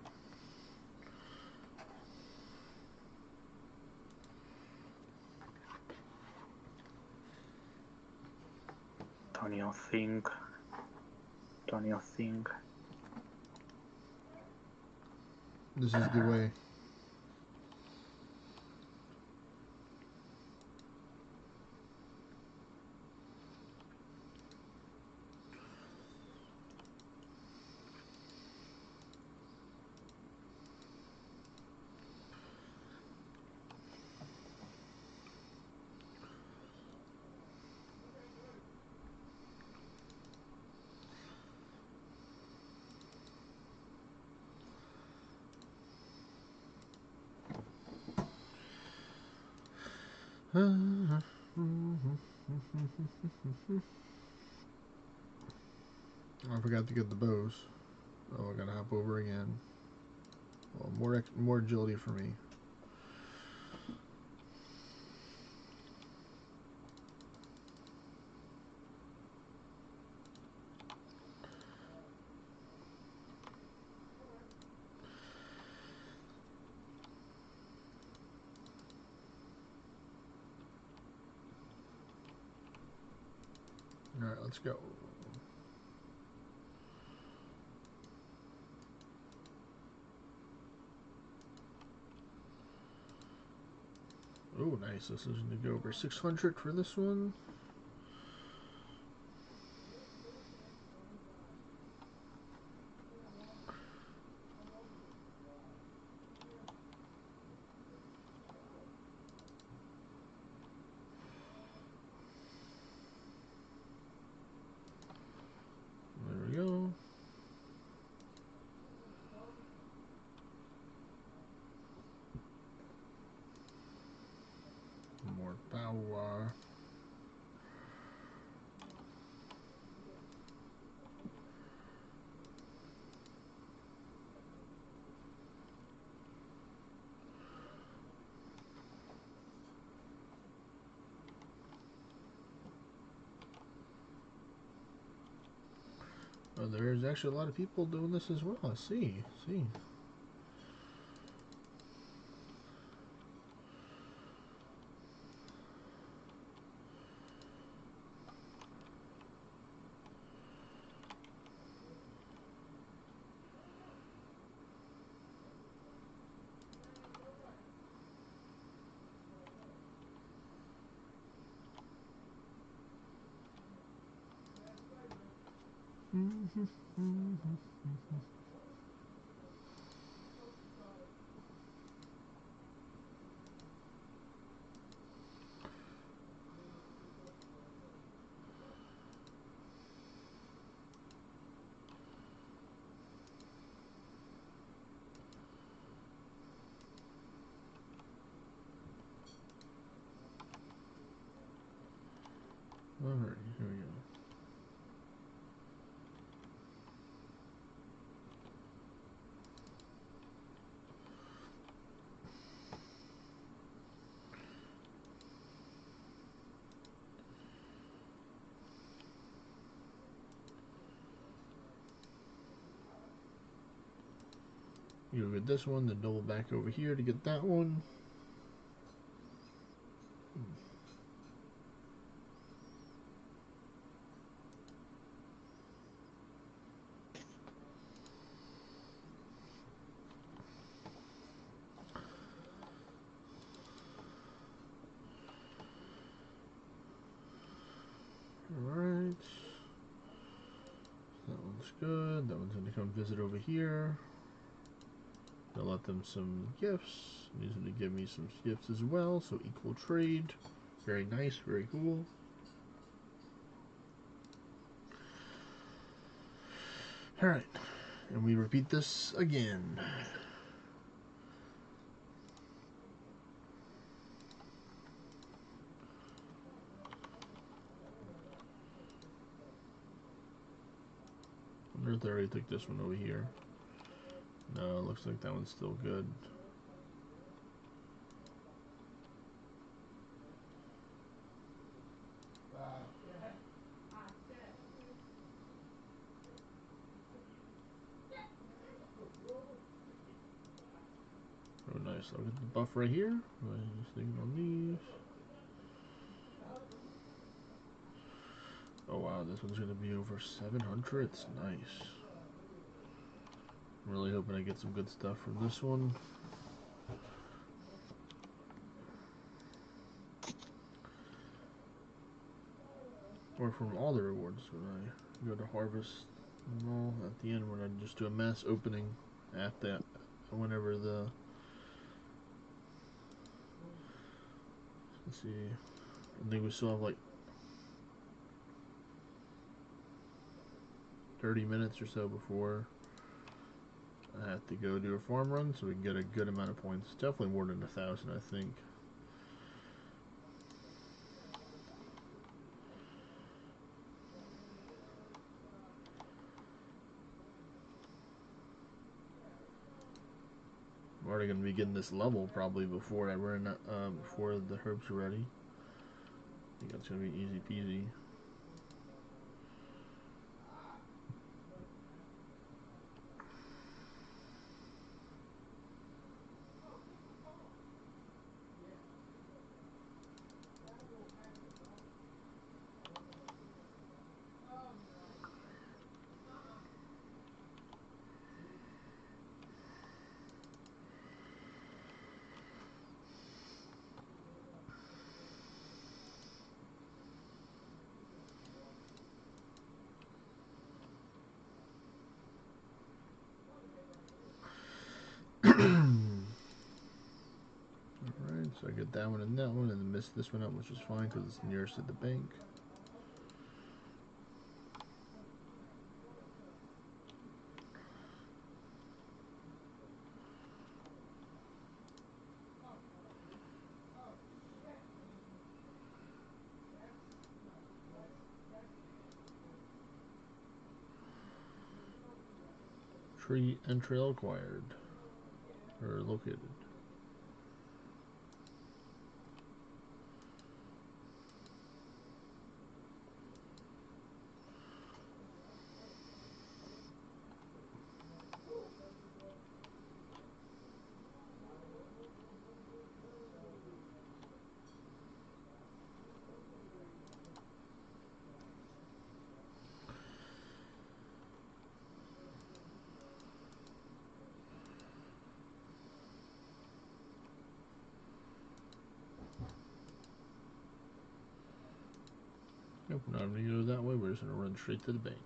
G: Don't you think? Don't you think?
A: This is the way. I forgot to get the bows. Oh, I gotta hop over again. Well, more agility for me. let's go. Oh, nice. This is going to go over 600 for this one. There we go. More power. Oh, there's actually a lot of people doing this as well. I see. Alright, here we go. You get this one, then double back over here to get that one. Alright. That one's good. That one's going to come visit over here. I'll let them some gifts. These are going to give me some gifts as well, so equal trade. Very nice, very cool. Alright, and we repeat this again. I wonder if they already took this one over here. No, it looks like that one's still good. Oh, nice. I'll get the buff right here. Just thinking on these. Oh, wow. This one's going to be over 700. It's nice. I'm really hoping I get some good stuff from this one. Or from all the rewards when I go to harvest them all at the end, when I just do a mass opening at that, whenever the, let's see, I think we still have like 30 minutes or so before I have to go do a farm run, so we can get a good amount of points. Definitely more than 1,000, I think. I'm already going to be getting this level probably before I run, before the herbs are ready. I think that's going to be easy peasy. Alright, so I get that one and that one, and then miss this one up, which is fine because it's nearest to the bank. Tree and trail acquired, or located. Nope, we're not going to go that way. We're just going to run straight to the bank.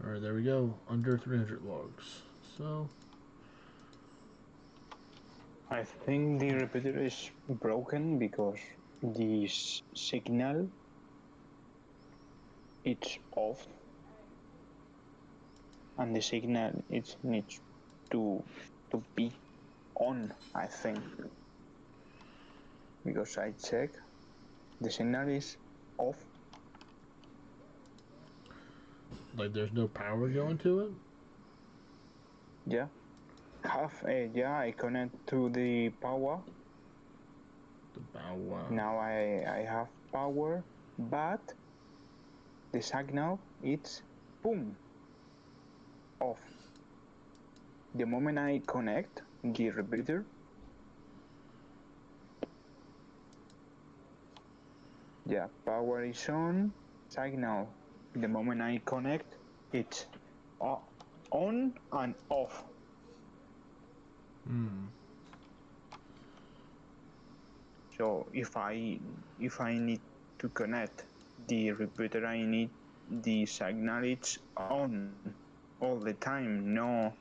A: Alright, there we go. Under 300 logs. So,
G: I think the repeater is broken because the signal it's off, and the signal it needs to be on. I think because I check, the signal is off.
A: like there's no power going to it?
G: Yeah, yeah. I connect to the power.
A: The power.
G: Now I have power, but the signal it's boom off. The moment I connect the repeater, yeah, power is on, signal. The moment I connect, it's on and off. So if I need to connect the repeater, I need the signal it's on all the time, no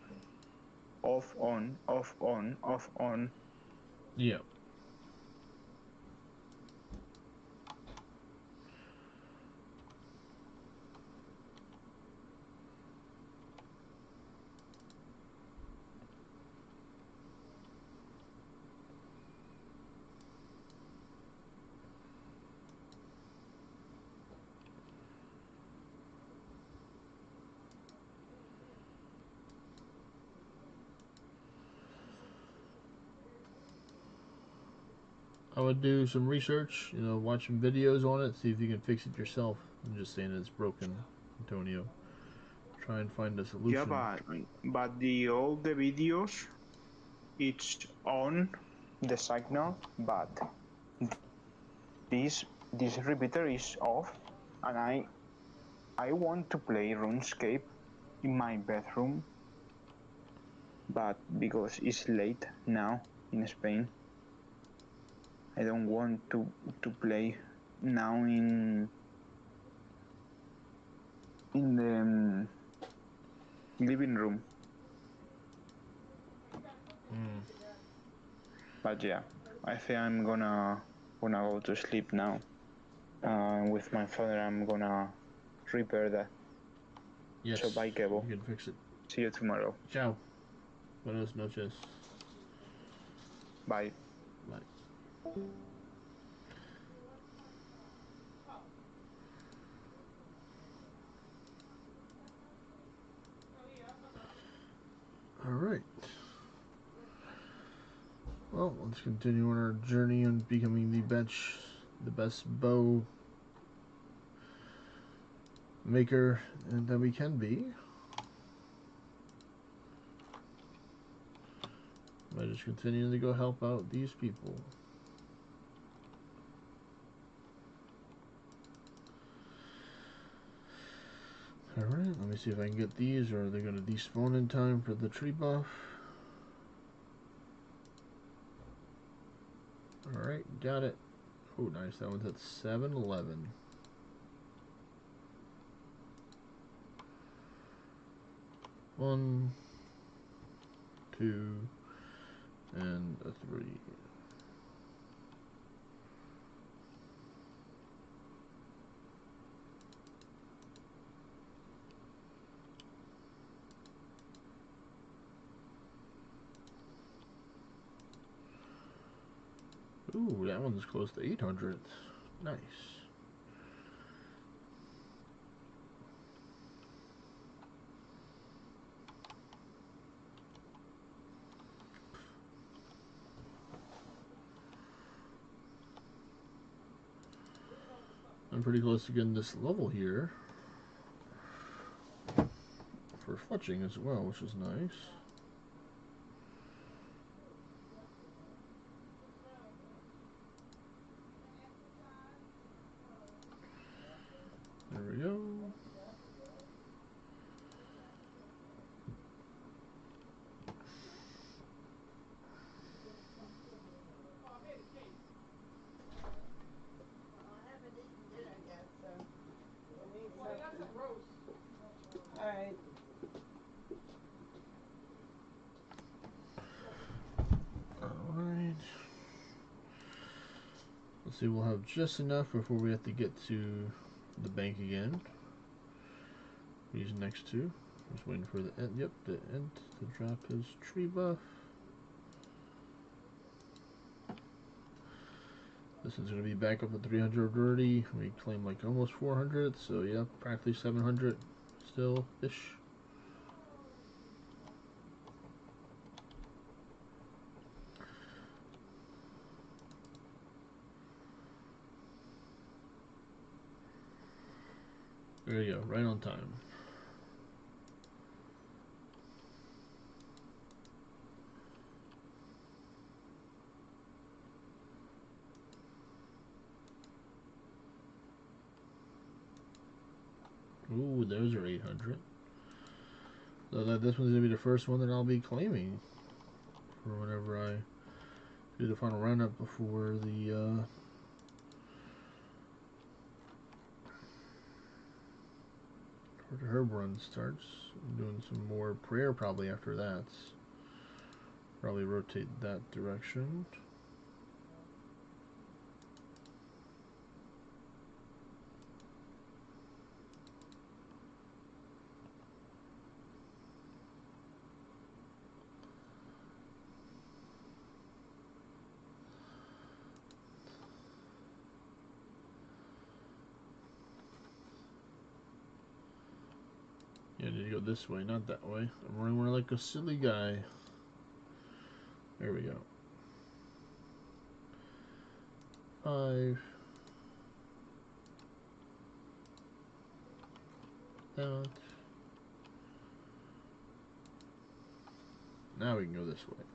G: off on, off on, off on.
A: Yeah. I would do some research, you know, watch some videos on it, see if you can fix it yourself. I'm just saying it's broken, Antonio. Try and find a solution.
G: Yeah, but all the videos, it's on the signal, but this repeater is off, and I want to play RuneScape in my bedroom, but because it's late now in Spain, I don't want to play now in the living room. But yeah, I think I'm gonna go to sleep now. With my father, I'm gonna repair that.
A: Yes,
G: So bye, Kevo.
A: you can fix it.
G: See you tomorrow.
A: Ciao. Buenas noches.
G: Bye.
A: Bye. Alright. Well, let's continue on our journey on becoming the best bow maker that we can be. By just continuing to go help out these people. Alright, let me see if I can get these, or are they going to despawn in time for the tree buff? Alright, got it. Oh, nice. That one's at 7-11. One, two, and a 3. Ooh, that one's close to 800. Nice. I'm pretty close to getting this level here for fletching as well, which is nice. There we go.
I: Alright.
A: Alright. Let's see, we'll have just enough before we have to get to the bank again. These next two. Just waiting for the end. Yep, the end to drop his tree buff. This is going to be back up to 300 already. We claimed like almost 400, so yeah, practically 700 still-ish. There you go, right on time. Ooh, those are 800. So this one's gonna be the first one that I'll be claiming for whenever I do the final roundup before the herb run starts. I'm doing some more prayer probably after that. Probably rotate that direction. Yeah, I need to go this way, not that way. I'm running around like a silly guy. There we go. 5. Out. Now we can go this way.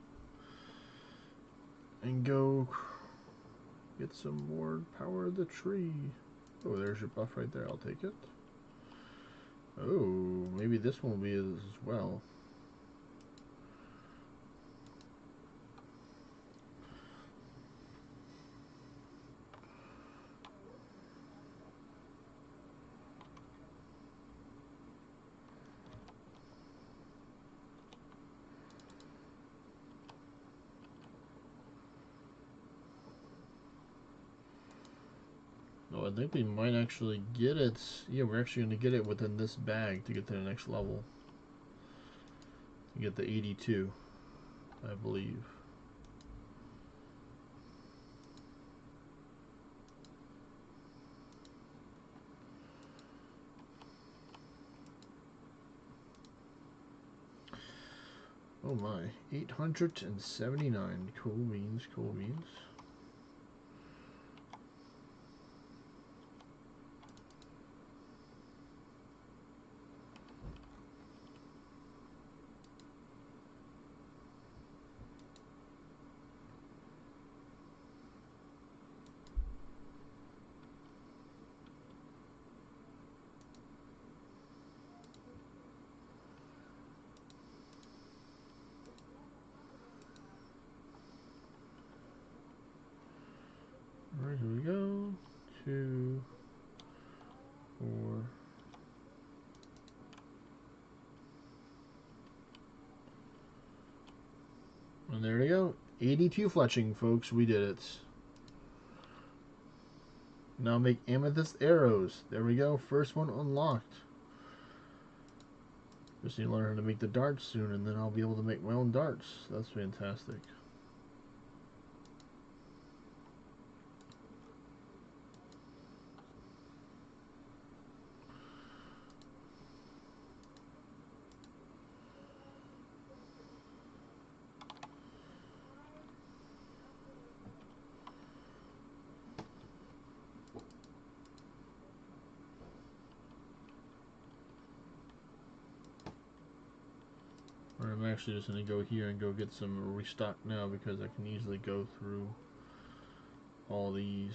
A: And go get some more power of the tree. Oh, there's your buff right there. I'll take it. Oh, maybe this one will be as well. Oh, I think we might actually get it. Yeah, we're actually going to get it within this bag to get to the next level. To get the 82, I believe. Oh my, 879. Cool beans, cool beans. here we go. 2, 4. And there we go. 82 fletching, folks. We did it. Now make amethyst arrows. There we go. First one unlocked. Just need to learn how to make the darts soon, and then I'll be able to make my own darts. That's fantastic. I'm actually just going to go here and go get some restock now because I can easily go through all these.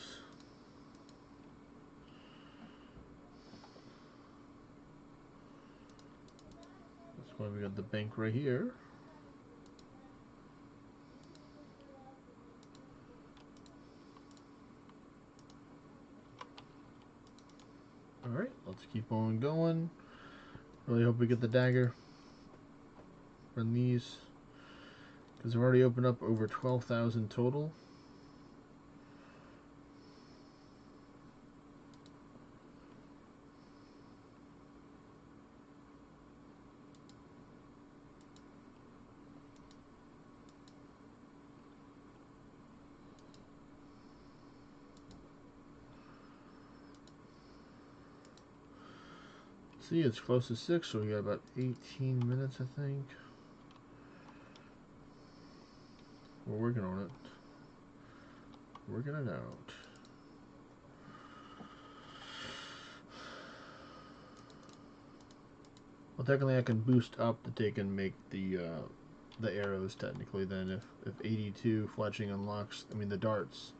A: That's why we got the bank right here. Alright, let's keep on going. Really hope we get the dagger from these, because I've already opened up over 12,000 total. See, it's close to 6, so we got about 18 minutes, I think. We're working on it. Working it out. Well, technically I can boost up to take and make the arrows, technically, then if 82 fletching unlocks, I mean the darts.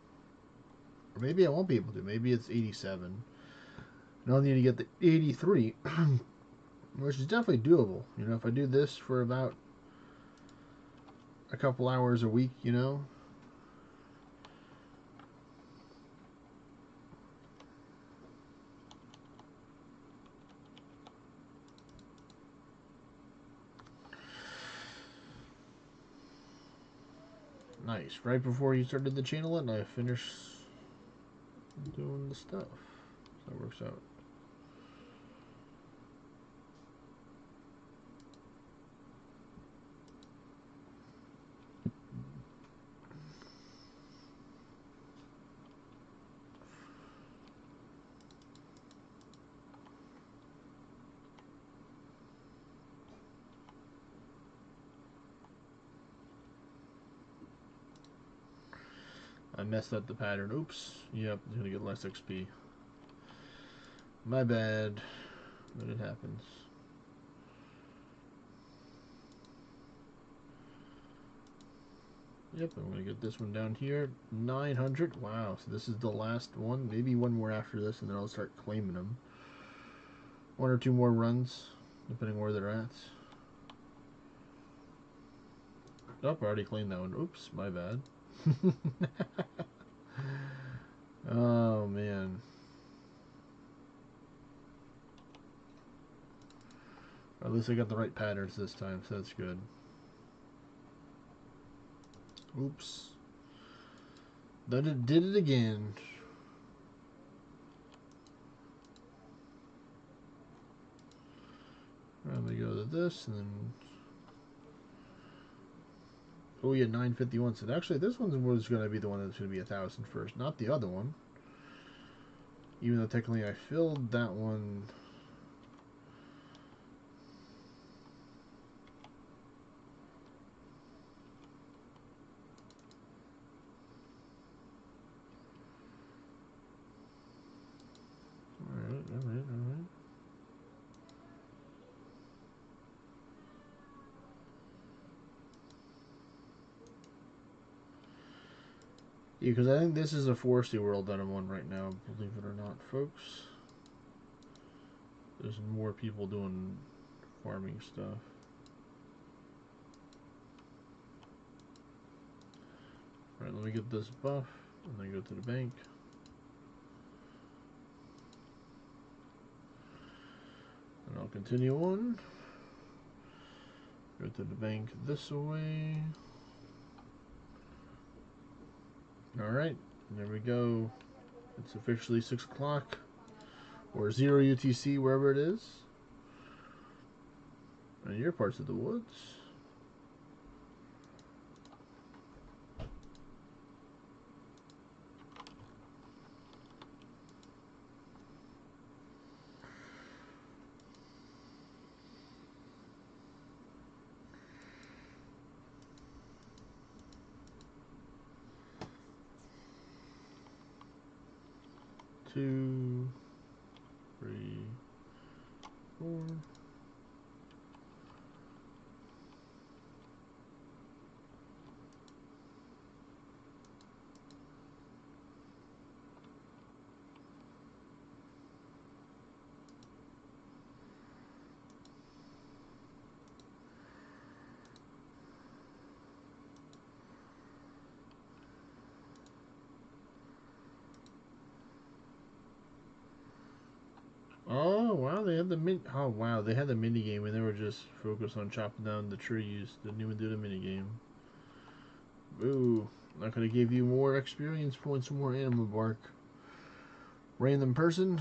A: Or maybe I won't be able to. Maybe it's 87. And I'll need to get the 83, which is definitely doable. You know, if I do this for about a couple hours a week, you know. Nice. Right before you started the channel and I finished doing the stuff. So that works out. I messed up the pattern. Oops. Yep, it's gonna get less XP. My bad. But it happens. Yep, I'm gonna get this one down here. 900. Wow, so this is the last one. Maybe one more after this, and then I'll start claiming them. 1 or 2 more runs, depending where they're at. Oh, I already claimed that one. Oops, my bad. Oh, man. At least I got the right patterns this time, so that's good. Oops. Did it again. Let me go to this, and then... Oh yeah, 951. So actually, this one was going to be the one that's going to be 1,000 first, not the other one. Even though technically I filled that one. All right. Yeah, because I think this is a foresty world that I'm on right now, believe it or not, folks. There's more people doing farming stuff. Alright, let me get this buff, and then go to the bank. continue on. Go to the bank this way. Alright, there we go. It's officially 6 o'clock. Or 0 UTC, wherever it is. And your parts of the woods. Two, 3, 4. Oh wow, they had the they had the mini game and they were just focused on chopping down the trees. Didn't even do the mini game. Ooh, not gonna give you more experience points, more animal bark. Random person.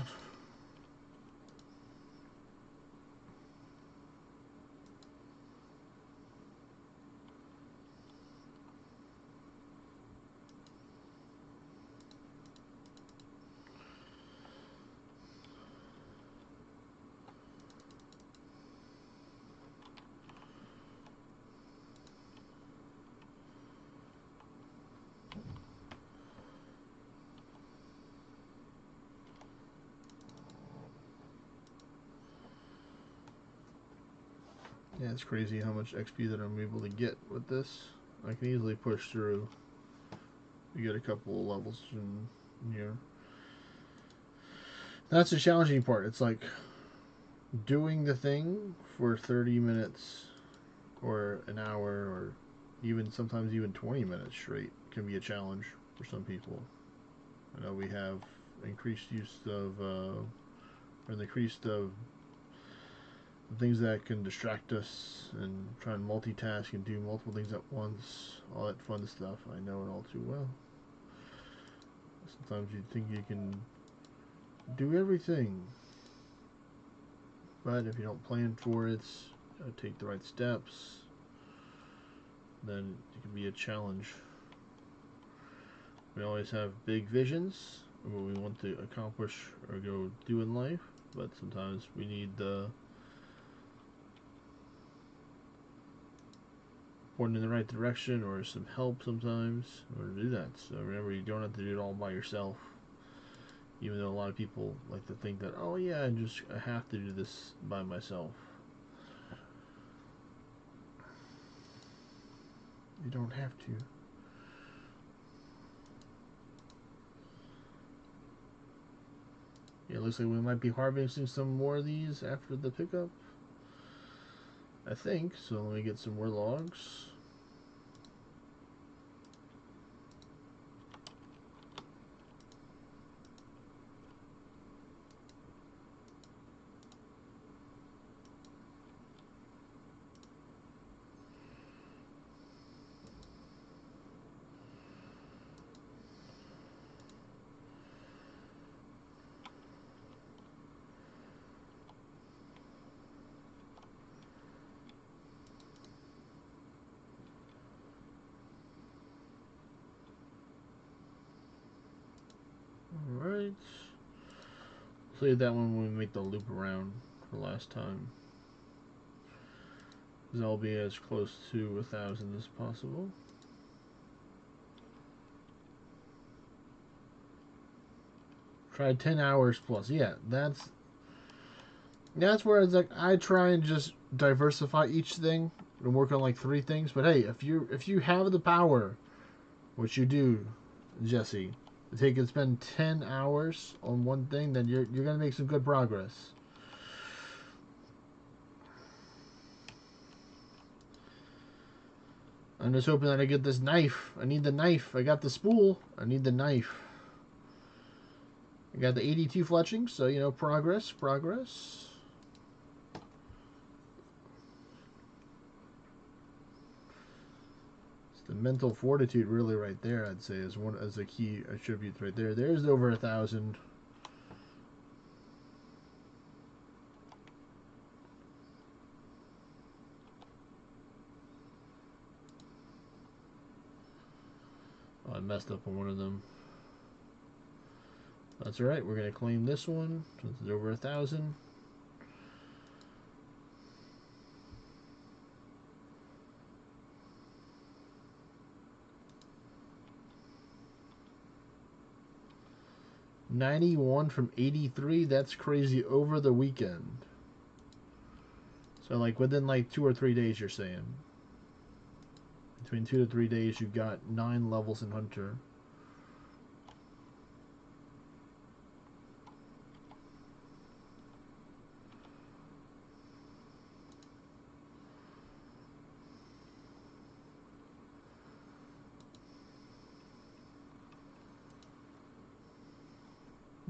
A: Yeah, it's crazy how much XP that I'm able to get with this. I can easily push through. You get a couple of levels in here. That's the challenging part. It's like doing the thing for 30 minutes or an hour or even sometimes even 20 minutes straight can be a challenge for some people. I know we have increased use of things that can distract us and try and multitask and do multiple things at once, all that fun stuff. I know it all too well. Sometimes you think you can do everything, but if you don't plan for it, take the right steps, then it can be a challenge. We always have big visions of what we want to accomplish or go do in life, but sometimes we need pointing in the right direction or some help sometimes in order to do that. So remember, you don't have to do it all by yourself. Even though a lot of people like to think that, oh yeah, I have to do this by myself. You don't have to. Yeah, it looks like we might be harvesting some more of these after the pickup. I think. So let me get some more logs. Alright. Save that one when we make the loop around for last time. Because I'll be as close to 1,000 as possible. Try 10 hours plus. Yeah, that's where it's like I try and just diversify each thing and work on like 3 things. But hey, if you have the power, which you do, Jesse, to take and spend 10 hours on one thing, then you're gonna make some good progress. I'm just hoping that I get this knife. I need the knife. I got the spool. I need the knife. I got the 82 fletching, so you know, progress. The mental fortitude, really, right there, I'd say, is one as a key attribute right there. There's over 1,000. Oh, I messed up on one of them. That's alright, we're going to claim this one since it's over 1,000. $91 from 83. That's crazy over the weekend. So like within like 2 or 3 days, you're saying between 2 to 3 days, you've got 9 levels in Hunter.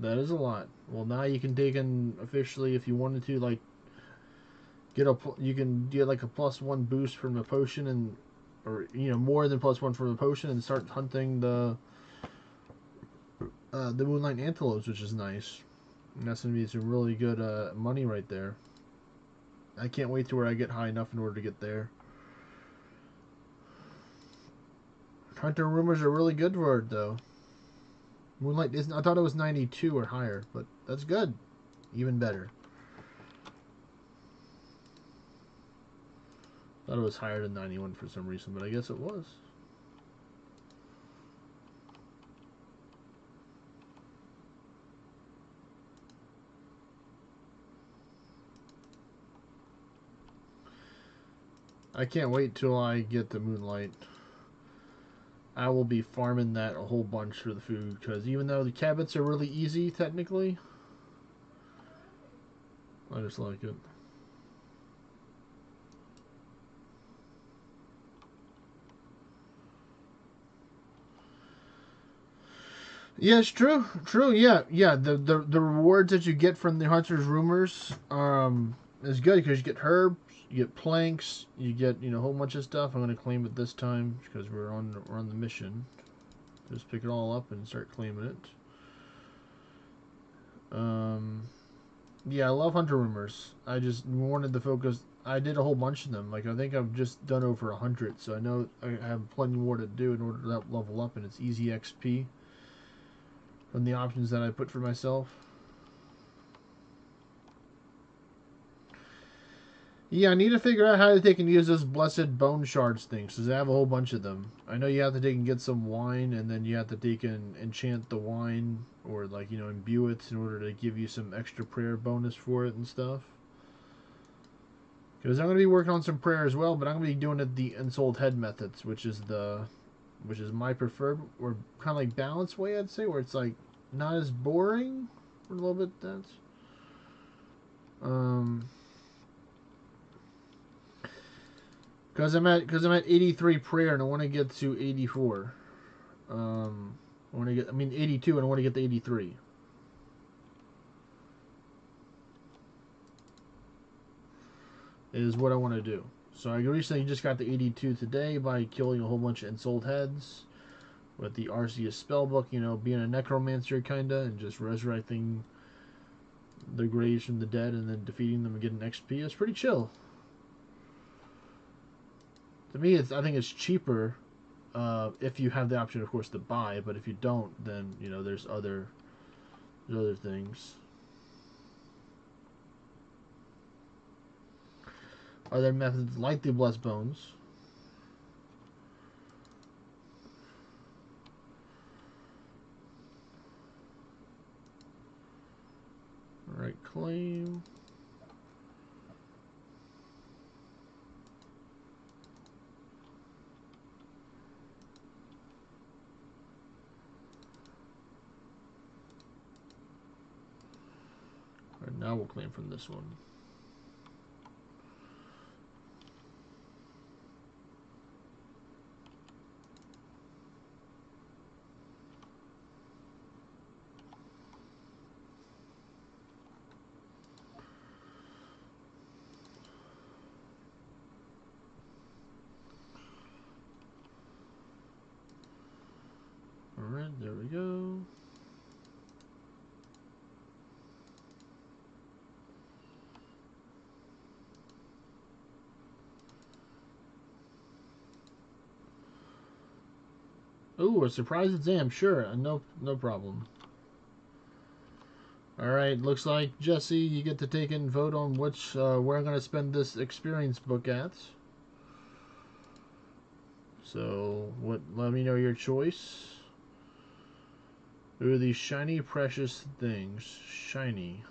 A: That is a lot. Well, now you can take in officially, if you wanted to, like you can get like a +1 boost from a potion, and or more than +1 from a potion, and start hunting the Moonlight Antelopes, which is nice. And that's gonna be some really good money right there. I can't wait to where I get high enough in order to get there. Hunter rumors are really good for it though. Moonlight isn't. I thought it was 92 or higher, but that's good. Even better. Thought it was higher than 91 for some reason, but I guess it was. I can't wait till I get the Moonlight. I will be farming that a whole bunch for the food, because even though the cabinets are really easy, technically, I just like it. Yeah, it's true. True, yeah. Yeah, the rewards that you get from the Hunter's Rumors is good, because you get herbs, you get planks, you get, a whole bunch of stuff. I'm going to claim it this time, because we're on the mission. Just pick it all up and start claiming it. Yeah, I love Hunter Rumors. I just wanted to focus. I did a whole bunch of them. Like, I think I've just done over 100, so I know I have plenty more to do in order to level up, and it's easy XP from the options that I put for myself. Yeah, I need to figure out how to take and use those blessed bone shards things, because I have a whole bunch of them. I know you have to take and get some wine, and then you have to take and enchant the wine, or like, imbue it in order to give you some extra prayer bonus for it and stuff. Because I'm going to be working on some prayer as well, but I'm going to be doing it the Ensouled Head methods, which is my preferred, or kind of like balanced way, I'd say, where it's like not as boring for a little bit. That's because I'm at 83 prayer, and I want to get to 84. I 82, and I want to get to 83. Is what I want to do. So I recently just got to 82 today by killing a whole bunch of Ensouled Heads with the Arceus spellbook, being a necromancer kinda, and just resurrecting the graves from the dead and then defeating them and getting XP. It's pretty chill. To me, I think it's cheaper if you have the option, of course, to buy. But if you don't, then there's other things. Other methods like the Blessed Bones. Alright, claim. Alright, now we'll claim from this one. There we go. Ooh, a surprise exam. Sure, no problem. Alright, looks like, Jesse, you get to take and vote on which, where I'm going to spend this experience book at. So, let me know your choice. Ooh, these shiny, precious things. Shiny.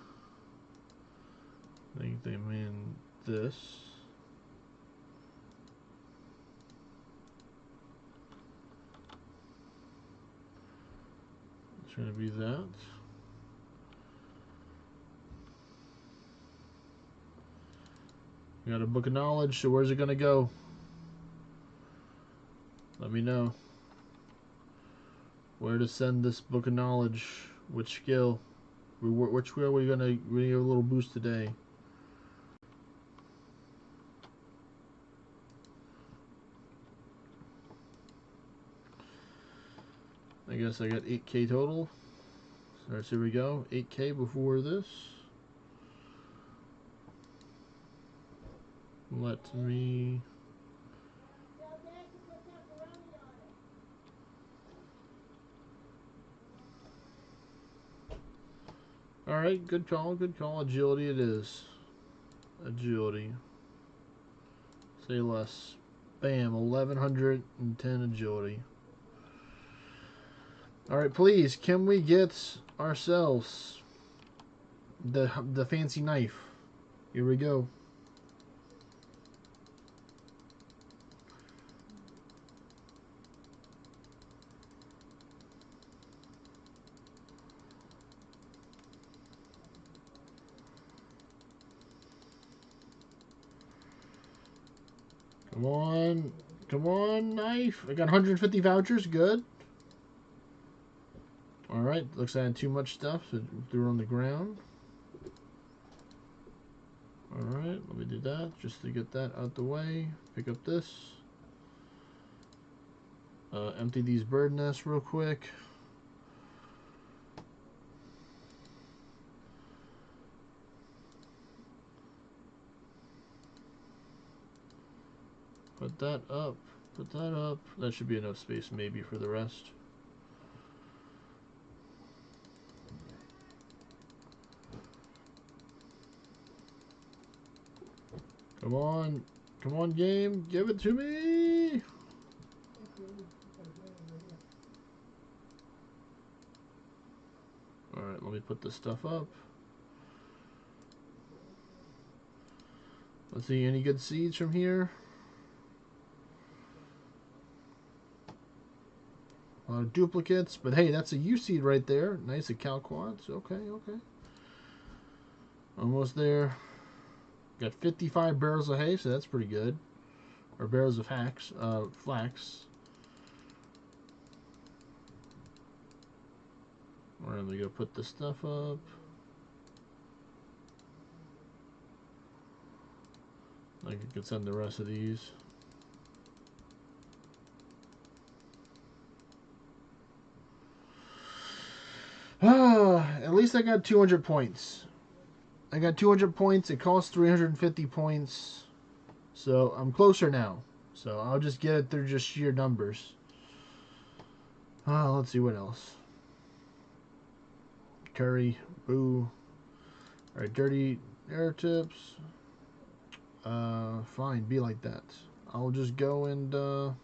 A: I think they mean this. It's going to be that. We got a book of knowledge, so where's it going to go? Let me know. Where to send this book of knowledge? Which skill? Which skill are we going to give a little boost today? I guess I got 8K total. So here we go. 8K before this. Let me... Alright, good call, good call. Agility it is. Agility. Say less. Bam, 1110 agility. Alright, please, can we get ourselves the fancy knife? Here we go. Come on. Come on, knife. I got 150 vouchers. Good. Alright, looks like I had too much stuff, so threw it on the ground. Alright, let me do that, just to get that out the way. Pick up this. Empty these bird nests real quick. Put that up. Put that up. That should be enough space maybe for the rest. Come on. Come on, game. Give it to me. Alright, let me put this stuff up. Let's see, any good seeds from here? A lot of duplicates, but hey, that's a U seed right there. Nice, a Calquads. Okay, okay. Almost there. Got 55 barrels of hay, so that's pretty good. Or barrels of flax. Alright, we go put this stuff up. I could send the rest of these. At least I got 200 points. I got 200 points. It costs 350 points. So I'm closer now. So I'll just get it through just sheer numbers. Let's see what else. Curry. Boo. Alright, dirty air tips. Fine. Be like that. I'll just go and do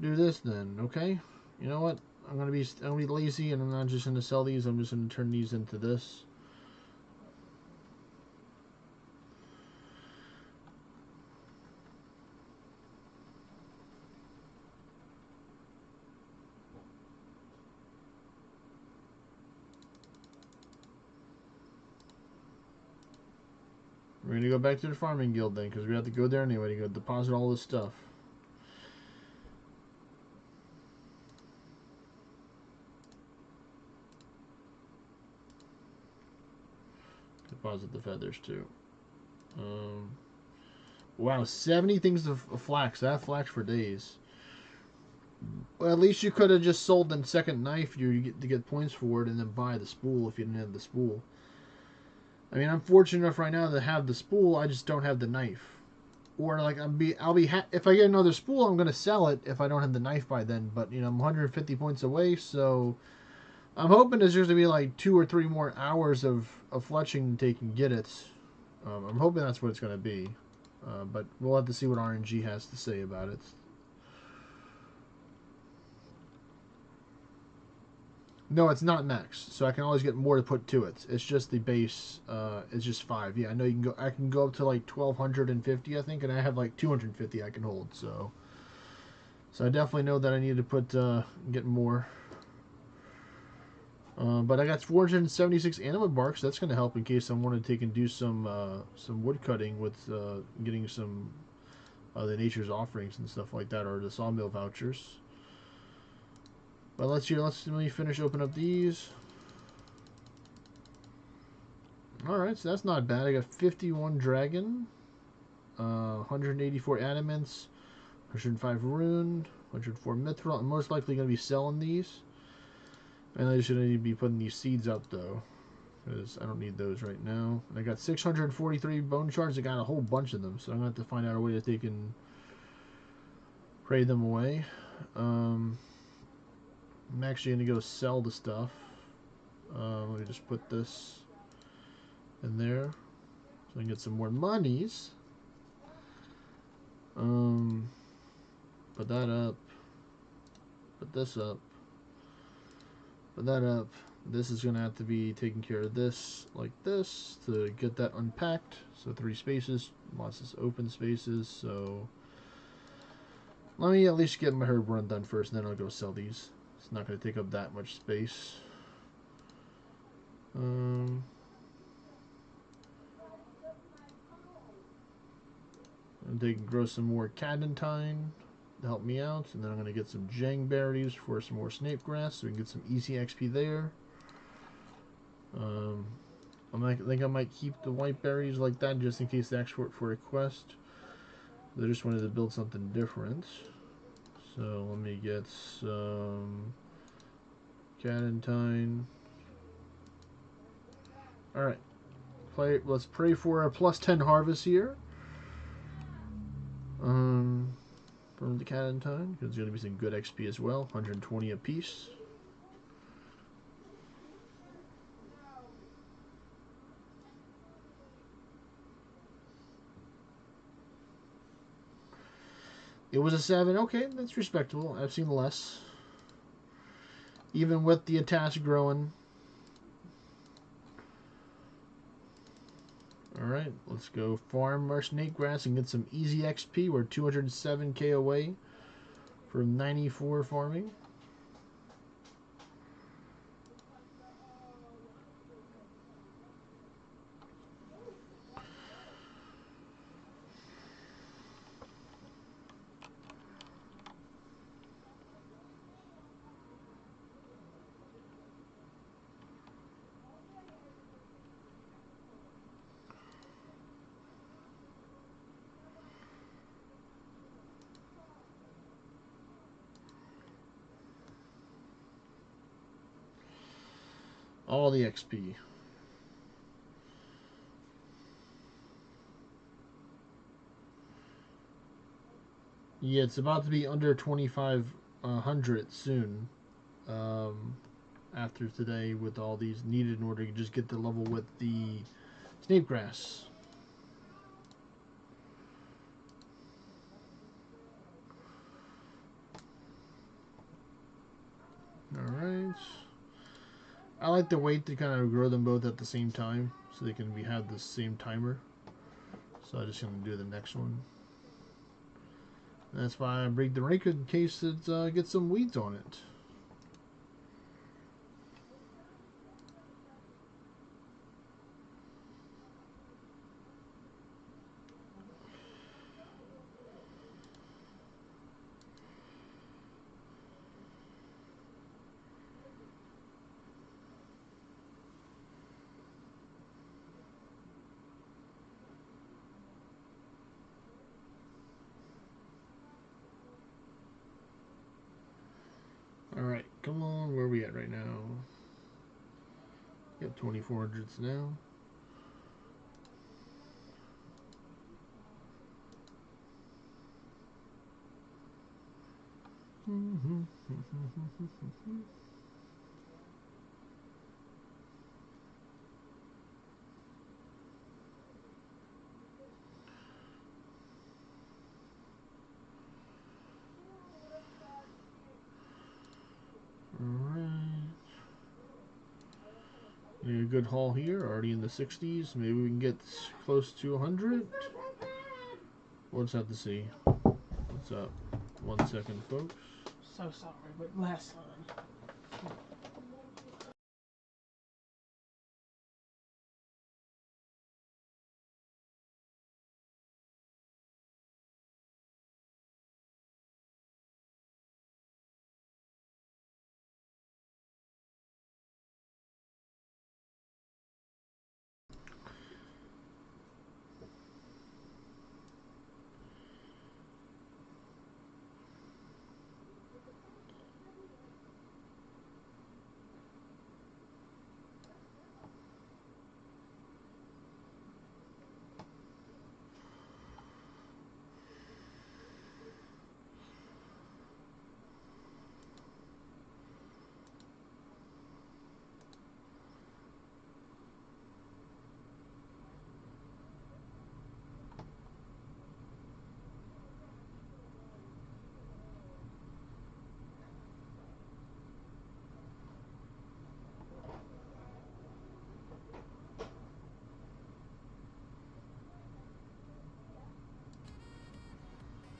A: this then. Okay? You know what? I'm gonna be lazy, and I'm not just gonna sell these. I'm just gonna turn these into this. We're gonna go back to the farming guild then, because we have to go there anyway to go deposit all this stuff. Deposit the feathers too. Wow, 70 things of flax. That flax for days. Well, at least you could have just sold the second knife you get to get points for it, and then buy the spool if you didn't have the spool. I mean, I'm fortunate enough right now to have the spool. I just don't have the knife. Or like if I get another spool, I'm gonna sell it if I don't have the knife by then. But I'm 150 points away, so I'm hoping there's just gonna be like 2 or 3 more hours of fletching to take and get it. I'm hoping that's what it's gonna be, but we'll have to see what RNG has to say about it. No, it's not max, so I can always get more to put to it. It's just the base. It's just 5. Yeah, I know you can go. I can go up to like 1,250, I think, and I have like 250 I can hold. So I definitely know that I need to put get more. But I got 476 animal barks. That's going to help in case I want to take and do some wood cutting with getting some the nature's offerings and stuff like that, or the sawmill vouchers. But let me finish open up these. Alright, so that's not bad. I got 51 dragon, 184 adamants, 105 rune, 104 mithril. I'm most likely going to be selling these. And I should need to be putting these seeds up though, because I don't need those right now. And I got 643 bone shards. I got a whole bunch of them, so I'm going to have to find out a way that they can trade them away. I'm actually going to go sell the stuff. Let me just put this in there so I can get some more monies. Put that up. Put this up. Put that up. This is going to have to be taking care of this like this to get that unpacked. So 3 spaces. Lots of open spaces. So let me at least get my herb run done first, and then I'll go sell these. It's not going to take up that much space. They can grow some more cadentine to help me out, and then I'm going to get some jang berries for some more snape grass so we can get some easy XP there. I think I might keep the white berries like that just in case they export for a quest. They just wanted to build something different. So let me get some cadentine. Alright. Let's pray for a +10 harvest here. From the cadentine, because there's going to be some good XP as well. 120 apiece. It was a 7. Okay, that's respectable. I've seen less. Even with the attach growing. Alright, let's go farm our snake grass and get some easy XP. We're 207k away from 94 farming. All the XP. Yeah, it's about to be under 2,500 soon. After today, with all these needed in order to just get the level with the snape grass. Alright. I like to wait to kind of grow them both at the same time so they can have the same timer. So I'm just going to do the next one. That's why I break the rake in case it gets some weeds on it. Alright, come on, where are we at right now? Yep, 2400s now. A good haul here, already in the 60s. Maybe we can get close to 100. We'll just have to see. What's up? 1 second, folks.
E: So sorry, but last time.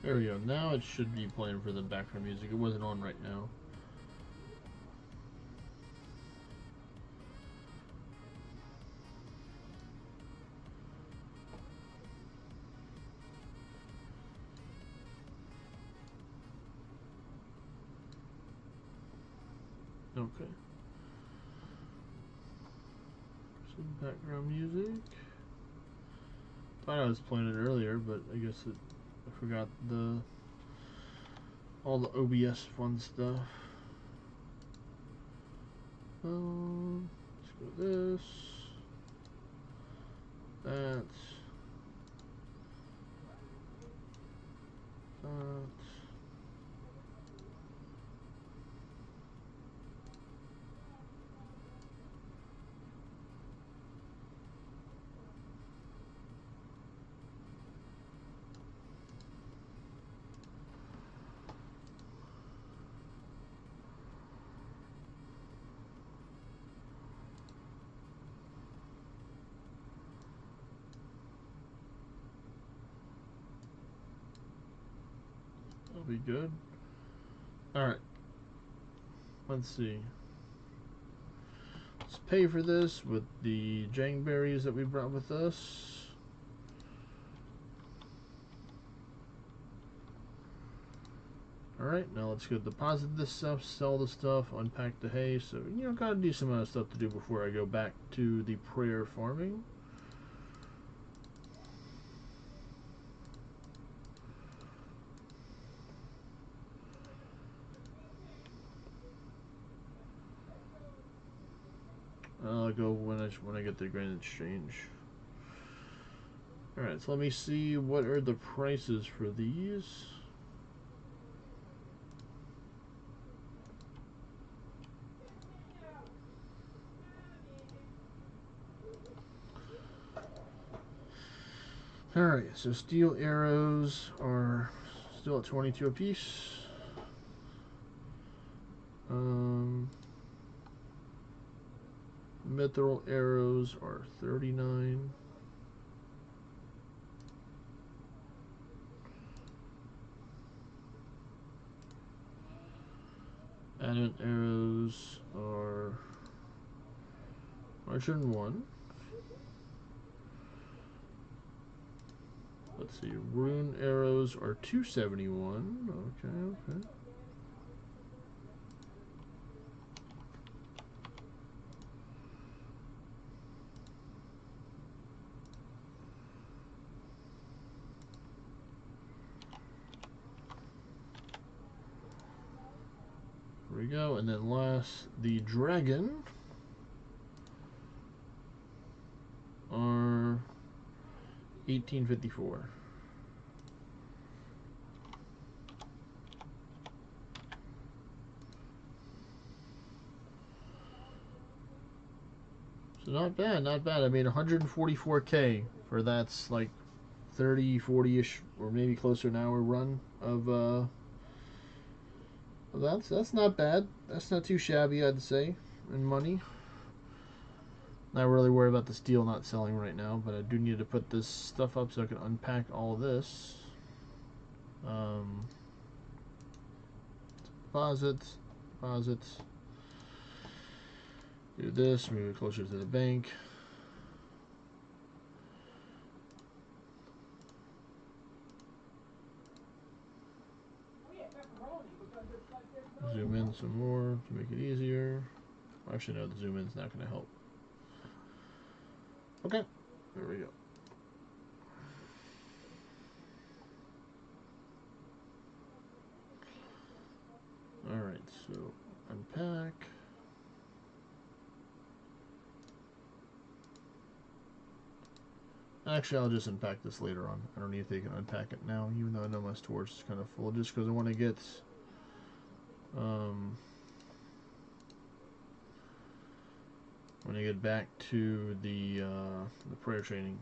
A: There we go. Now it should be playing for the background music. It wasn't on right now. Okay. Some background music. Thought I was playing it earlier, but I guess I forgot all the OBS fun stuff. Let's go this. That. That'll be good. Alright. Let's see. Let's pay for this with the jangberries that we brought with us. Alright, now let's go deposit this stuff, sell the stuff, unpack the hay. So, you know, got a decent amount of stuff to do before I go back to the prayer farming. I'll go when I get the Grand Exchange. Alright, so let me see what are the prices for these. Alright, so steel arrows are still at 22 apiece. Mithril arrows are 39. Adamant arrows are 101. Let's see, rune arrows are 271. Okay. we go. And then last, the dragon are 1854. So not bad, not bad. I made 144K for that's like 30, 40-ish, or maybe closer an hour run of that's not bad. That's not too shabby, I'd say, in money. Not really worried about the steel not selling right now, but I do need to put this stuff up so I can unpack all this. Deposits, deposits. Do this, move it closer to the bank. Zoom in some more to make it easier. Actually, no, the zoom in's not going to help. Okay, there we go. Alright, so unpack. Actually, I'll just unpack this later on. I don't need to take and unpack it now, even though I know my storage is kind of full, just because I want to get when I get back to the prayer training.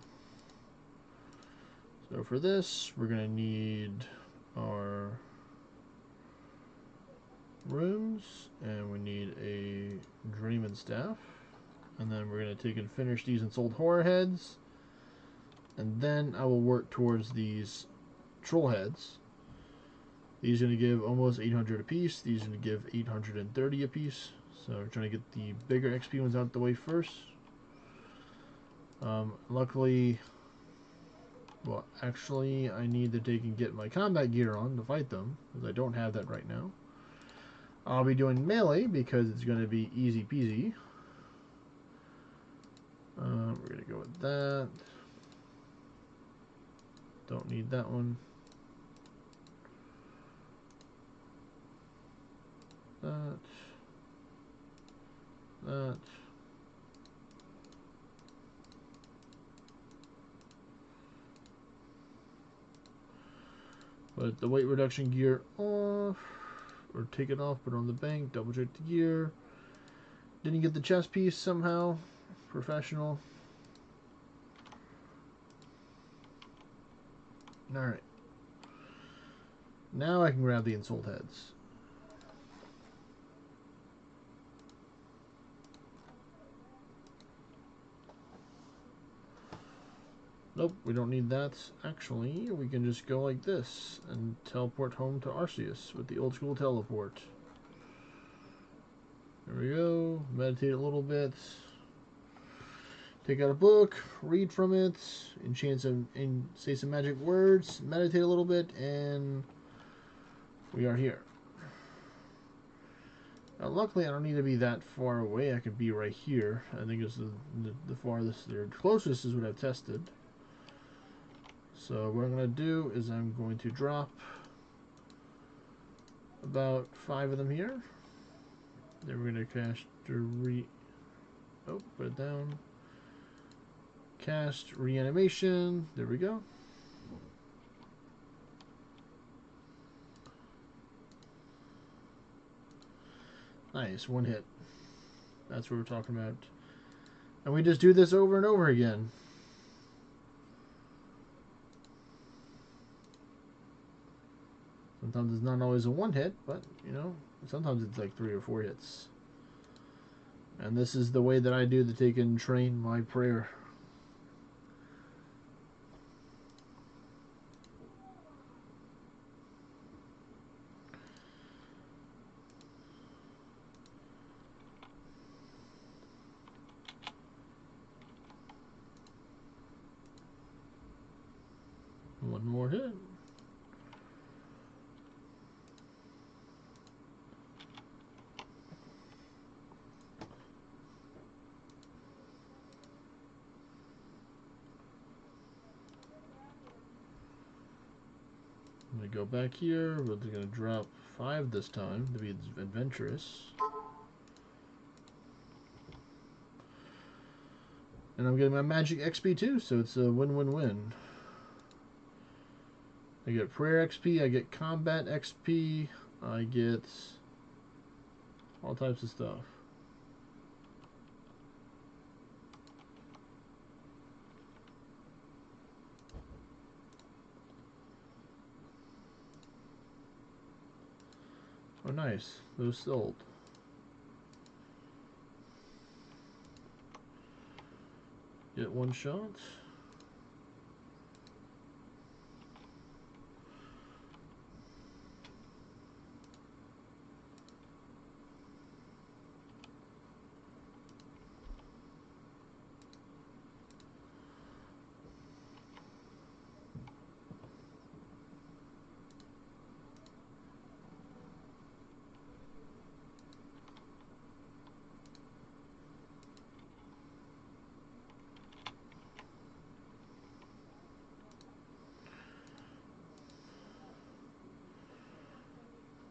A: So for this, we're gonna need our rooms, and we need a dreaming staff, and then we're gonna take and finish these ensouled horror heads, and then I will work towards these troll heads. These are going to give almost 800 apiece. These are going to give 830 apiece. So we're trying to get the bigger XP ones out the way first. Luckily, well, actually, I need to take and get my combat gear on to fight them, because I don't have that right now. I'll be doing melee because it's going to be easy peasy. We're going to go with that. Don't need that one. That. Put the weight reduction gear off, or take it off, put it on the bank, double check the gear. Didn't get the chest piece somehow. Professional. Alright. Now I can grab the ensouled heads. Nope, we don't need that. Actually, we can just go like this and teleport home to Arceus with the old school teleport. There we go. Meditate a little bit. Take out a book, read from it, enchant some, and say some magic words, meditate a little bit, and we are here. Now, luckily, I don't need to be that far away. I could be right here. I think it's the farthest, or closest is what I've tested. So what I'm going to do is I'm going to drop about 5 of them here. Then we're going to cast put it down. Cast reanimation. There we go. Nice, one hit. That's what we're talking about. And we just do this over and over again. Sometimes it's not always a one hit, but, you know, sometimes it's like 3 or 4 hits. And this is the way that I do to take and train my prayer. One more hit. I'm going to go back here. We're going to drop 5 this time to be adventurous. And I'm getting my magic XP too, so it's a win-win-win. I get prayer XP, I get combat XP, I get all types of stuff. Oh, nice. Those sold. Get 1 shot.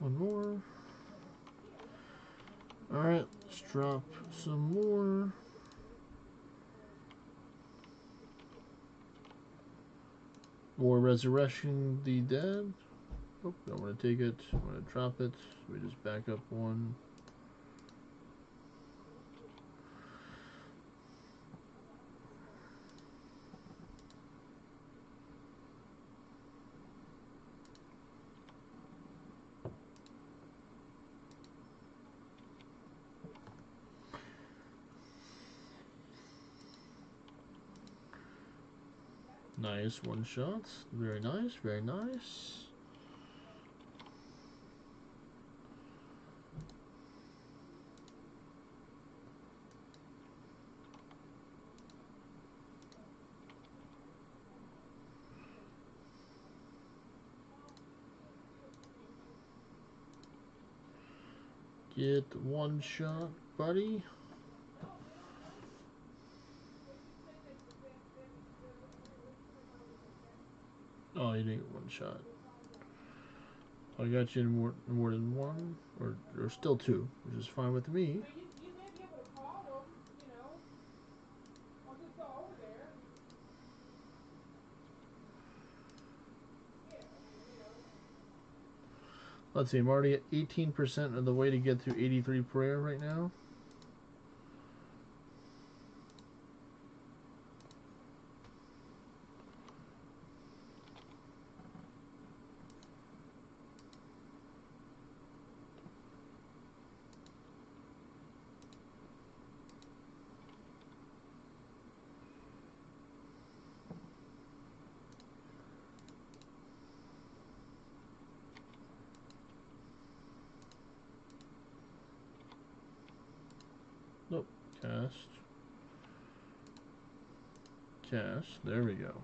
A: One more. Alright, let's drop some more. More resurrection the dead. Oh, don't want to take it. I want to drop it. We just back up 1. Nice 1 shot. Very nice, very nice. Get 1 shot, buddy. Oh, you didn't get 1 shot. I got you in more than 1, or still 2, which is fine with me.
E: You may be able to call them, you know. I'll just go over there. Yeah, I mean, you know.
A: Let's see, I'm already at 18% of the way to get to 83 prayer right now. Nope. Cast. Cast. There we go.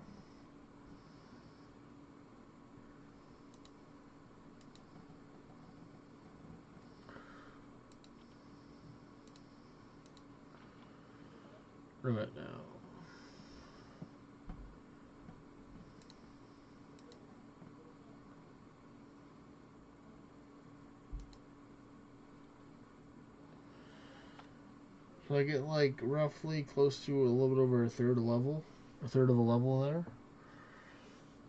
A: Bring it now. So I get like roughly close to a little bit over a third of a level there.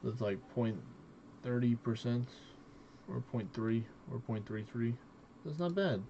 A: That's like 0.30% or 0.3 or 0.33. That's not bad.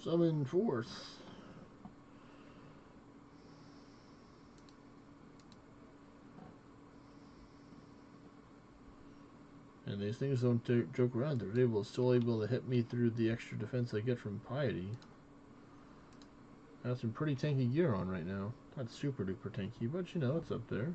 A: Summon forth. And these things don't joke around. They're still able to hit me through the extra defense I get from piety. Got some pretty tanky gear on right now. Not super duper tanky, but you know, it's up there.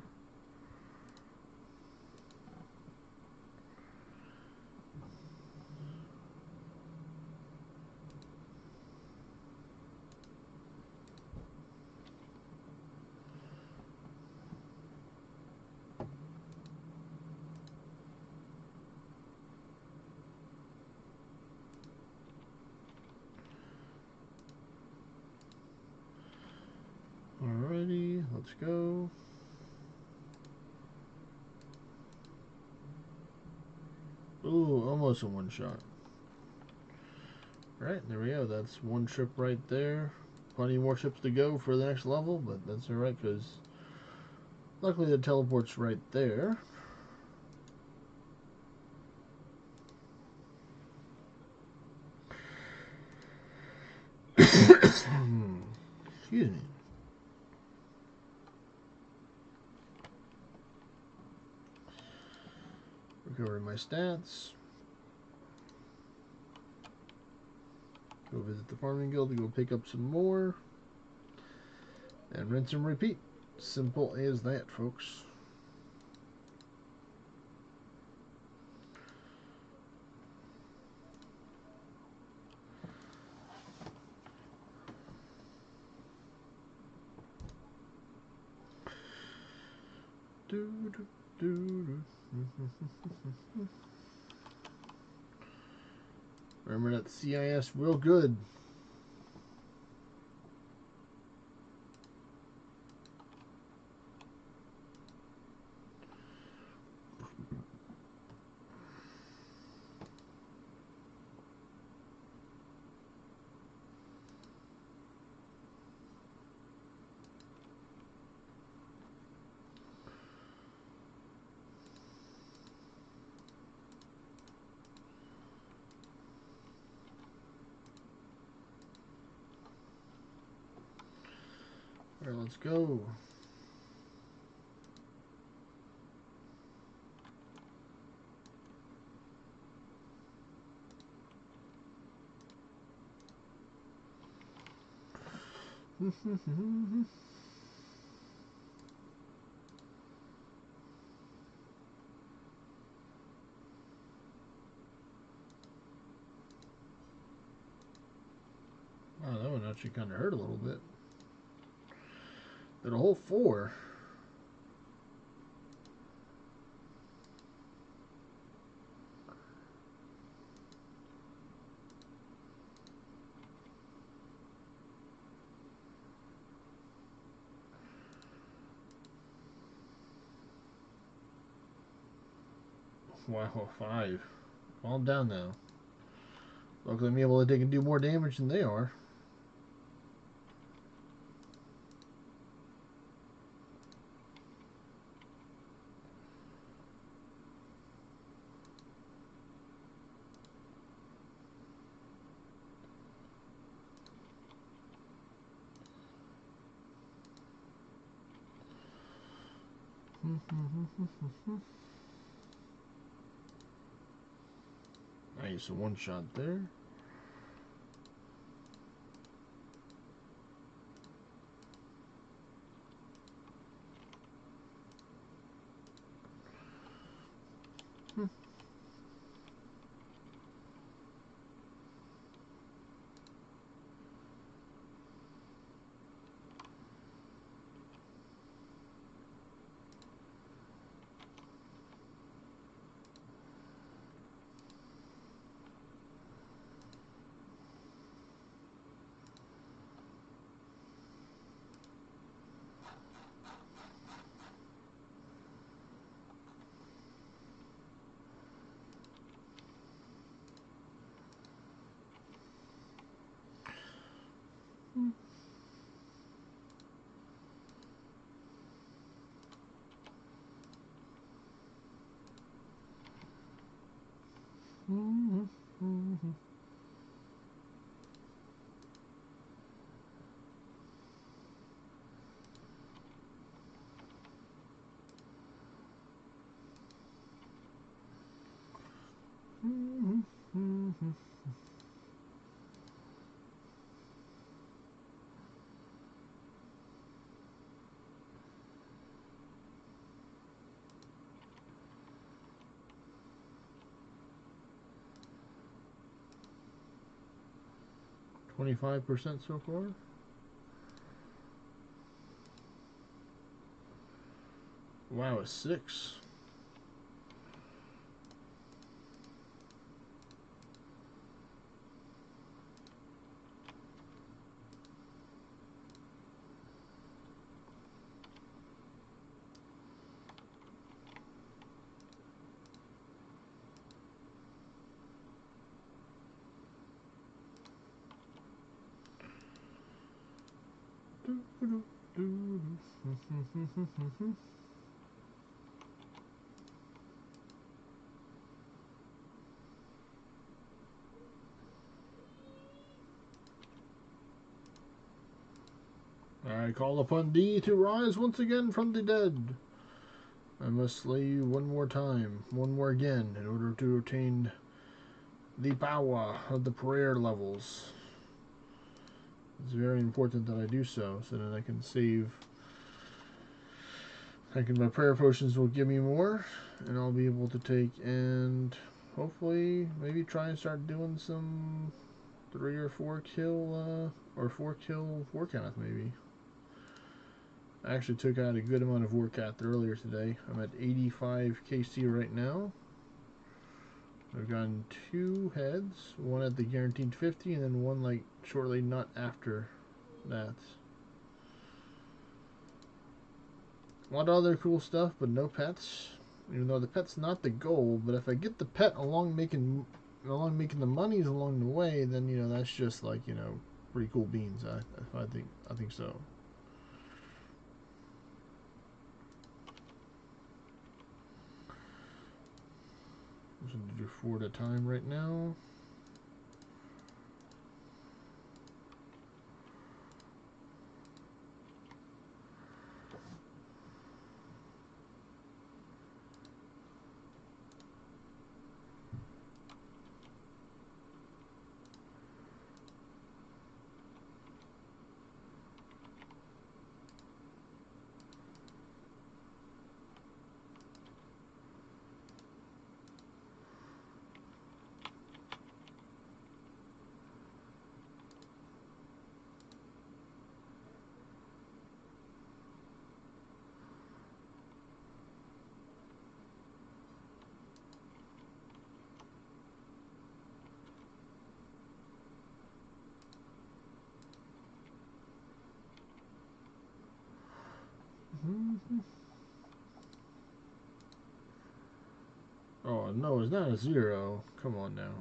A: Alrighty, let's go. Ooh, almost a one shot. Alright, there we go. That's one trip right there. Plenty more trips to go for the next level, but that's alright because luckily the teleport's right there. Excuse me. Recover my stats. Go visit the farming guild to go pick up some more. And rinse and repeat. Simple as that, folks. Remember that CIS real good. Alright, let's go. Wow, that one actually kind of hurt a little bit. Did a whole 4. Wow, 5. Calm down now. Luckily, I'm able to do more damage than they are. Nice, a one shot there. 25% so far. Wow, a 6. I call upon thee to rise once again from the dead. I must slay you one more time, one more again, in order to obtain the power of the prayer levels. It's very important that I do so that I can save. My prayer potions will give me more, and I'll be able to take and hopefully maybe try and start doing some 3 or 4 kill or 4 kill warcath maybe. I actually took out a good amount of warcath earlier today. I'm at 85 KC right now. I've gotten 2 heads, one at the guaranteed 50 and then one like shortly not after that. A lot of other cool stuff, but no pets. Even though the pet's not the goal, but if I get the pet along making the monies along the way, then you know that's just like, you know, pretty cool beans. I think so. I'm just gonna do 4 at a time right now. Oh no, it's not a 0. Come on now.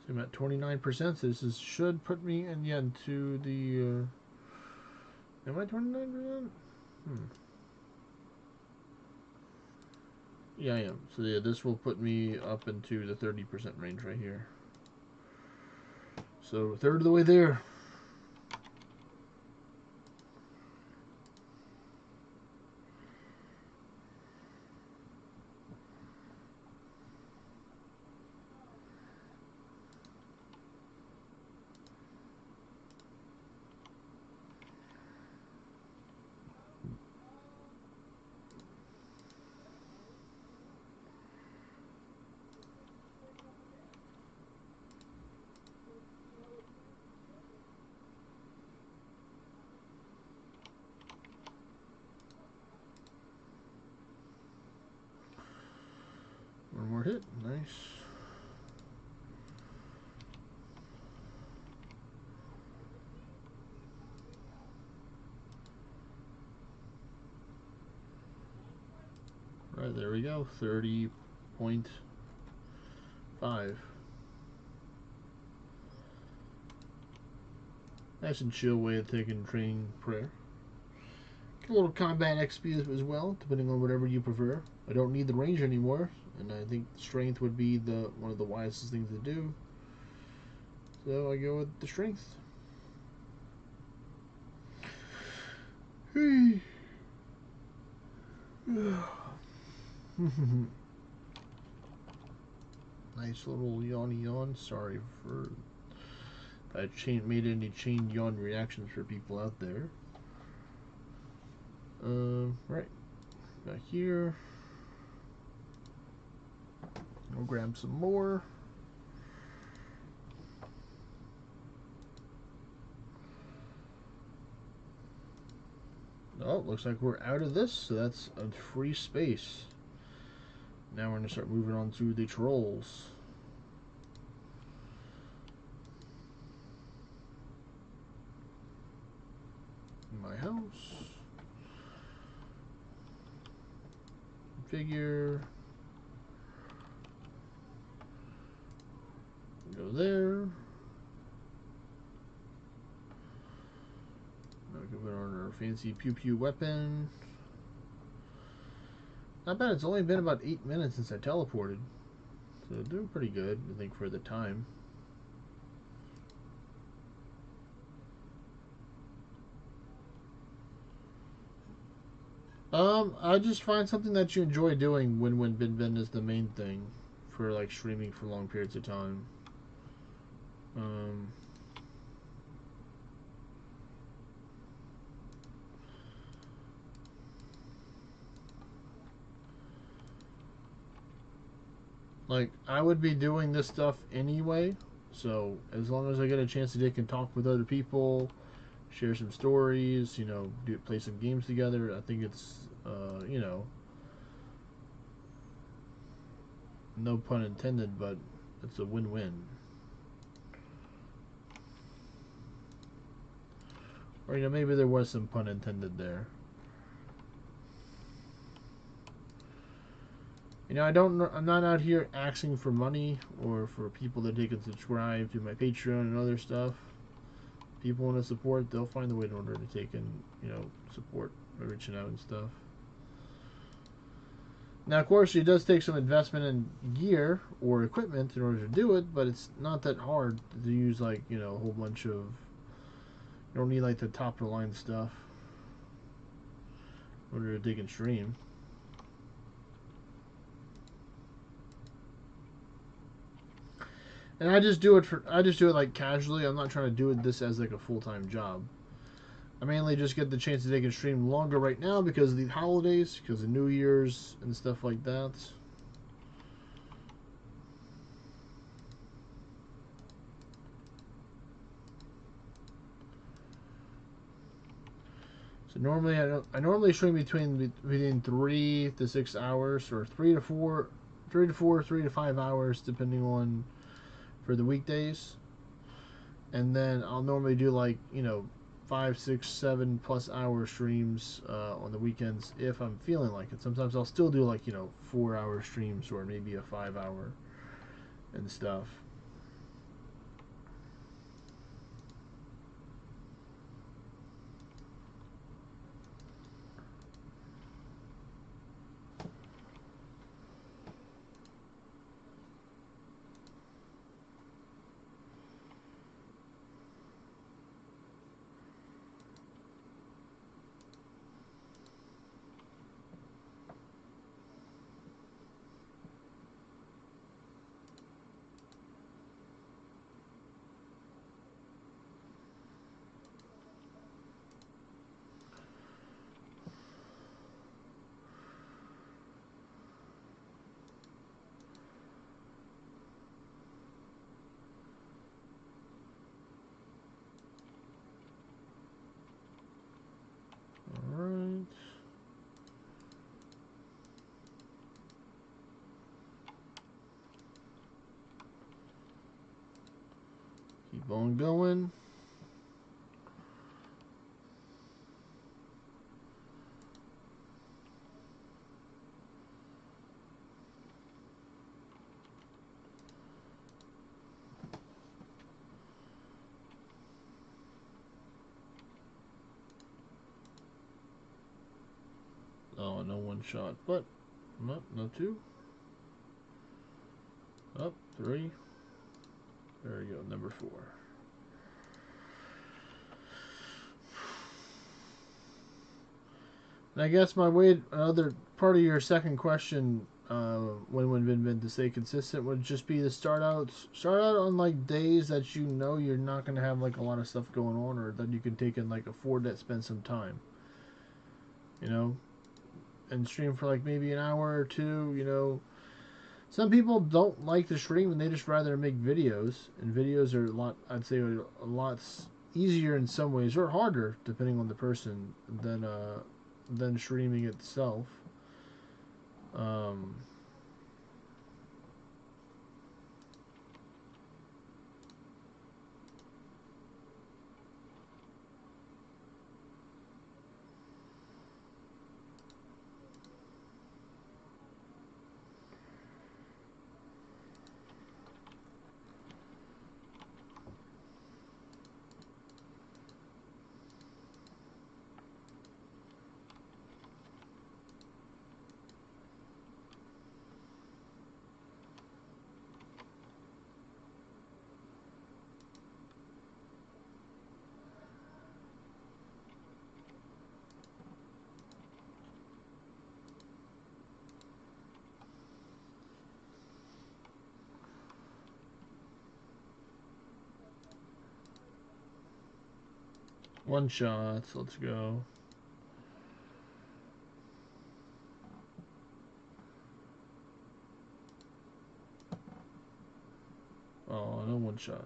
A: So I'm at 29%. So this should put me into the. Am I 29%? Yeah, I am. So yeah, this will put me up into the 30% range right here. So a third of the way there. One more hit. Nice. Right, there we go. 30.5. Nice and chill way of taking training prayer. Get a little combat XP as well, depending on whatever you prefer. I don't need the range anymore, and I think strength would be one of the wisest things to do. So I go with the strength. Nice little yawn yawn. Sorry for if I made any chain yawn reactions for people out there. Right back here. We'll grab some more. Oh, looks like we're out of this, so that's a free space. Now we're going to start moving on to the trolls. My house. Figure. Go there. Now we can put on our fancy pew pew weapon. Not bad, it's only been about 8 minutes since I teleported. So doing pretty good, I think, for the time. I just find something that you enjoy doing when bin is the main thing for like streaming for long periods of time. Like, I would be doing this stuff anyway, so as long as I get a chance to dick and talk with other people, share some stories, you know, play some games together, I think it's, you know, no pun intended, but it's a win-win. Or, you know, maybe there was some pun intended there. You know, I'm not out here asking for money or for people that they can subscribe to my Patreon and other stuff. People want to support, they'll find a way in order to take and, you know, support by reaching out and stuff. Now, of course, it does take some investment in gear or equipment in order to do it, but it's not that hard to use, like, you know, a whole bunch of... You don't need, like, the top-of-the-line stuff in order to dig and stream. And I just do it like casually. I'm not trying to do this as like a full-time job. I mainly just get the chance to take and stream longer right now because of the holidays, because of New Year's and stuff like that. So normally I normally stream between 3 to 6 hours, or 3 to 4, 3 to 5 hours depending on for the weekdays. And then I'll normally do, like, you know, 5, 6, 7+ hour streams on the weekends if I'm feeling like it. Sometimes I'll still do, like, you know, 4-hour streams or maybe a 5-hour and stuff. Alright. Keep on going. Oh, no one shot, but no two. Up 3. There we go, number 4. And I guess my way, another part of your second question, when been to stay consistent, would just be to start out on like days that you know you're not gonna have like a lot of stuff going on, or that you can take and like afford to spend some time. You know, and stream for like maybe an hour or two. You know, Some people don't like to stream and they just rather make videos. And videos are a lot, I'd say, a lot easier in some ways, or harder, depending on the person, than streaming itself. One shots, let's go. Oh, no one shot.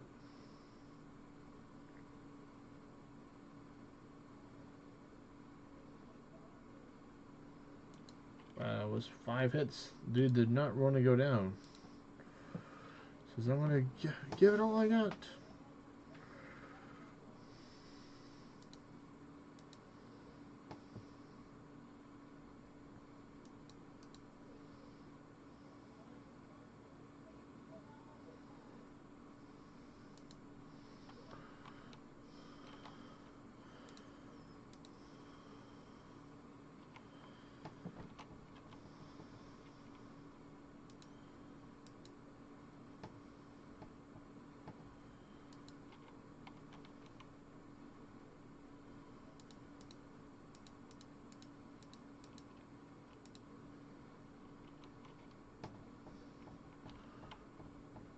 A: Wow, it was 5 hits. Dude did not want to go down. Says, I'm gonna give it all I got.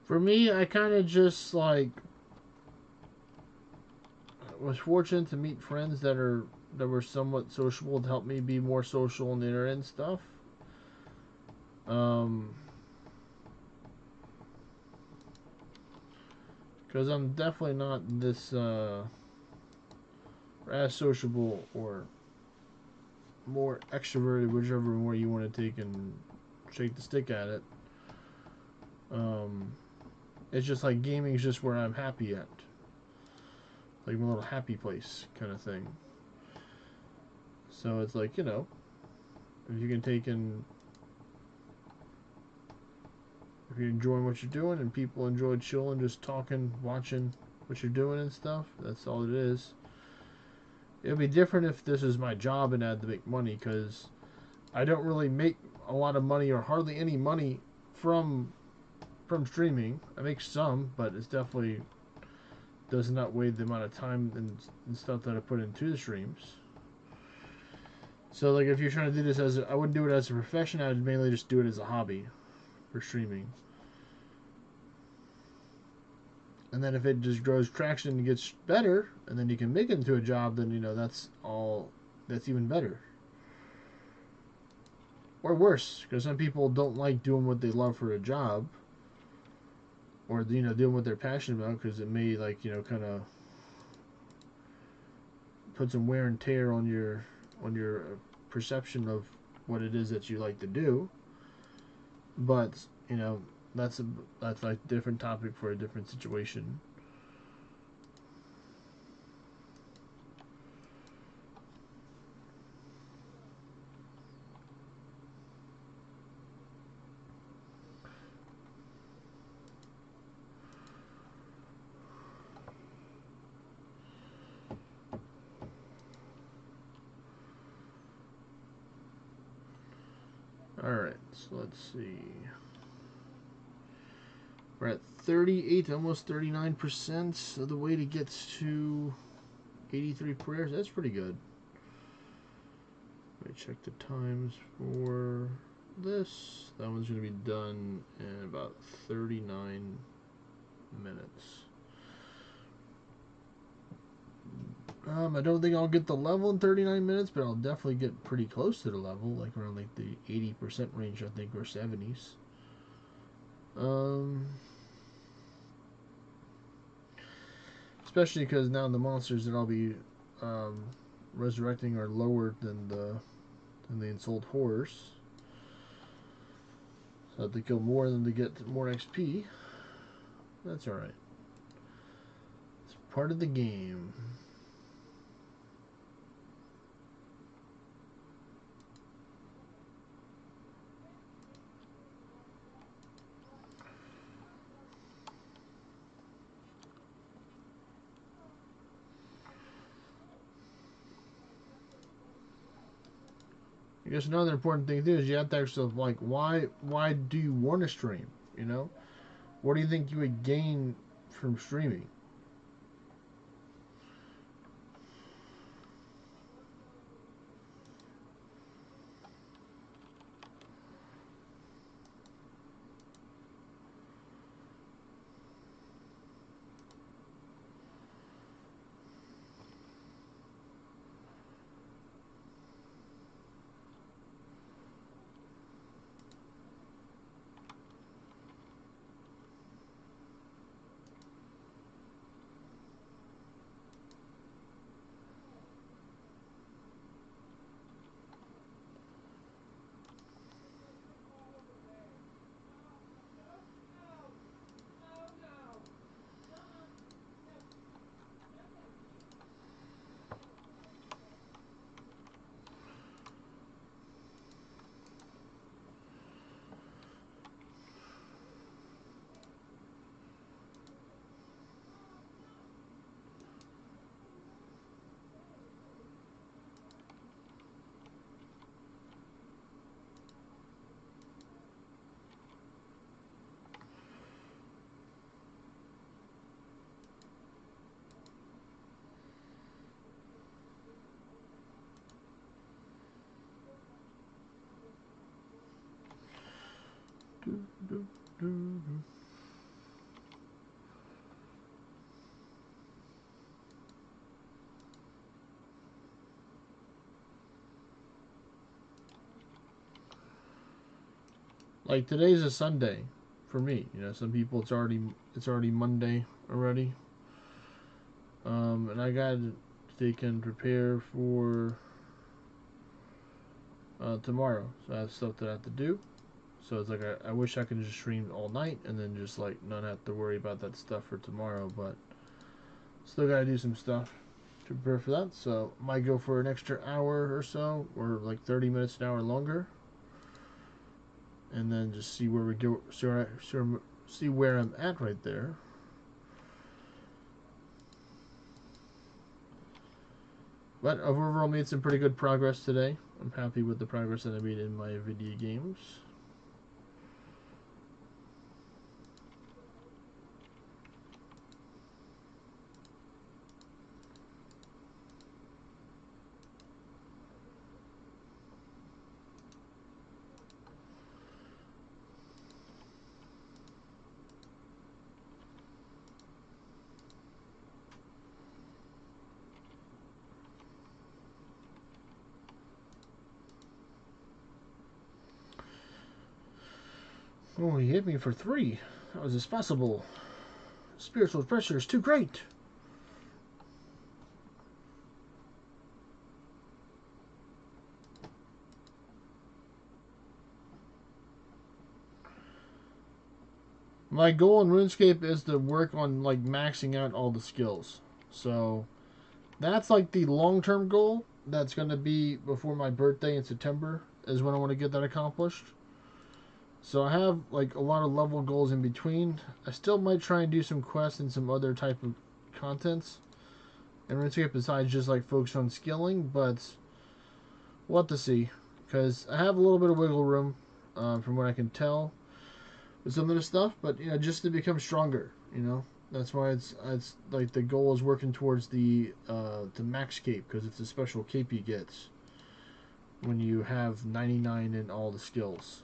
A: For me, I kind of just like was fortunate to meet friends that were somewhat sociable to help me be more social on the internet and stuff. Because I'm definitely not this as sociable or more extroverted, whichever way you want to take and shake the stick at it. It's just like gaming is just where I'm happy at. Like my little happy place kind of thing. So it's like, you know, if you can take in, if you're enjoying what you're doing and people enjoy chilling, just talking, watching what you're doing and stuff, that's all it is. It'll be different if this is my job and I had to make money, because I don't really make a lot of money or hardly any money from streaming. I make some, but it's definitely does not weigh the amount of time and stuff that I put into the streams. So like if you're trying to do this I wouldn't do it as a profession, I would mainly just do it as a hobby for streaming. And then if it just grows traction and gets better, and then you can make it into a job, then, you know, that's even better. Or worse, because some people don't like doing what they love for a job, or, you know, doing what they're passionate about, because it may, like, you know, kind of put some wear and tear on your perception of what it is that you like to do. But, you know, that's like a different topic for a different situation. Alright, so let's see. We're at 38, almost 39% of the way to get to 83 prayers. That's pretty good. Let me check the times for this. That one's going to be done in about 39 minutes. I don't think I'll get the level in 39 minutes, but I'll definitely get pretty close to the level, like around like the 80% range, I think, or 70s. especially because now the monsters that I'll be resurrecting are lower than the ensouled horrors. So I have to kill more than to get more XP. That's alright. It's part of the game. I guess another important thing too is you have to ask yourself, like, why do you want to stream? You know, what do you think you would gain from streaming? Like today's a Sunday for me. You know, some people it's already Monday already. And I got they can prepare for tomorrow. So I have stuff that I have to do. So it's like I wish I could just stream all night and then just like not have to worry about that stuff for tomorrow, but still gotta do some stuff to prepare for that. So might go for an extra hour or so, or like 30 minutes an hour longer, and then just see where we go. See where I'm at right there. But I've overall made some pretty good progress today. I'm happy with the progress that I made in my video games. Oh, he hit me for 3. How is this possible? Spiritual pressure is too great. My goal in RuneScape is to work on like maxing out all the skills. So that's like the long-term goal. That's going to be before my birthday in September is when I want to get that accomplished. So I have like a lot of level goals in between. I still might try and do some quests and some other type of contents in RuneScape besides just like focus on skilling, but we'll have to see. Because I have a little bit of wiggle room from what I can tell with some of the stuff, but you know, just to become stronger, you know. That's why it's like the goal is working towards the max cape, because it's a special cape you get when you have 99 in all the skills.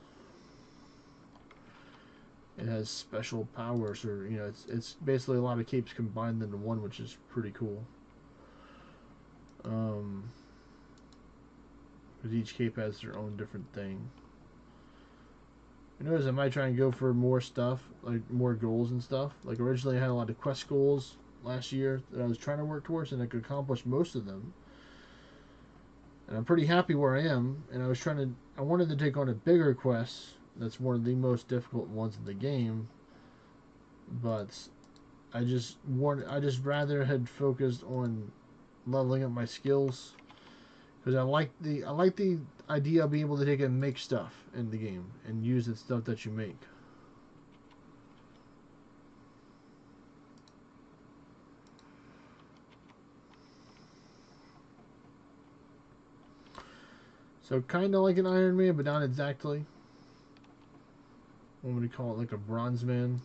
A: It has special powers, or you know, it's basically a lot of capes combined into one, which is pretty cool. Because each cape has their own different thing. You notice I might try and go for more stuff, like more goals and stuff. Like originally I had a lot of quest goals, last year that I was trying to work towards, and I could accomplish most of them. And I'm pretty happy where I am. And I wanted to take on a bigger quest. That's one of the most difficult ones in the game. But I just rather had focused on leveling up my skills, because I like the idea of being able to take and make stuff in the game and use the stuff that you make. So kind of like an Iron Man, but not exactly. What would you call it? Like a Bronze Man.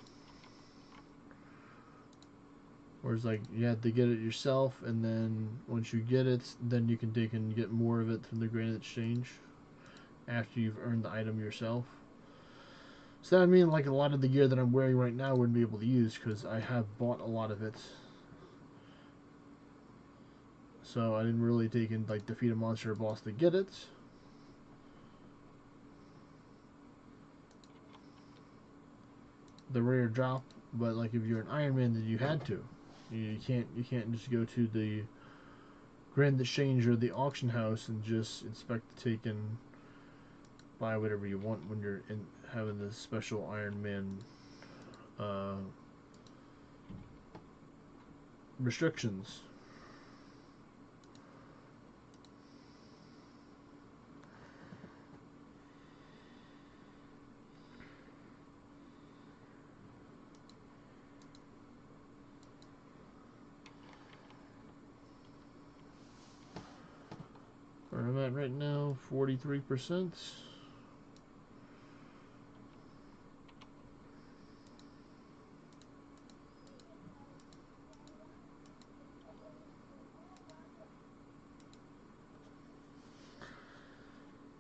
A: Where it's like you have to get it yourself, and then once you get it, then you can take and get more of it from the Grand Exchange after you've earned the item yourself. So that means like a lot of the gear that I'm wearing right now I wouldn't be able to use because I have bought a lot of it. So I didn't really take and like defeat a monster or boss to get it. The rare drop, but like if you're an Iron Man, then you had to. You can't just go to the Grand Exchange or the auction house and just expect to take and buy whatever you want when you're having the special Iron Man restrictions. Where I'm at right now, 43%.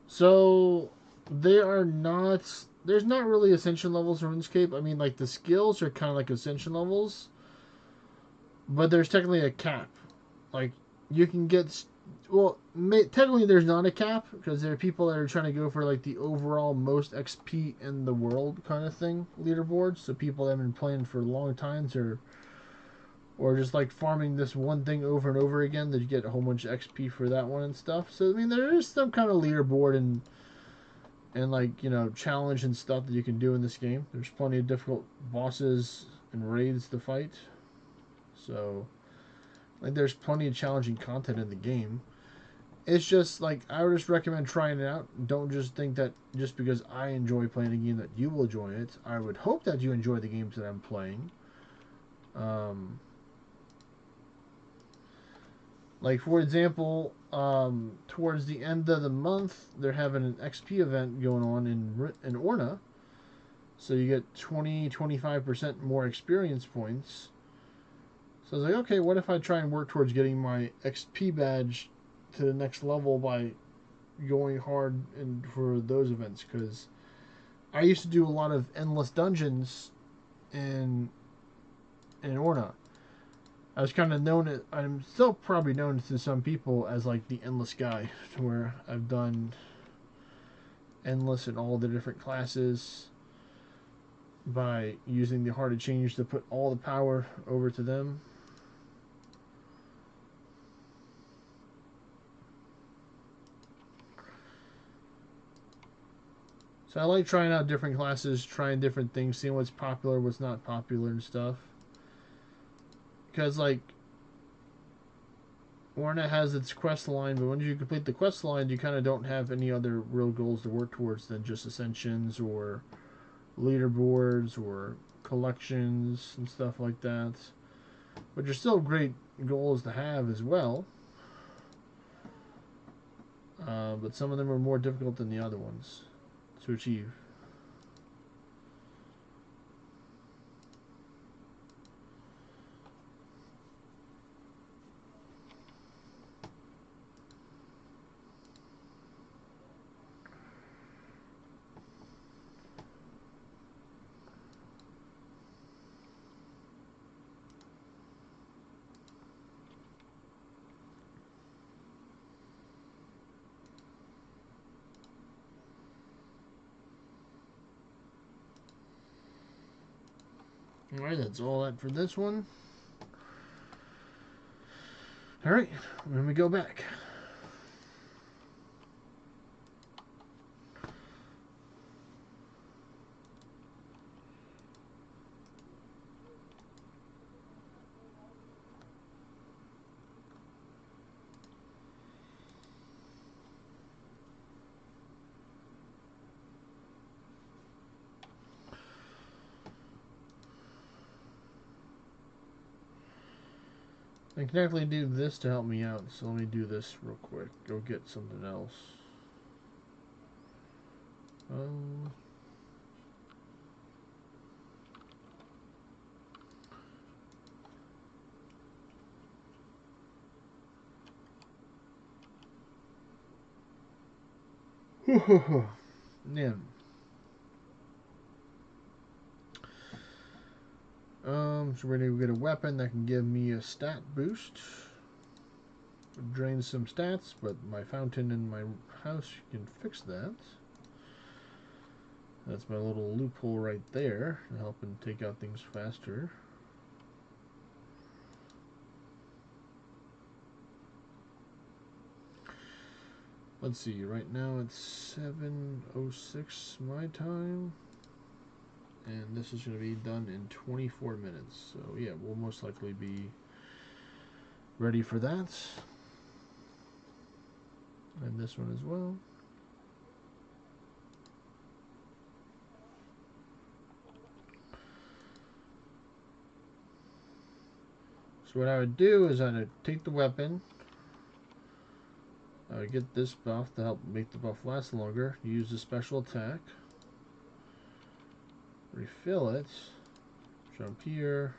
A: So they are not. There's not really ascension levels in RuneScape. I mean, like the skills are kind of like ascension levels, but there's technically a cap. Like you can get. Well, technically there's not a cap because there are people that are trying to go for like the overall most XP in the world kind of thing leaderboards. So people that have been playing for long times or just like farming this one thing over and over again that you get a whole bunch of XP for that one and stuff. So I mean there is some kind of leaderboard and like, you know, challenge and stuff that you can do in this game. There's plenty of difficult bosses and raids to fight. So like there's plenty of challenging content in the game. It's just like I would just recommend trying it out. Don't just think that just because I enjoy playing a game that you will enjoy it. I would hope that you enjoy the games that I'm playing. Like for example, towards the end of the month, they're having an XP event going on in ORNA, so you get 25% more experience points. So I was like, okay, what if I try and work towards getting my XP badge to the next level by going hard for those events? Because I used to do a lot of endless dungeons in ORNA. I was kind of known. I'm still probably known to some people as like the endless guy, where I've done endless in all the different classes by using the Heart of Change to put all the power over to them. So I like trying out different classes, trying different things, seeing what's popular, what's not popular and stuff. Because like ORNA has its quest line, but once you complete the quest line, you kind of don't have any other real goals to work towards than just ascensions or leaderboards or collections and stuff like that. Which are still great goals to have as well. But some of them are more difficult than the other ones to achieve. Alright, that's all that for this one. Alright, when we go back. I can definitely do this to help me out, so let me do this real quick. Go get something else. Yeah. So we're gonna get a weapon that can give me a stat boost. Drain some stats, but my fountain in my house can fix that. That's my little loophole right there to help him take out things faster. Let's see, right now it's 7:06 my time. And this is going to be done in 24 minutes. So yeah, we'll most likely be ready for that. And this one as well. So what I would do is I would take the weapon. I would get this buff to help make the buff last longer. Use the special attack. Refill it. Jump here.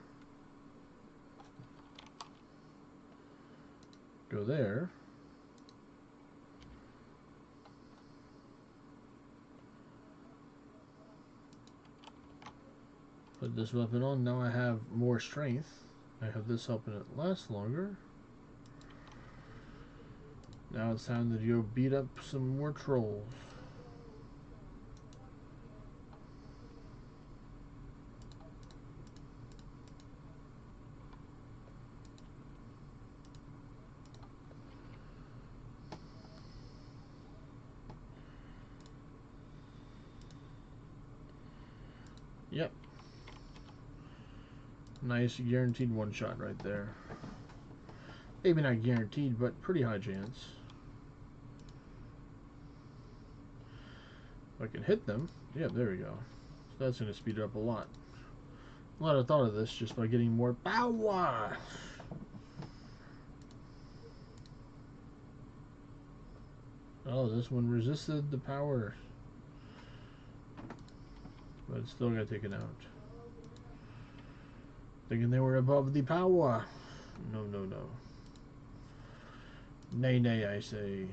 A: Go there. Put this weapon on. Now I have more strength. I have this helping it last longer. Now it's time to go beat up some more trolls. Yep. Nice guaranteed one shot right there. Maybe not guaranteed, but pretty high chance. If I can hit them. Yep, there we go. So that's going to speed it up a lot. A lot of thought of this just by getting more power. Oh, this one resisted the power. But it's still got taken out. Thinking they were above the power. No, no, no. Nay, nay, I say.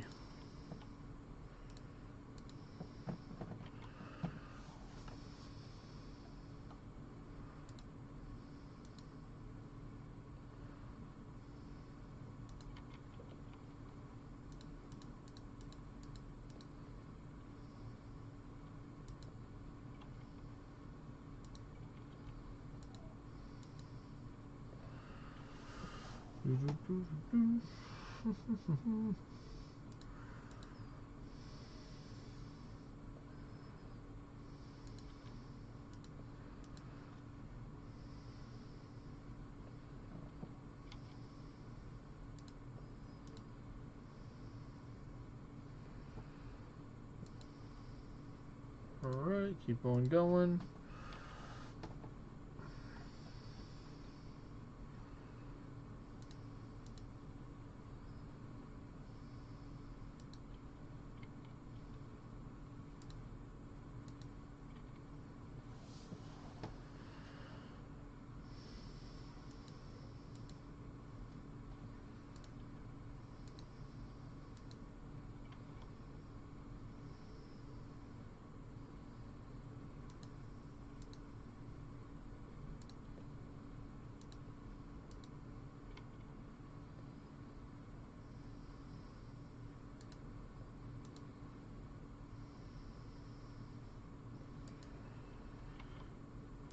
A: Alright, keep on going.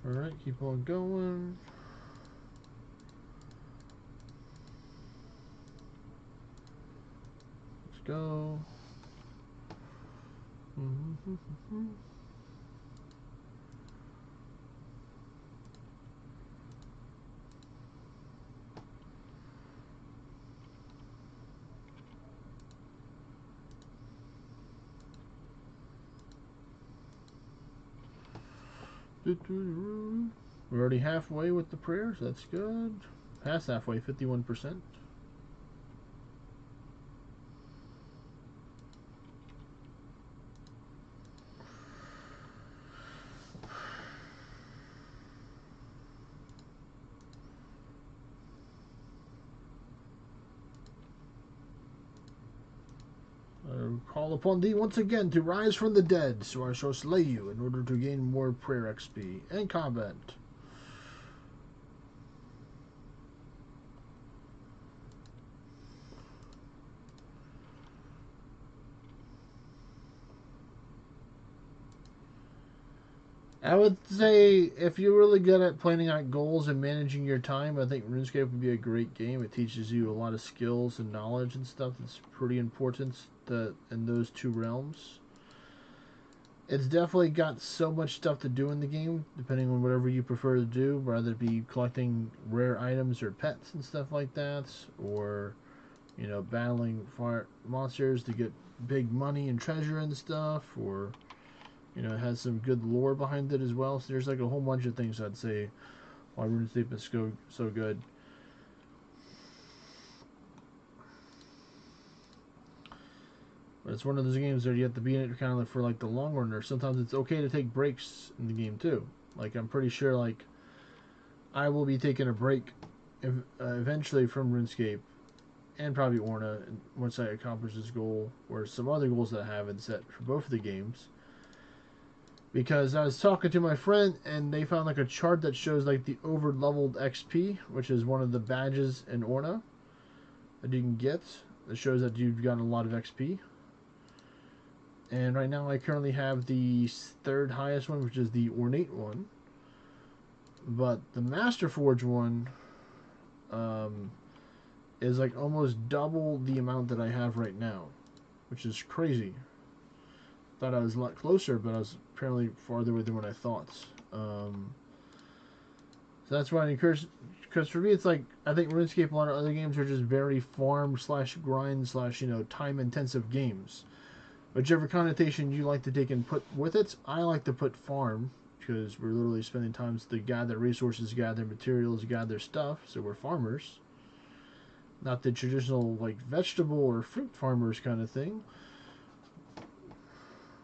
A: Alright, keep on going. go. We're already halfway with the prayers. That's good. Past halfway, 51%. I call upon thee once again to rise from the dead, so I shall slay you in order to gain more prayer XP and combat. I would say if you're really good at planning out goals and managing your time, I think RuneScape would be a great game. It teaches you a lot of skills and knowledge and stuff that's pretty important in those two realms. It's definitely got so much stuff to do in the game, depending on whatever you prefer to do, whether it be collecting rare items or pets and stuff like that, or, you know, battling monsters to get big money and treasure and stuff, or, you know, it has some good lore behind it as well. So there's like a whole bunch of things I'd say why RuneScape is so good. But it's one of those games where you have to be in it kind of like for like the long run, or sometimes it's okay to take breaks in the game too. Like I'm pretty sure like I will be taking a break eventually from RuneScape and probably ORNA once I accomplish this goal or some other goals that I have in set for both of the games. Because I was talking to my friend and they found like a chart that shows like the over leveled XP, which is one of the badges in ORNA that you can get. That shows that you've gotten a lot of XP. And right now I currently have the third highest one, which is the Ornate one. But the Master Forge one is like almost double the amount that I have right now, which is crazy. Thought I was a lot closer, but I was apparently farther away than what I thought. So that's why I encourage, because for me it's like, I think RuneScape, a lot of other games are just very farm / grind / you know, time intensive games. Whichever connotation you like to take and put with it, I like to put farm, because we're literally spending time to gather resources, gather materials, gather stuff, so we're farmers. Not the traditional like vegetable or fruit farmers kind of thing,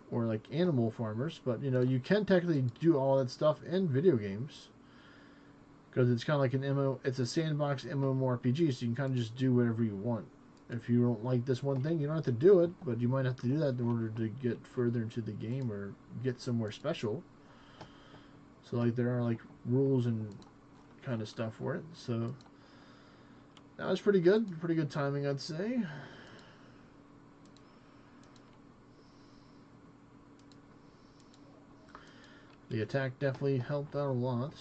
A: or like animal farmers, but you know, you can technically do all that stuff in video games because it's kind of like it's a sandbox MMORPG, so you can kind of just do whatever you want. If you don't like this one thing, you don't have to do it, but you might have to do that in order to get further into the game or get somewhere special. So like there are like rules and kind of stuff for it. So that was pretty good timing, I'd say. The attack definitely helped out a lot.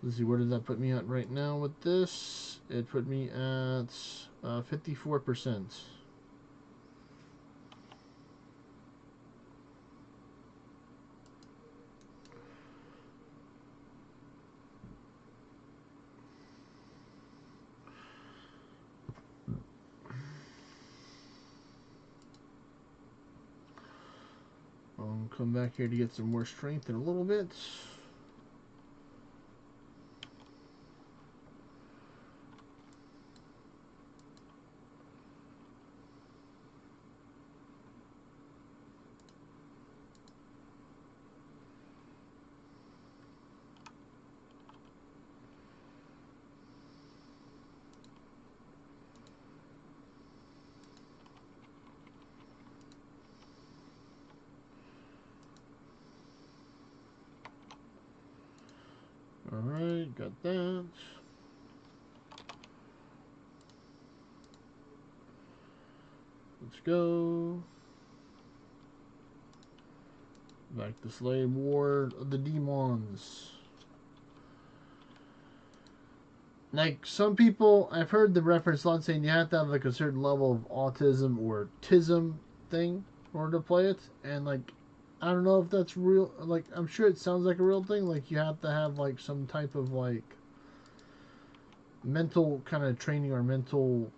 A: Let's see, where did that put me at right now with this? It put me at 54%. I'll come back here to get some more strength in a little bit. Alright, got that. Let's go. Back to Slave War of the Demons. like some people, I've heard the reference a lot saying you have to have like a certain level of autism or tism thing in order to play it, and like I don't know if that's real. Like I'm sure it sounds like a real thing. Like you have to have like some type of like mental kind of training or mental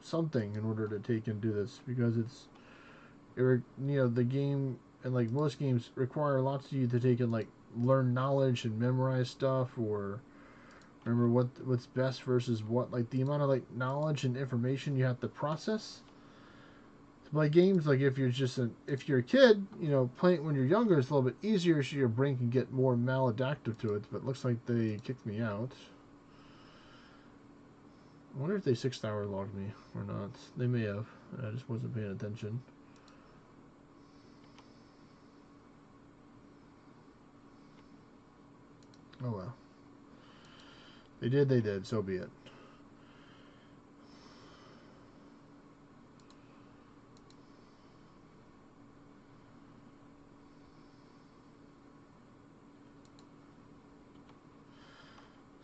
A: something in order to take and do this because the game and like most games require lots of you to take and like learn knowledge and memorize stuff or remember what's best versus what, like the amount of like knowledge and information you have to process to play games. Like if you're a kid, playing when you're younger is a little bit easier so your brain can get more maladaptive to it, but it looks like they kicked me out. I wonder if they 6-hour logged me or not. They may have. I just wasn't paying attention. Oh well. They did. So be it.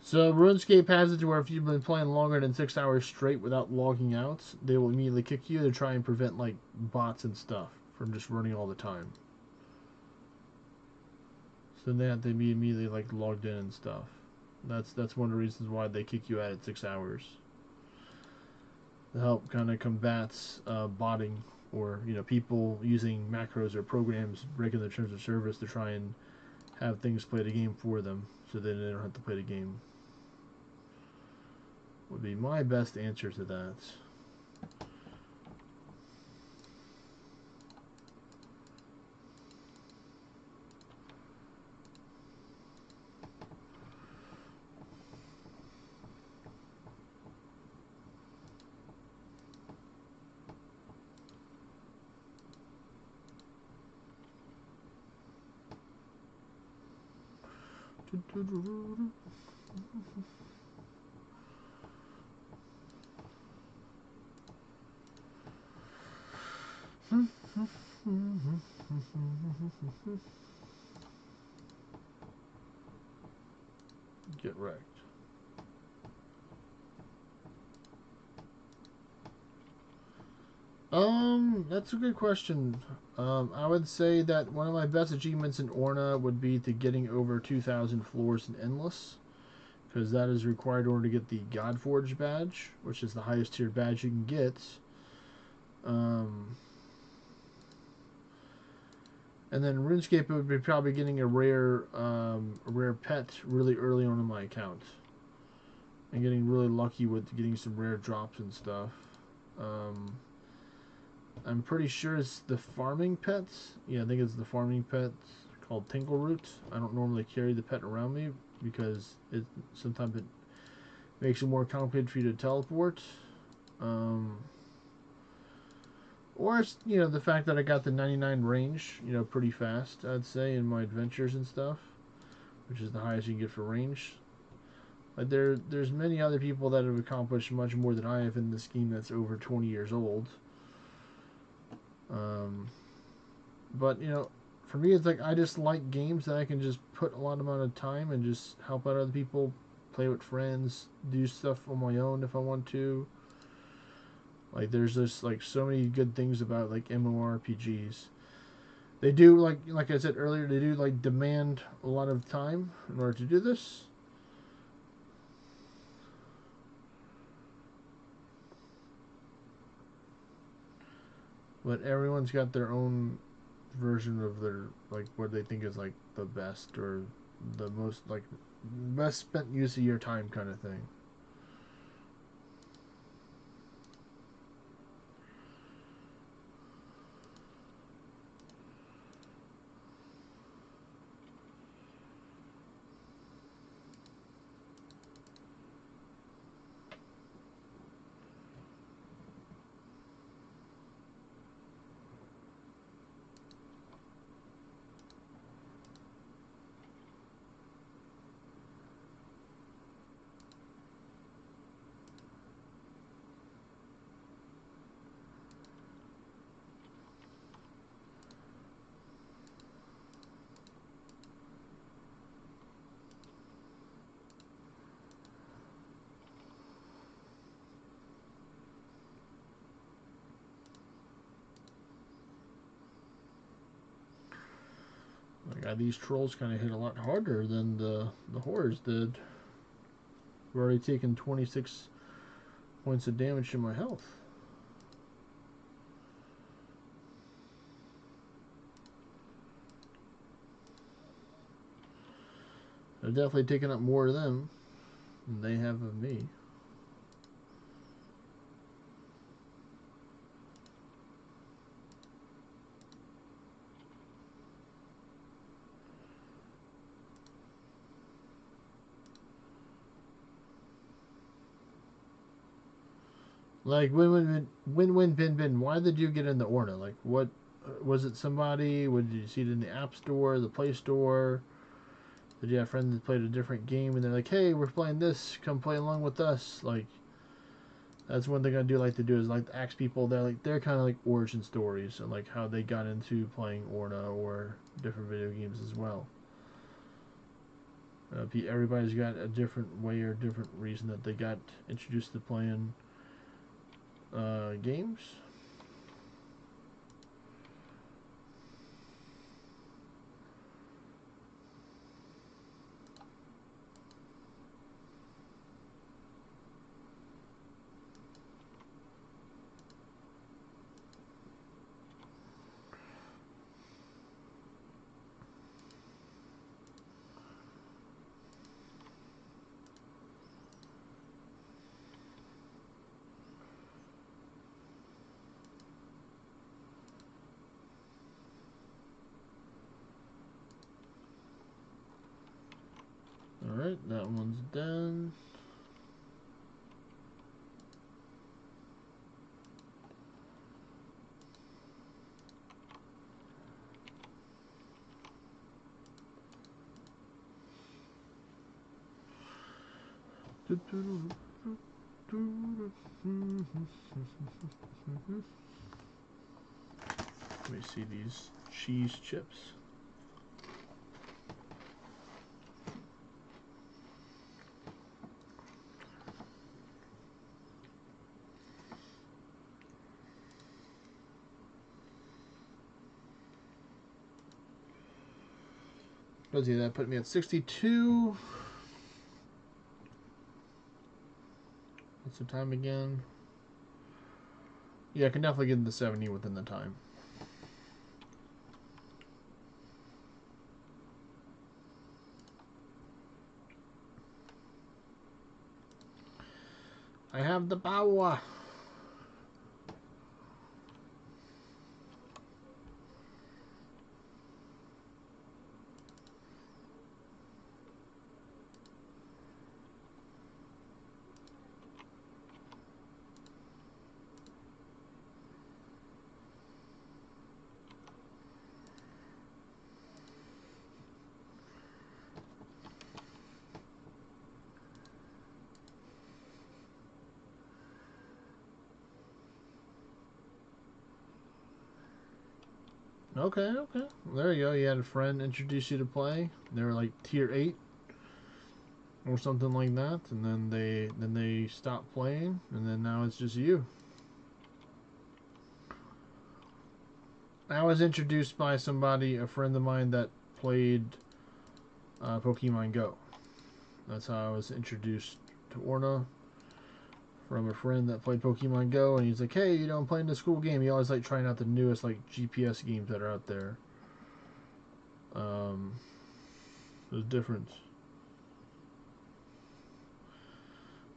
A: So RuneScape has it to where if you've been playing longer than 6 hours straight without logging out, they will immediately kick you to try and prevent like bots and stuff from just running all the time. So they have to be immediately like logged in and stuff. That's one of the reasons why they kick you out at 6 hours. To help kind of combats botting or people using macros or programs breaking their terms of service to try and have things play the game for them so that they don't have to play the game. Would be my best answer to that. Get wrecked. That's a good question. I would say that one of my best achievements in ORNA would be to getting over 2,000 floors in Endless, because that is required in order to get the Godforge badge, which is the highest tier badge you can get. And then RuneScape would be probably getting a rare pet really early on in my account, and getting really lucky with getting some rare drops and stuff. I'm pretty sure it's the farming pets. Yeah, I think it's the farming pet called Tinkleroot. I don't normally carry the pet around me because sometimes it makes it more complicated for you to teleport. Or it's, the fact that I got the 99 range, pretty fast, I'd say, in my adventures and stuff, which is the highest you can get for range. Like there's many other people that have accomplished much more than I have in this game that's over 20 years old. But for me, it's like I just like games that I can just put a lot amount of time and just help out other people, play with friends, do stuff on my own if I want to. Like there's just like so many good things about like MMORPGs. They do like I said earlier, they do like demand a lot of time in order to do this. But everyone's got their own version of their like what they think is like the best or the most like best spent use of your time kind of thing. God, these trolls kind of hit a lot harder than the horrors did. We've already taken 26 points of damage to my health. I've definitely taken up more of them than they have of me. Like, win, bin. Why did you get into ORNA? Like, what was it? Somebody? Did you see it in the App Store, the Play Store? Did you have friends that played a different game and they're like, "Hey, we're playing this. Come play along with us." Like, that's one thing I do like to do is like to ask people that they're kind of like origin stories and like how they got into playing ORNA or different video games as well. Everybody's got a different way or different reason that they got introduced to playing games. Alright, that one's done. Let me see these cheese chips. Let's see, that put me at 62. What's the time again? Yeah, I can definitely get into 70 within the time. I have the power. Okay. There you go. You had a friend introduce you to play. They were like tier 8 or something like that, and then they stopped playing, and then now it's just you. I was introduced by somebody, a friend of mine that played Pokemon Go. That's how I was introduced to ORNA, from a friend that played Pokemon Go, and he's like, "Hey, I'm playing this cool game." He always like trying out the newest like GPS games that are out there. There's difference.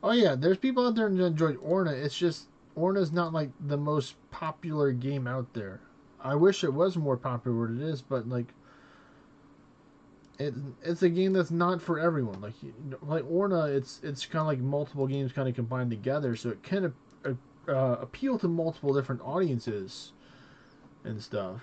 A: Oh yeah, there's people out there that enjoy ORNA. It's just ORNA's not like the most popular game out there. I wish it was more popular what it is, but like it's a game that's not for everyone. Like ORNA, it's kind of like multiple games kind of combined together, so it can appeal to multiple different audiences and stuff.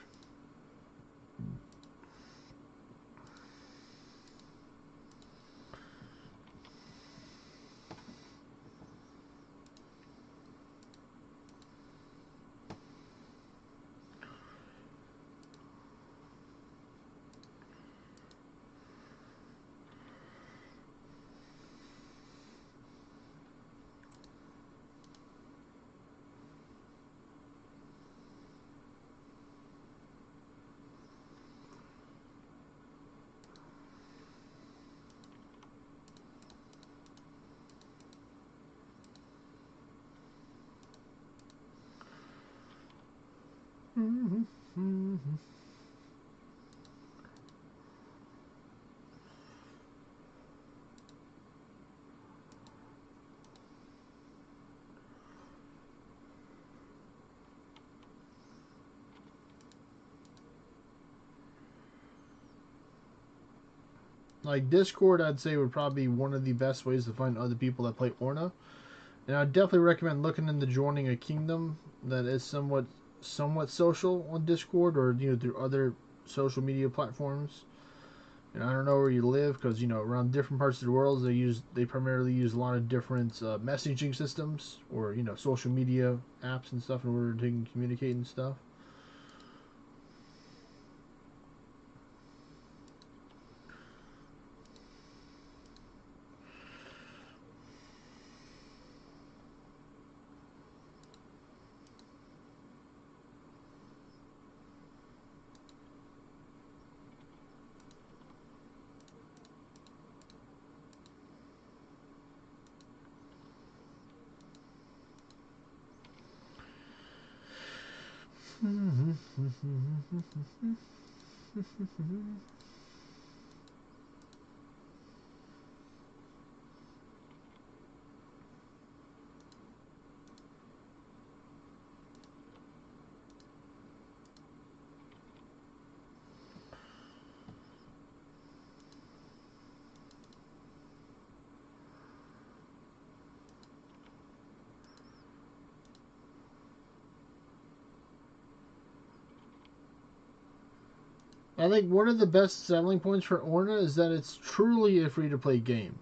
A: Like Discord, I'd say would probably be one of the best ways to find other people that play Orna. And I'd definitely recommend looking into joining a kingdom that is somewhat social on Discord, or through other social media platforms. And I don't know where you live, because around different parts of the world they primarily use a lot of different messaging systems, or social media apps and stuff in order to communicate and stuff. I think one of the best selling points for Orna is that it's truly a free-to-play game.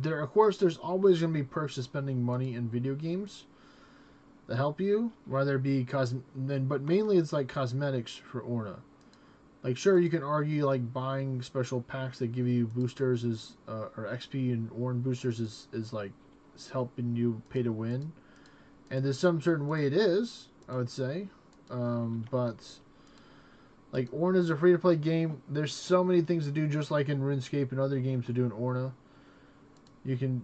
A: Of course, there's always going to be perks to spending money in video games that help you, whether it be but mainly it's like cosmetics for Orna. Like, sure, you can argue like buying special packs that give you boosters or XP and Orn boosters is helping you pay to win, and there's some certain way it is, I would say, but. Like, Orna is a free-to-play game. There's so many things to do, just like in RuneScape and other games to do in Orna. You can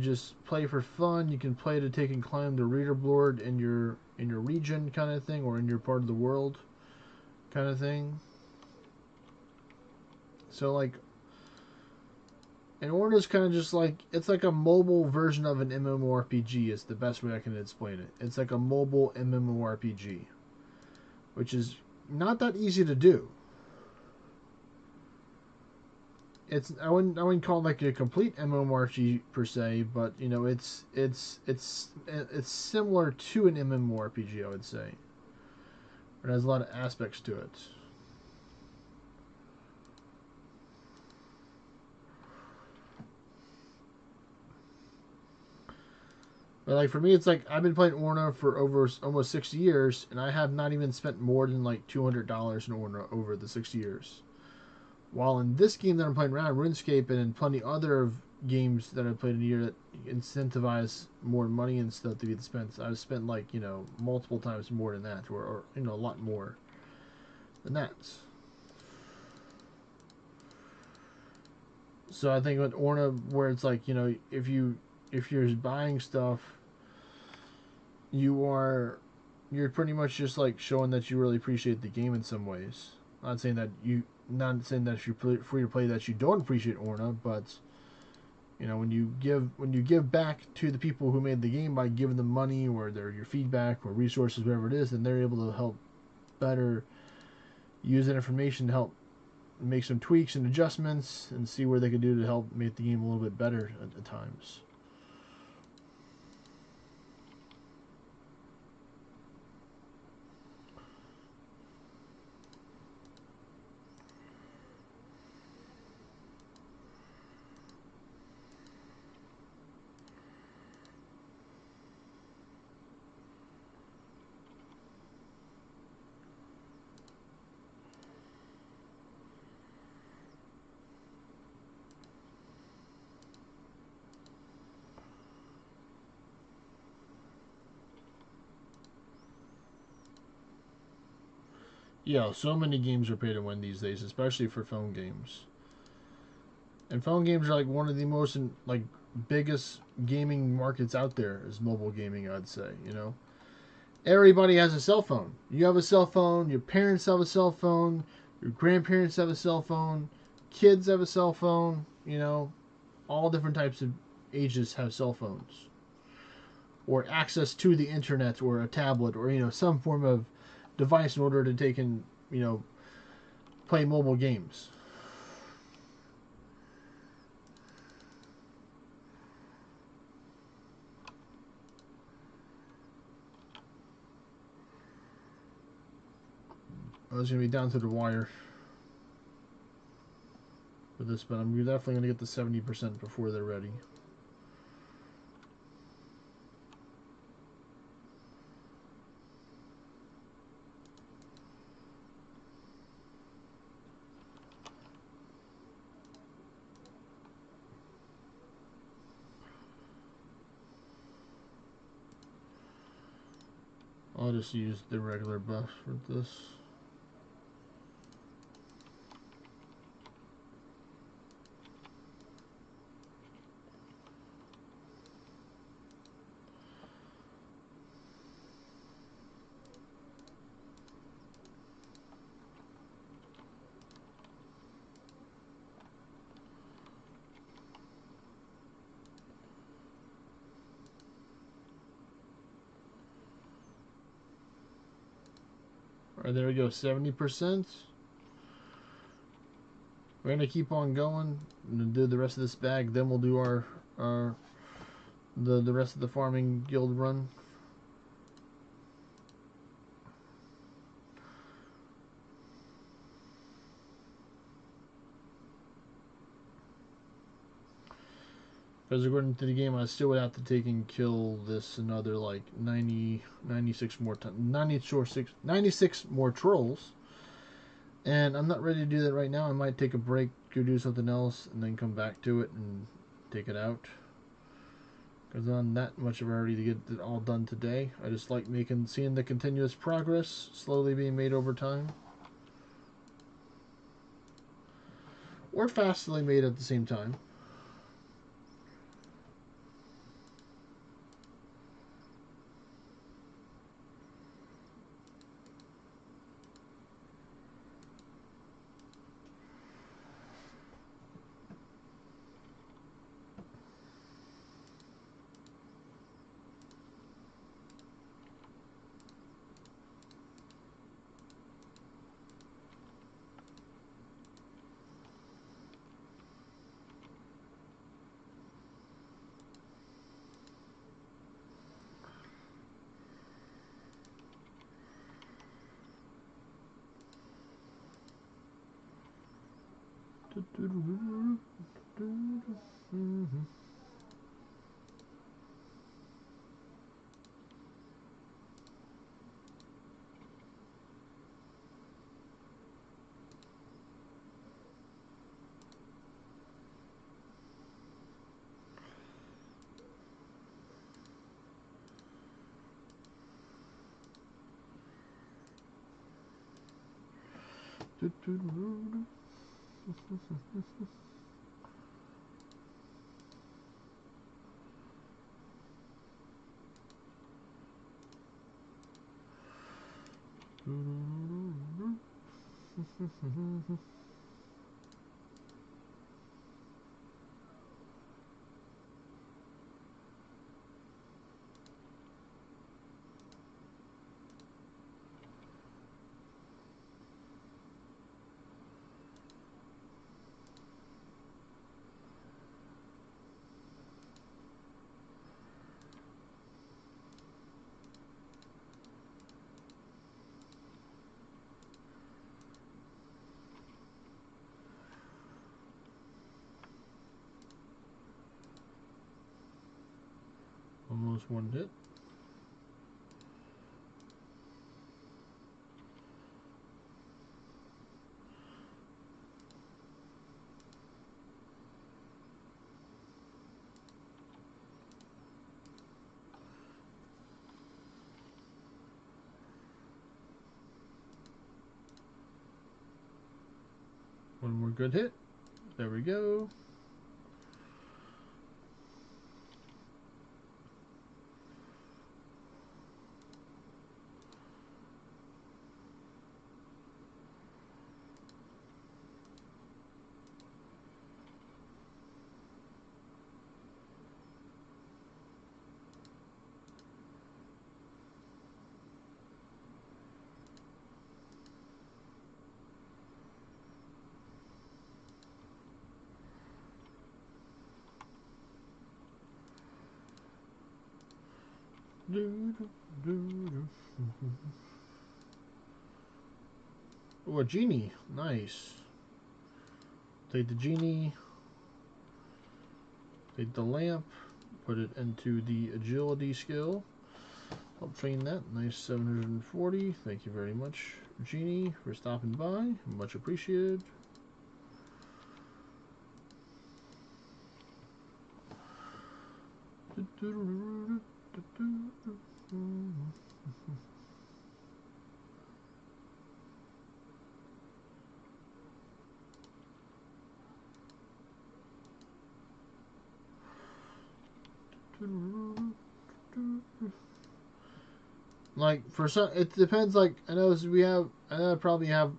A: just play for fun. You can play to take and climb the leaderboard in your region, kind of thing, or in your part of the world, kind of thing. So like, and Orna is kind of just like, it's like a mobile version of an MMORPG. Is the best way I can explain it. It's like a mobile MMORPG, which is not that easy to do. I wouldn't call it like a complete MMORPG per se, but it's similar to an MMORPG, I would say. It has a lot of aspects to it. But like for me, it's like I've been playing Orna for over almost 6 years, and I have not even spent more than like $200 in Orna over the 6 years. While in this game that I'm playing around, RuneScape, and in plenty other games that I've played in a year that incentivize more money and stuff to be spent, I've spent like multiple times more than that, or a lot more than that. So I think with Orna, where it's like if you're buying stuff, you're pretty much just like showing that you really appreciate the game in some ways. Not saying that if you're free to play that you don't appreciate Orna, but when you give back to the people who made the game by giving them money or your feedback or resources, whatever it is, then they're able to help better use that information to help make some tweaks and adjustments and see where they can do to help make the game a little bit better at times. Yeah, so many games are pay to win these days, especially for phone games. And phone games are like one of the most biggest gaming markets out there is mobile gaming, I'd say. Everybody has a cell phone. You have a cell phone. Your parents have a cell phone. Your grandparents have a cell phone. Kids have a cell phone. You know, all different types of ages have cell phones, or access to the internet, or a tablet, or some form of device in order to take and play mobile games. I was going to be down to the wire for this, but I'm definitely going to get the 70% before they're ready. I'll just use the regular buff for this. Alright, there we go, 70%. We're gonna keep on going and do the rest of this bag, then we'll do our the rest of the farming guild run. Because according to the game, I still would have to take and kill this another like 96 more 96 more trolls. And I'm not ready to do that right now. I might take a break, go do something else, and then come back to it and take it out. Because I'm that much of a hurry to get it all done today. I just like seeing the continuous progress slowly being made over time. Or fastly made at the same time. Almost one hit. One more good hit. There we go. Oh, a genie. Nice. Take the genie. Take the lamp. Put it into the agility skill. Help train that. Nice 740. Thank you very much, Genie, for stopping by. Much appreciated. Like for some, it depends. Like I know I probably have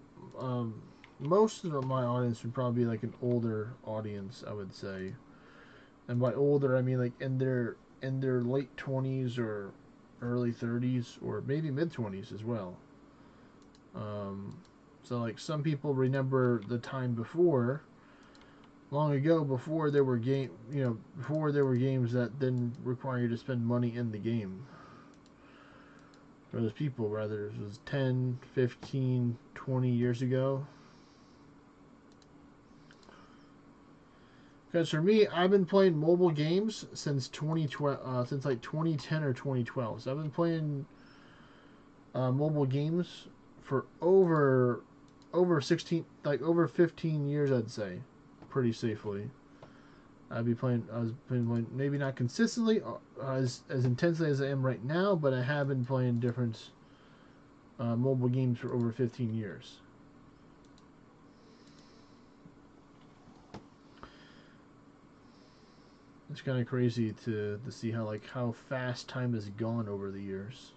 A: most of my audience would probably be like an older audience, I would say. And by older, I mean like in their late 20s or early 30s or maybe mid 20s as well. So like some people remember the time before, long ago, before there were before there were games that didn't require you to spend money in the game. For those people, rather, it was 10, 15, 20 years ago. Because for me, I've been playing mobile games since 2012, since like 2010 or 2012. So I've been playing mobile games for over 16, like over 15 years, I'd say, pretty safely. I was playing maybe not consistently as intensely as I am right now, but I have been playing different mobile games for over 15 years. It's kind of crazy to see how fast time has gone over the years.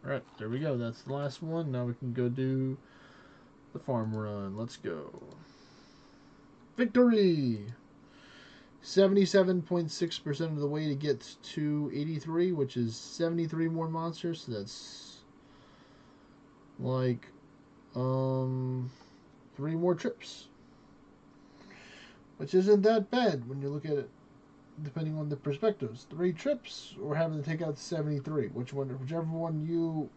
A: Alright, there we go. That's the last one. Now we can go do the farm run. Let's go. Victory! 77.6% of the way to get to 83, which is 73 more monsters. So that's like 3 more trips. Which isn't that bad when you look at it, depending on the perspectives. 3 trips or having to take out 73. Whichever one you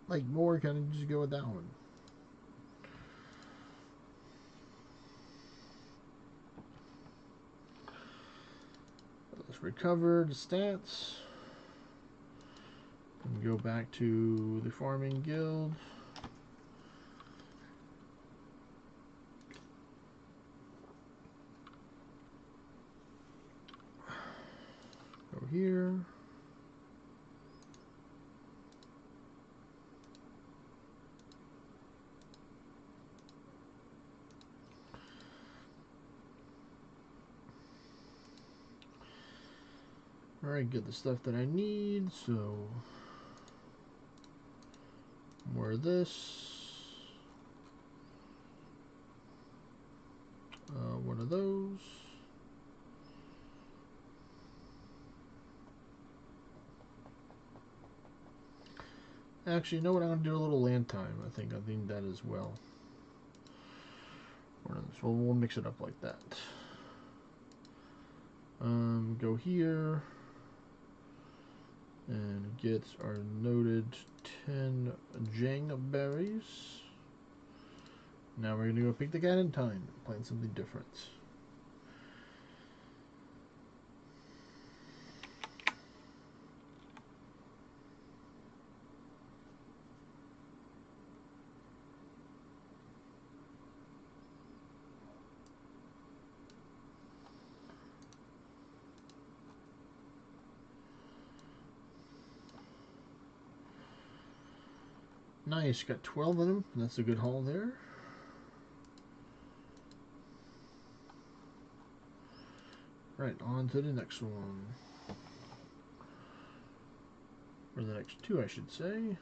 A: like more, kind of just go with that one. Let's recover the stats and go back to the farming guild. Go here. Alright, get the stuff that I need, so more of this. One of those. Actually, you know what? I'm going to do a little land time. I think that as well. So we'll mix it up like that. Go here and get our noted 10 Jang berries. Now we're going to go pick the cat in time, plant something different. Nice, got 12 of them. That's a good haul there. Right, on to the next one. Or the next 2, I should say.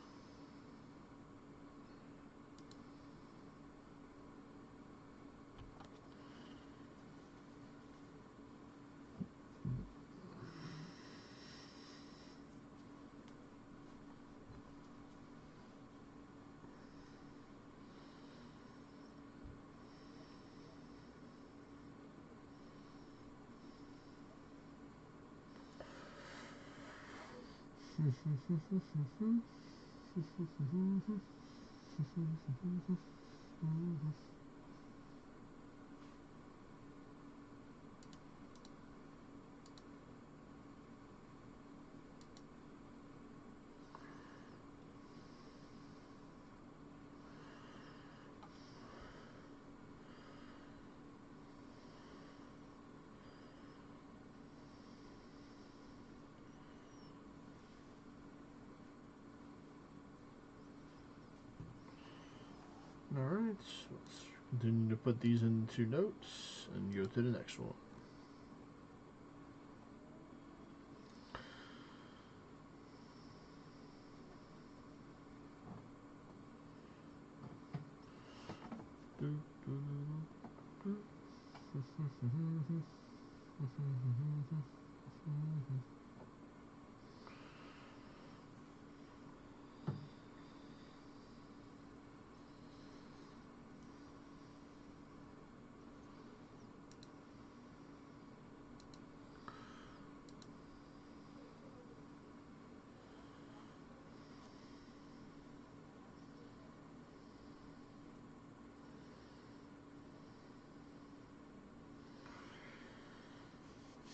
A: Alright, let's continue to put these into notes and go to the next one.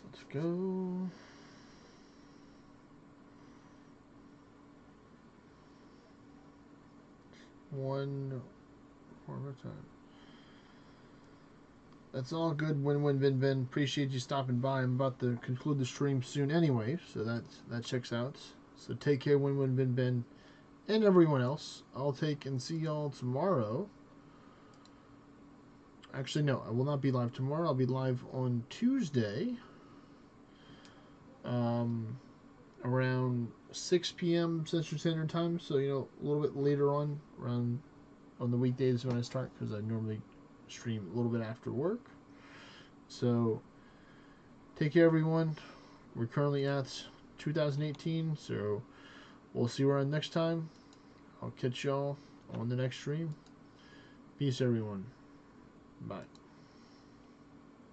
A: Let's go. One more time. That's all good. Win-win, Vin. Appreciate you stopping by. I'm about to conclude the stream soon anyway, so that checks out. So take care, win-win, Vin, and everyone else. I'll take and see y'all tomorrow. Actually, no, I will not be live tomorrow. I'll be live on Tuesday. Around 6 p.m. Central Standard Time, so a little bit later on the weekdays when I start, because I normally stream a little bit after work. So take care, everyone. We're currently at 2018, so we'll see you around next time. I'll catch y'all on the next stream. Peace, everyone. Bye.